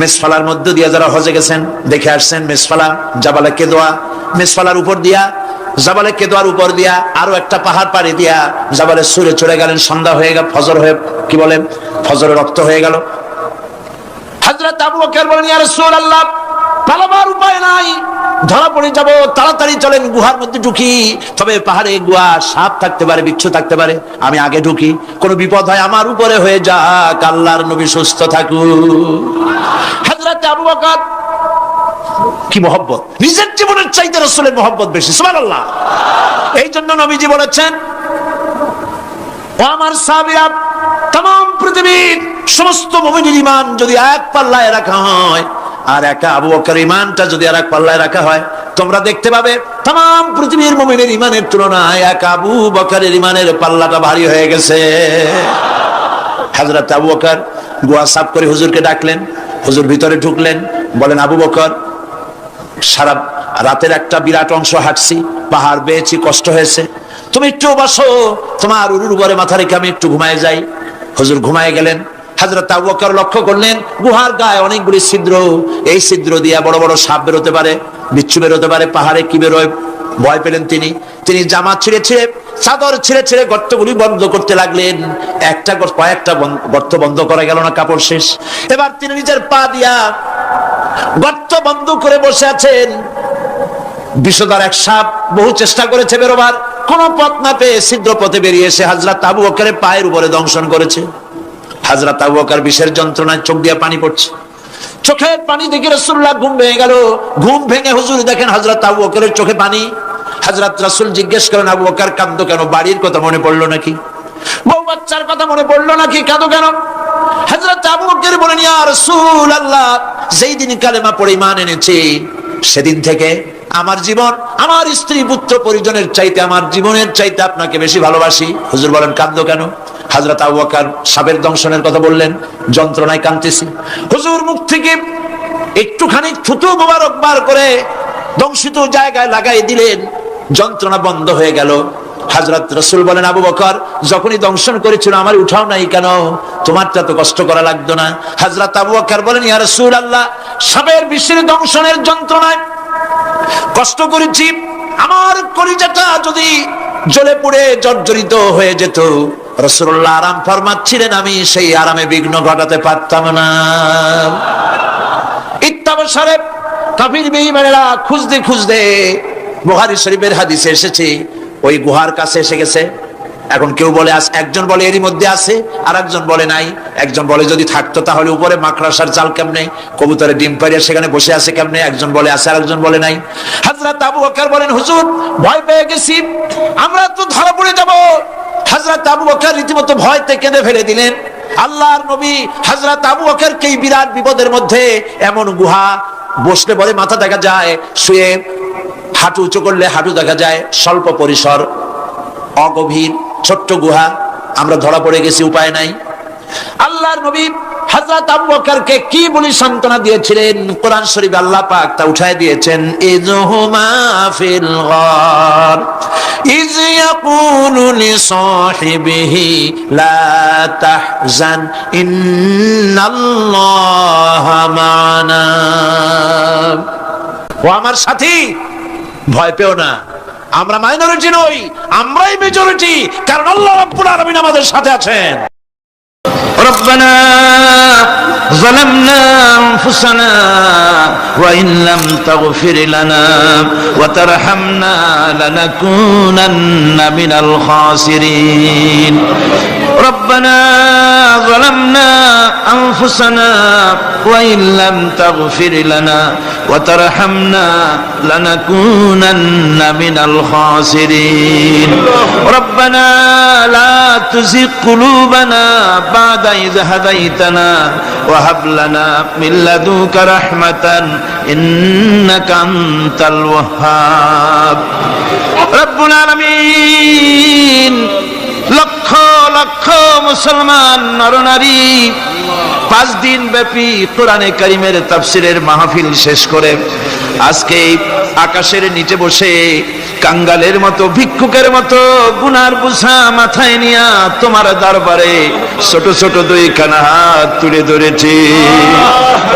মেসফালার মধ্য দিয়ে যারা হজে গেছেন দেখে আসছেন, মেসফালা জাবালে কেদোয়া, মেসফালার উপর দিয়া জাবালে কেদোয়ার উপর দিয়া আরো একটা পাহাড় পাড়ি দিয়া জাবালে সুরে চলে গেলেন। সন্ধ্যা হয়ে গেল, ফজর হয়ে কি বলে ফজরের রক্ত হয়ে গেল। হযরত আবু বকর বলেন, ইয়া রাসূলুল্লাহ, পালাবার উপায় নাই, ধরা পড়ে যাব, তাড়াতাড়ি চলেন গুহার মধ্যে ঢুকি। তবে পাহাড়ে গুহা, সাপ থাকতে পারে, বিচ্ছু থাকতে পারে, আমি আগে ঢুকি, কোনো বিপদ হয় আমার উপরে হয়ে যাক, আল্লাহর নবী সুস্থ থাকুন। হযরত আবু বকর কি মহব্বত, নিজের জীবনের চাইতে রাসূলের মহব্বত বেশি, সুবহানাল্লাহ। এই জন্য নবীজি বলেছেন, ও আমার সাহাবীরা, तमाम পৃথিবীর সমস্ত মুমিনের ঈমান যদি এক পাল্লায় রাখা হয় আর একা আবু বকরের ঈমানটা যদি আর এক পাল্লায় রাখা হয়, তোমরা দেখতে পাবে तमाम পৃথিবীর মুমিনের ঈমানের তুলনায় একা আবু বকরের ঈমানের পাল্লাটা ভারী হয়ে গেছে। হযরত আবু বকর গুহা সাফ করে হুজুরকে ডাকলেন, হুজুর ভিতরে ঢুকলেন, বলেন, আবু বকর, সারা রাতের একটা বিরাট অংশ হাঁটছি, পাহাড় বেয়েছি, কষ্ট হয়েছে, তুমি একটু বসো, তোমার উরুর উপরে মাথা রেখে আমি একটু ঘুমায় যাই। হুজুর ঘুমায় গেলেন। হযরত আবু বকর লক্ষ্য করলেন গুহার গায়ে অনেকগুলি ছিদ্র, এই ছিদ্র দিয়ে বড় বড় সাপ বেরোতে পারে, বিচ্ছু বেরোতে পারে, পাহাড়ে কি বেরোয়, ভয় পেলেন তিনি জামা ছিঁড়ে ছিঁড়ে, চাদর ছিঁড়ে ছিঁড়ে গর্তগুলি বন্ধ করতে লাগলেন। কয়েকটা গর্ত বন্ধ করা গেল না, কাপড় শেষ। এবার তিনি নিজের পা দিয়া গর্ত বন্ধ করে বসে আছেন। বিষধর এক সাপ বহু চেষ্টা করেছে বেরোবার, কোন পথ না পেয়ে ছিদ্র পথে বেরিয়ে এসে হযরত আবু বকরের পায়ের উপরে দংশন করেছে। হযরত আবু বকর বিষের যন্ত্রণায় চোখ দিয়ে পানি পড়ছে, চোখের পানি দেখে রাসূলুল্লাহ ঘুম ভেঙে গেল। ঘুম ভেঙে হুজুর দেখেন হযরত আবু বকরের চোখে পানি। হযরত রাসূল জিজ্ঞেস করেন, আবু বকর কাঁদো কেন? বাড়ির কথা মনে পড়লো নাকি? বউ বাচ্চার কথা মনে পড়লো নাকি? কাঁদো কেন? হযরত আবু বকর বলেন, ইয়া রাসূলুল্লাহ, যেই দিন কালেমা পড়ে ঈমান এনেছি সেদিন থেকে আমার জীবন, আমার স্ত্রী পুত্র পরিজনের চাইতে, আমার জীবনের চাইতে আপনাকে বেশি ভালোবাসি। হুজুর বলেন, কাঁদো কেন? হযরত আবু বকর সাপের দংশনের কথা বললেন, যন্ত্রণায় কাঁদতেছি। হুজুর মুখ থেকে একটুখানি থুতু মোবারক বার করে দংশিত জায়গায় লাগাই দিলেন, যন্ত্রণা বন্ধ হয়ে গেল। হযরত রাসূল বলেন, আবু বকর, যখনই দংশন করেছিল আমার উঠাও নাই কেন? তোমারটা তো কষ্ট করা লাগতো না। হযরত আবু বকর বলেন, ইয়া রাসূলুল্লাহ, সাপের বিষের দংশনের যন্ত্রণায় কষ্ট করেছি, আমার কলিজাটা যদি জ্বলে পুড়ে জর্জরিত হয়ে যেত, রাসূলুল্লাহ আরাম ফরমাচ্ছিলেন, আমি সেই আরামে বিঘ্ন ঘটাতে পারতাম না। ইত্তাবসারে কাফির বেঈমানেরা খুঁজতে খুঁজতে, বুখারী শরীফের হাদিসে এসেছে, ওই গুহার কাছে এসে গেছে। এখন কেউ বলে একজন বলে এরই মধ্যে আছে, আর একজন বলে নাই। একজন বলে যদি থাকতো তাহলে উপরে মাকড়াসার জাল কেমনে, কবুতরের ডিম পাড়িয়ে সেখানে বসে আছে কেমনে? একজন বলে আছে, আর একজন বলে নাই। হযরত আবু বকর বলেন, হুজুর ভয় পেয়ে গেছি, আমরা তো ধরা পড়ে যাব। হযরত আবু বকর রীতিমতো ভয়তে কেঁদে ফেলে দিলেন। আল্লাহর নবী হযরত আবু বকরকে এই বিরাট বিপদের মধ্যে, এমন গুহা, বসলে পরে মাথা দেখা যায়, শুয়ে হাঁটু উঁচু করলে হাঁটু দেখা যায়, স্বল্প পরিসর, অগভীর ছোট্ট গুহা, আমরা ধরা পড়ে গেছি, উপায় নাই। আল্লাহর নবী হযরত আবু বকরকে কি বলি সান্ত্বনা দিয়েছিলেন, কোরআন শরীফে আল্লাহ পাক তা উঠায় দিয়েছেন। ইযহুমা ফিল গার ইয ইয়াকুলু লিসাহিবিহি লা তাহজান ইন্নাল্লাহা মা'ানা। ও আমার সাথী, ভয় পেও না, আমরা মাইনরিটি নই, আমরাই মেজরিটি, কারণ আল্লাহ রাব্বুল আলামিন আমাদের সাথে আছেন। ربنا ظلمنا أنفسنا وإن لم تغفر لنا وترحمنا لنكونن من الخاسرين ربنا ظلمنا أنفسنا وإن لم تغفر لنا وترحمنا لنكونن من الخاسرين ربنا لا تزغ قلوبنا بعد إذ هديتنا وهب لنا من لدنك رحمة إنك أنت الوهاب رب العالمين লক্ষ লক্ষ মুসলমান নরনারী 5 দিন ব্যাপী কোরআনে কারীমের তাফসীরের মাহফিল শেষ করে আজকে আকাশের নিচে বসে কাঙ্গালের মতো ভিক্ষুকের মতো গুনার বুঝা মাথায় নিয়া তোমার দরবারে ছোট ছোট দুইখানা হাত তুলে ধরেছি।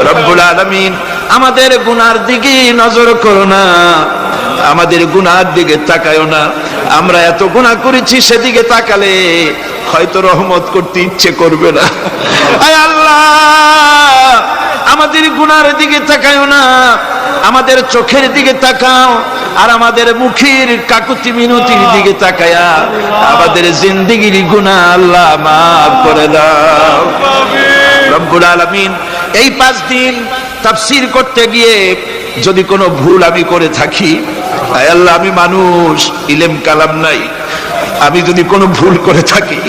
রব্বুল আলামিন আমাদের গুনার দিকে নজর করো না, আমাদের গুনার দিকে তাকায়ও না। আমরা এত গুনাহ করেছি, সেদিকে তাকালে হয়তো রহমত করতে ইচ্ছে করবে না। আয় আল্লাহ, আমাদের গুনার দিকে তাকায়ও না, আমাদের চোখের দিকে তাকাও, আর আমাদের মুখের কাকুতি মিনতির দিকে তাকায়া আমাদের জিন্দেগির গুনাহ আল্লাহ মাফ করে দাও। রব্বুল আলামিন এই 5 দিন তাফসীর করতে গিয়ে যদি কোনো ভুল আমি করে থাকি, আয় আল্লাহ, আমি মানুষ, ইলম কালাম নাই, আমি যদি কোনো ভুল করে থাকি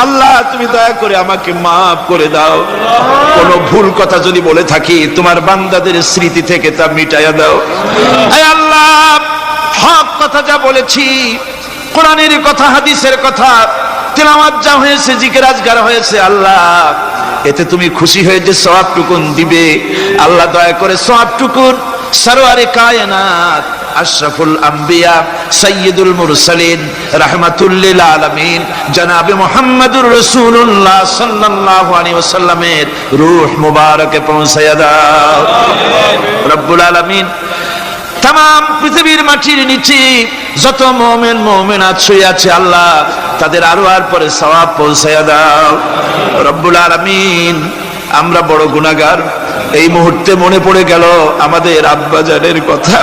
আল্লাহ তুমি দয়া করে আমাকে মাফ করে দাও। কোনো ভুল কথা যদি বলে থাকি তোমার বান্দাদের স্মৃতি থেকে তা মিটাইয়া দাও। আয় আল্লাহ, হক কথা যা বলেছি, কোরআনের কথা, হাদিসের কথা, তেলাওয়াত যা হয়েছে, জিকির আজকার হয়েছে, আল্লাহ এতে তুমি খুশি হয়ে যে সওয়াবটুকুন দিবে, আল্লাহ দয়া করে সওয়াবটুকুন সরওয়ারে কায়নাত আশরাফুল আম্বিয়া সাইয়্যিদুল মুরসালিন রাহমাতুল লিল আলামিন জনাবে মুহাম্মদুর রাসূলুল্লাহ সাল্লাল্লাহু আলাইহি ওয়াসাল্লামের রূহ মুবারকে পৌঁছায়া দাও। রব্বুল আলামিন तमाम পৃথিবীর মাটির নিচে যত মুমিন মুমিনাত শুয়ে আছে আল্লাহ তাদের আরওয়ার পরে সওয়াব পৌঁছায়া দাও। রব্বুল আলামিন আমরা বড় গুনাহগার, এই মুহূর্তে মনে পড়ে গেল আমাদের আব্বাজানের কথা,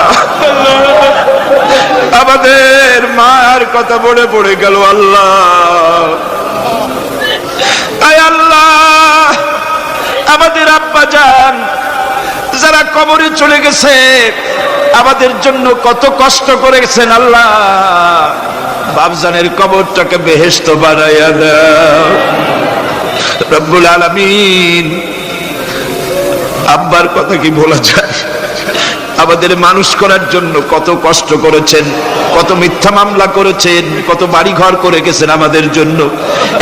আমাদের মার কথা মনে পড়ে গেল। আল্লাহ, আয় আল্লাহ, আমাদের আব্বাজান যারা কবরে চলে গেছে আমাদের জন্য কত কষ্ট করেছেন, আল্লাহ বাপজানের কবরটাকে বেহেশত বানাইয়া দাও। রব্বুল আলামিন আব্বার কথা কি বলা যায়, আমাদের মানুষ করার জন্য কত কষ্ট করেছেন, কত মিথ্যা মামলা করেছেন, কত বাড়ি ঘর করে গেছেন আমাদের জন্য।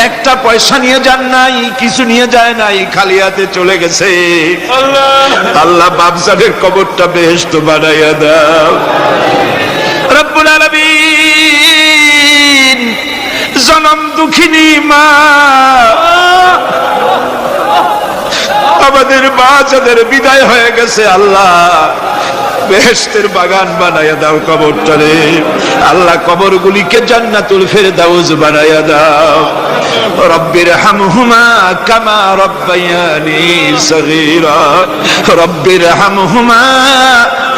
একটা পয়সা নিয়ে যান নাই, কিছু নিয়ে যায় নাই, খালি হাতে চলে গেছে। আল্লাহ বাপজানের কবরটা বেহেশত বানাইয়া দাও। রব্বুল আলামিন জনম দুঃখিনী মা, আমাদের মা যাদের বিদায় হয়ে গেছে আল্লাহ বেহেশতের বাগান বানাইয়া দাও কবরটারে। আল্লাহ কবরগুলিকে জান্নাতুল ফেরদাউস বানাইয়া দাও। রব্বির হামহুমা কামা রব্বায়ানি সগীরা, রব্বির হামহুমা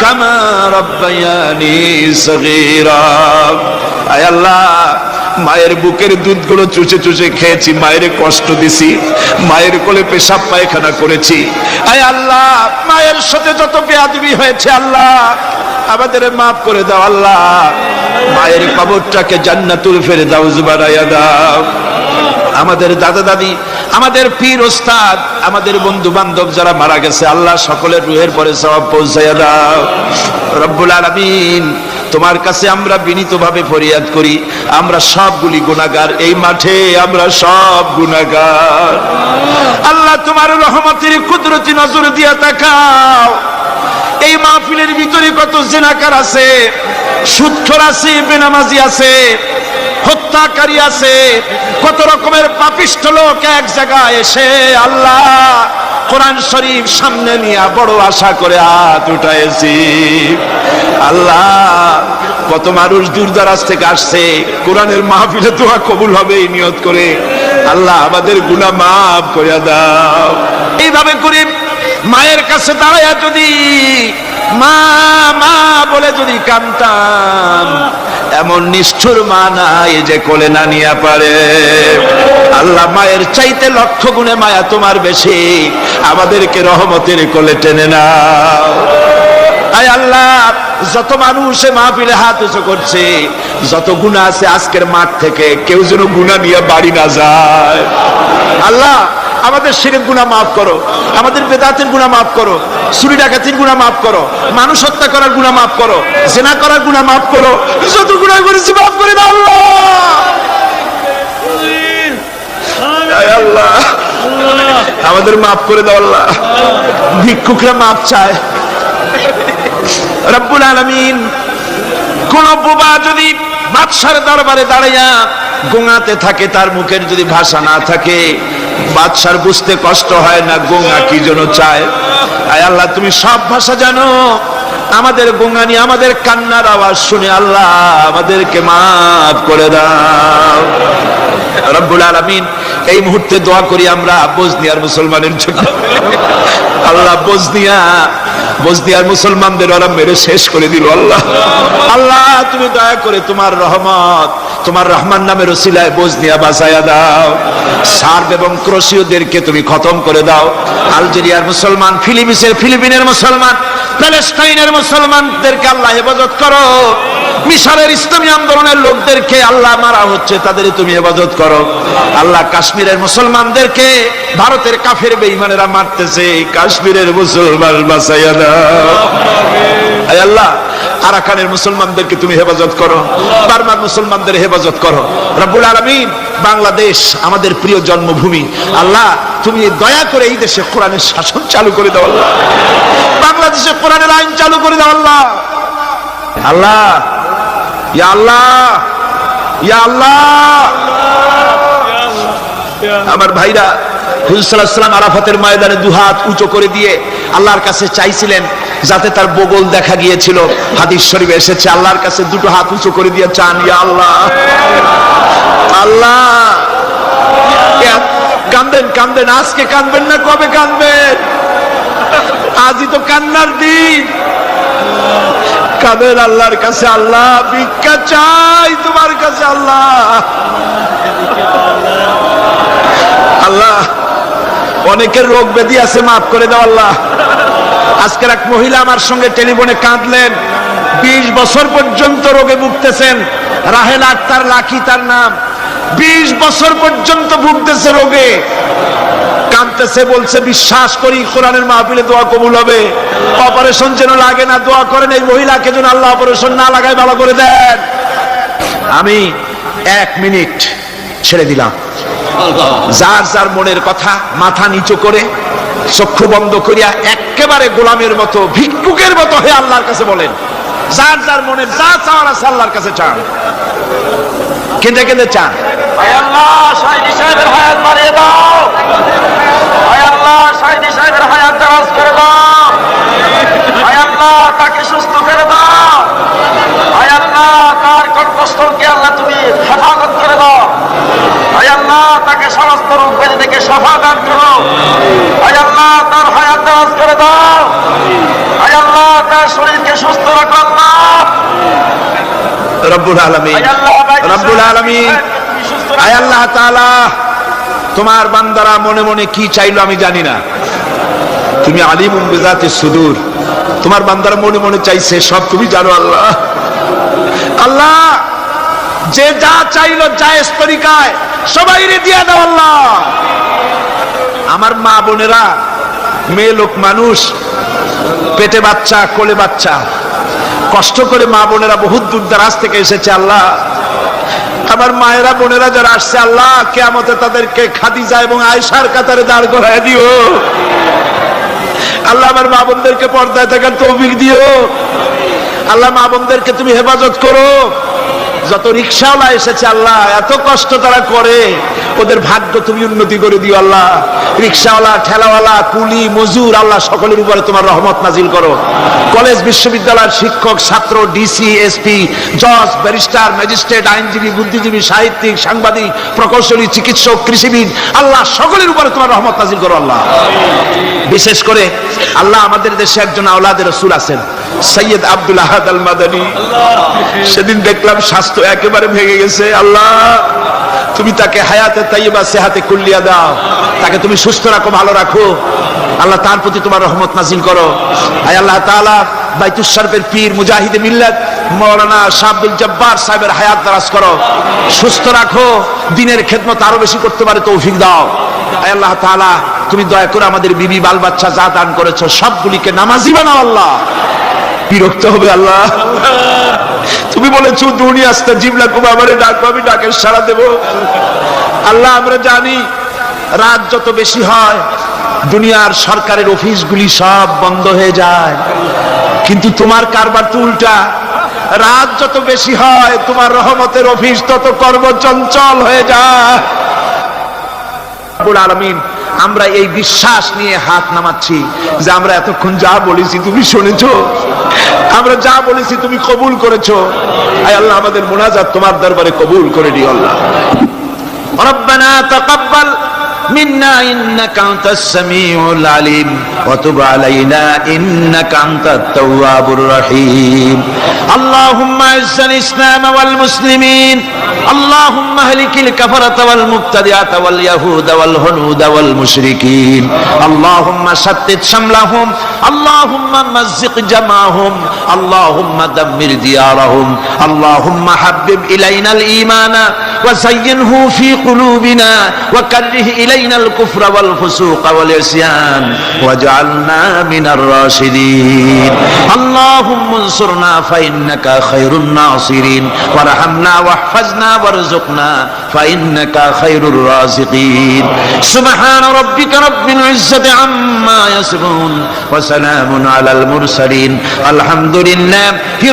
কামা রব্বায়ানি সগীরা। আয় আল্লাহ, মায়ের বুকের দুধগুলো চুষে চুষে খেয়েছি, মায়ের কষ্ট দিছি, মায়ের কোলে পেশাব পায়খানা করেছি। আয় আল্লাহ, মায়ের সাথে যত বেয়াদবি হয়েছে আল্লাহ আমাদের মাফ করে দাও। আল্লাহ মায়ের কবরটাকে জান্নাতুল ফেরদাউস বানাইয়া দাও। আমাদের দাদা দাদি, আমাদের পীর ওস্তাদ, আমাদের বন্ধু বান্ধব যারা মারা গেছে আল্লাহ সকলের রুহের পরে সওয়াব পৌঁছাইয়া দাও। রব্বুল আলামিন তোমার কাছে আমরা বিনীতভাবে ফরিয়াদ করি, আমরা সবগুলি গুনাহগার, এই মাঠে আমরা সব গুনাহগার। আল্লাহ তোমার রহমতের কুদরতি নজর দিয়া তাকাও। এই মাহফিলের ভিতরে কত জিনাকার আছে, সুদখোর আছে, বেনামাজি আছে, হত্যাকারী আছে, কত রকমের পাপিষ্ঠ লোক এক জায়গায় এসে আল্লাহ কোরআন শরীফ সামনে নিয়ে বড় আশা করে হাত উঠাইছি। আল্লাহ কত মানুষ দূর দারাজ থেকে আসছে, কোরআনের মাহফিলে দোয়া কবুল হবে এই নিয়ত করে। আল্লাহ আমাদের গুনাহ মাফ করে দাও। এইভাবে করে মায়ের কাছে দাঁড়ায়া যদি মা মা বলে যদি কাঁদতাম, এমন নিষ্ঠুর মা নাই যে কোলে না নিয়ে পারে। আল্লাহ মায়ের চাইতে লক্ষ গুণে মায়া তোমার বেশি, আমাদেরকে রহমতের কোলে টেনে নাও। আয় আল্লাহ, যত মানুষ মাহফিলে হাত উঁচু করছে, যত গুনাহ আছে আজকের মাঠ থেকে কেউ যেন গুনাহ নিয়ে বাড়ি না যায়। আল্লাহ আমাদের শিরক গুনাহ মাফ করো, আমাদের বেদাতের গুনাহ মাফ করো, চুরি ডাকাতির গুনাহ মাফ করো, মানুষ হত্যা করার গুনাহ মাফ করো, জিনা করার গুনাহ মাফ করো, যত গুনাহ করেছি মাফ করে দাও আল্লাহ। আল্লাহ আমাদের মাফ করে দাও আল্লাহ। ভিক্ষুকরা মাফ চায়, রব্বুল আলামিন কোন বোবা যদি বাদশার দরবারে দাঁড়াইয়া গোঙাতে থাকে, তার মুখের যদি ভাষা না থাকে, বাদশার বুঝতে কষ্ট হয় না গোঙা কি জন্য চায়। আয় আল্লাহ, তুমি সব ভাষা জানো, আমাদের গোঙানি, আমাদের কান্নার আওয়াজ শুনে আল্লাহ আমাদেরকে মাফ করে দাও। রব্বুল আলামিন, এই মুহূর্তে দোয়া করি আমরা বসনিয়ার মুসলমানের জন্য। আল্লাহ, বসনিয়ার মুসলমানদের ওরা মেরে শেষ করে দিল। আল্লাহ, আল্লাহ তুমি দয়া করে তোমার রহমত, তোমার রহমান নামের ওসিলায় বসনিয়া বাঁচায়া দাও। সার্ব এবং ক্রোশীয়দেরকে তুমি খতম করে দাও। আলজেরিয়ার মুসলমান, ফিলিপিনের মুসলমান, প্যালেস্টাইনের মুসলমানদেরকে আল্লাহ হেফাজত করো। মিশরের ইসলামী আন্দোলনের লোকদেরকে আল্লাহ মারা হচ্ছে, তাদের তুমি হেফাজত করো। আল্লাহ, কাশ্মীরের মুসলমানদেরকে ভারতের কাফের বেঈমানেরা মারতেছে, কাশ্মীরের মুসলমান বাঁচাইয়া দাও। আয় আল্লাহ, আরাকানের মুসলমানদেরকে তুমি হেফাজত করো, বার্মার মুসলমানদের হেফাজত করো। রব্বুল আলামিন, বাংলাদেশ আমাদের প্রিয় জন্মভূমি, আল্লাহ তুমি দয়া করে এই দেশে কোরআনের শাসন চালু করে দাও। আল্লাহ, বাংলাদেশে কোরআনের আইন চালু করে দাও। আল্লাহ, আল্লাহ, ইয়া আল্লাহ, ইয়া আল্লাহ। আমার ভাইরা, হুজুর সাল্লাল্লাহু আলাইহি ওয়াসাল্লাম আরাফাতের ময়দানে দুহাত উঁচু করে দিয়ে আল্লাহর কাছে চাইছিলেন, যাতে তার বগল দেখা গিয়েছিল। হাদিস শরীফে এসেছে, আল্লাহর কাছে দুটো হাত উঁচু করে দিয়ে চান, ইয়া আল্লাহ, আল্লাহ। কাঁদেন, কাঁদেন, আজকে কাঁদবেন না, কবে কাঁদবেন? আজই তো কান্নার দিন। কাঁদেন আল্লাহর কাছে, আল্লাহ ভিক্ষা চাই তোমার কাছে। আল্লাহ, আল্লাহ অনেকের রোগ ব্যাধি আছে, মাফ করে দাও। আল্লাহ, আজকের এক মহিলা আমার সঙ্গে টেলিফোনে কাঁদলেন, 20 বছর পর্যন্ত রোগে ভুগতেছেন। রাহেল আক্তার লাকি তার নাম, 20 বছর পর্যন্ত ভুগতেছে রোগে, কাঁদতেছে, বলছে বিশ্বাস করি কোরআনের মাহফিলে দোয়া কবুল হবে, অপারেশন যেন লাগে না, দোয়া করেন এই মহিলাকে যেন আল্লাহ অপারেশন না লাগায় ভালো করে দেন। আমি 1 মিনিট ছেড়ে দিলাম। যার যার মনের কথা মাথা নিচু করে চক্ষু বন্ধ করিয়া একেবারে গোলামের মতো, ভিক্ষুকের মতো হয়ে আল্লাহর কাছে বলেন, যার যার মনের যা চাওয়ার আছে আল্লাহর কাছে চান, কেঁদে কেঁদে চান। আয় আল্লাহ, সাইদি সাহেবের হায়াত বাড়িয়ে দাও। আয় আল্লাহ, সাইদি সাহেবের হায়াত দারাজ করে দাও। আয় আল্লাহ, তাকে সুস্থ করে দাও। আয় আল্লাহ, তার কণ্ঠস্থলকে আল্লাহ তুমি হেফাজত করে দাও। আয় আল্লাহ, তাকে সমস্ত রোগ ব্যাধি থেকে শাফা দান করো। আয় আল্লাহ, তার হায়াত দারাজ করে দাও। আয় আল্লাহ, তার শরীরকে সুস্থ রাখো। আল্লাহ, রব্বুল আলামিন, রব্বুল আলামিন, আয় আল্লাহ তাআলা, তোমার বান্দারা মনে মনে কি চাইলো আমি জানি না, তুমি আলিমুম বিযাতিস সুদূর। তোমার বান্দারা মনে মনে চাইছে সব তুমি জানো। আল্লাহ, আল্লাহ যে যা চাইলো জায়েজ তরিকায় সবাইরে দিয়ে দাও। আল্লাহ, আমার মা বোনেরা, মেয়ে লোক মানুষ, পেটে বাচ্চা, কোলে বাচ্চা, কষ্ট করে মা বোনেরা বহুত দূর দারাজ থেকে এসেছে। আল্লাহ, আমার মায়েরা বোনেরা যারা আসছে, আল্লাহ কিয়ামতে তাদেরকে খাদিজা এবং আয়েশার কাতারে দাঁড় করায় দিও। আল্লাহ, আমার মা বোনদেরকে পর্দায় থাকার তৌফিক দিও। আল্লাহ, মা বোনদেরকে তুমি হেফাজত করো। যত রিকশাওয়ালা এসেছে আল্লাহ, এত কষ্ট তারা করে, ওদের ভাগ্য তুমি উন্নতি করে দিও। আল্লাহ, রিকশাওয়ালা, ঠেলাওয়ালা, কুলি, মজুর, আল্লাহ সকলের উপরে তোমার রহমত নাজিল করো। কলেজ বিশ্ববিদ্যালয়ের শিক্ষক, ছাত্র, ডিসি, এসপি, জজ, ব্যারিস্টার, ম্যাজিস্ট্রেট, আইনজীবী, বুদ্ধিজীবী, সাহিত্যিক, সাংবাদিক, প্রকৌশলী, চিকিৎসক, কৃষিবিদ, আল্লাহ সকলের উপরে তোমার রহমত নাজিল করো। আল্লাহ, বিশেষ করে আল্লাহ আমাদের দেশে একজন আওলাদের রাসূল আছেন, সৈয়দ আব্দুল আহাদ আল মাদানী। সেদিন দেখলাম স্বাস্থ্য একেবারে ভেঙে গেছে। আল্লাহ, তুমি তাকে হায়াতে তাইয়্যিবা সেহাতে কুল্লিয়া দাও, তাকে তুমি সুস্থ রাখো, ভালো রাখো। আল্লাহ, তার প্রতি তোমার রহমত নাজিল করো। আয় আল্লাহ তাআলা, বাইতুস শরীফের পীর, মুজাহিদে মিল্লাত মাওলানা শাহ আব্দুল জব্বার সাহেবের হায়াত দারাজ করো, সুস্থ রাখো, দ্বীনের খেদমত আরো বেশি করতে পারে তৌফিক দাও। আয় আল্লাহ তাআলা, তুমি দয়া করে আমাদের বিবি বাল বাচ্চা যা দান করেছো সবগুলিকে নামাজি বানাও। আল্লাহ, বিরক্ত হবে আল্লাহ, তুমি বলেছো দুনিয়া আস্তাজিব লাকুম, আমারে ডাকো আমি ডাকের সাড়া দেব। আল্লাহ, আমরা জানি রাত যত বেশি হয় দুনিয়ার সরকারের অফিসগুলি সব বন্ধ হয়ে যায়, কিন্তু তোমার কারবার তো উল্টা, রাত যত বেশি হয় তোমার রহমতের অফিস তত কর্মচঞ্চল হয়ে যায়। রব্বুল আলামিন, আমরা এই বিশ্বাস নিয়ে হাত নামাচ্ছি যে আমরা এতক্ষণ যা বলেছি তুমি শুনেছো, আমরা যা বলেছি তুমি কবুল করেছো। আয় আল্লাহ, আমাদের মুনাজাত তোমার দরবারে কবুল করে দিও আল্লাহ। ربنا تقبل منا إنك أنت السميع العليم وتب علينا إنك أنت التواب الرحيم اللهم أعز الإسلام والمسلمين اللهم اهلك الكفرة والمبتدعة واليهود والهنود والمشركين اللهم شتت شملهم اللهم مزق جمعهم اللهم دمر ديارهم اللهم حبب إلينا الإيمان وزينه في قلوبنا وكره إلينا الكفر والفسوق والعصيان واجعلنا من الراشدين اللهم انصرنا فإنك خير الناصرين وارحمنا واحفظنا وارزقنا فإنك خير الرازقين سبحان ربك رب العزة عما يصفون وسلام على المرسلين الحمد لله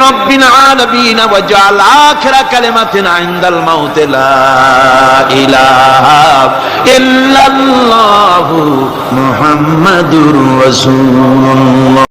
رب العالمين واجعل آخر كلمة عند الموت لا إله إلا الله محمد رسول الله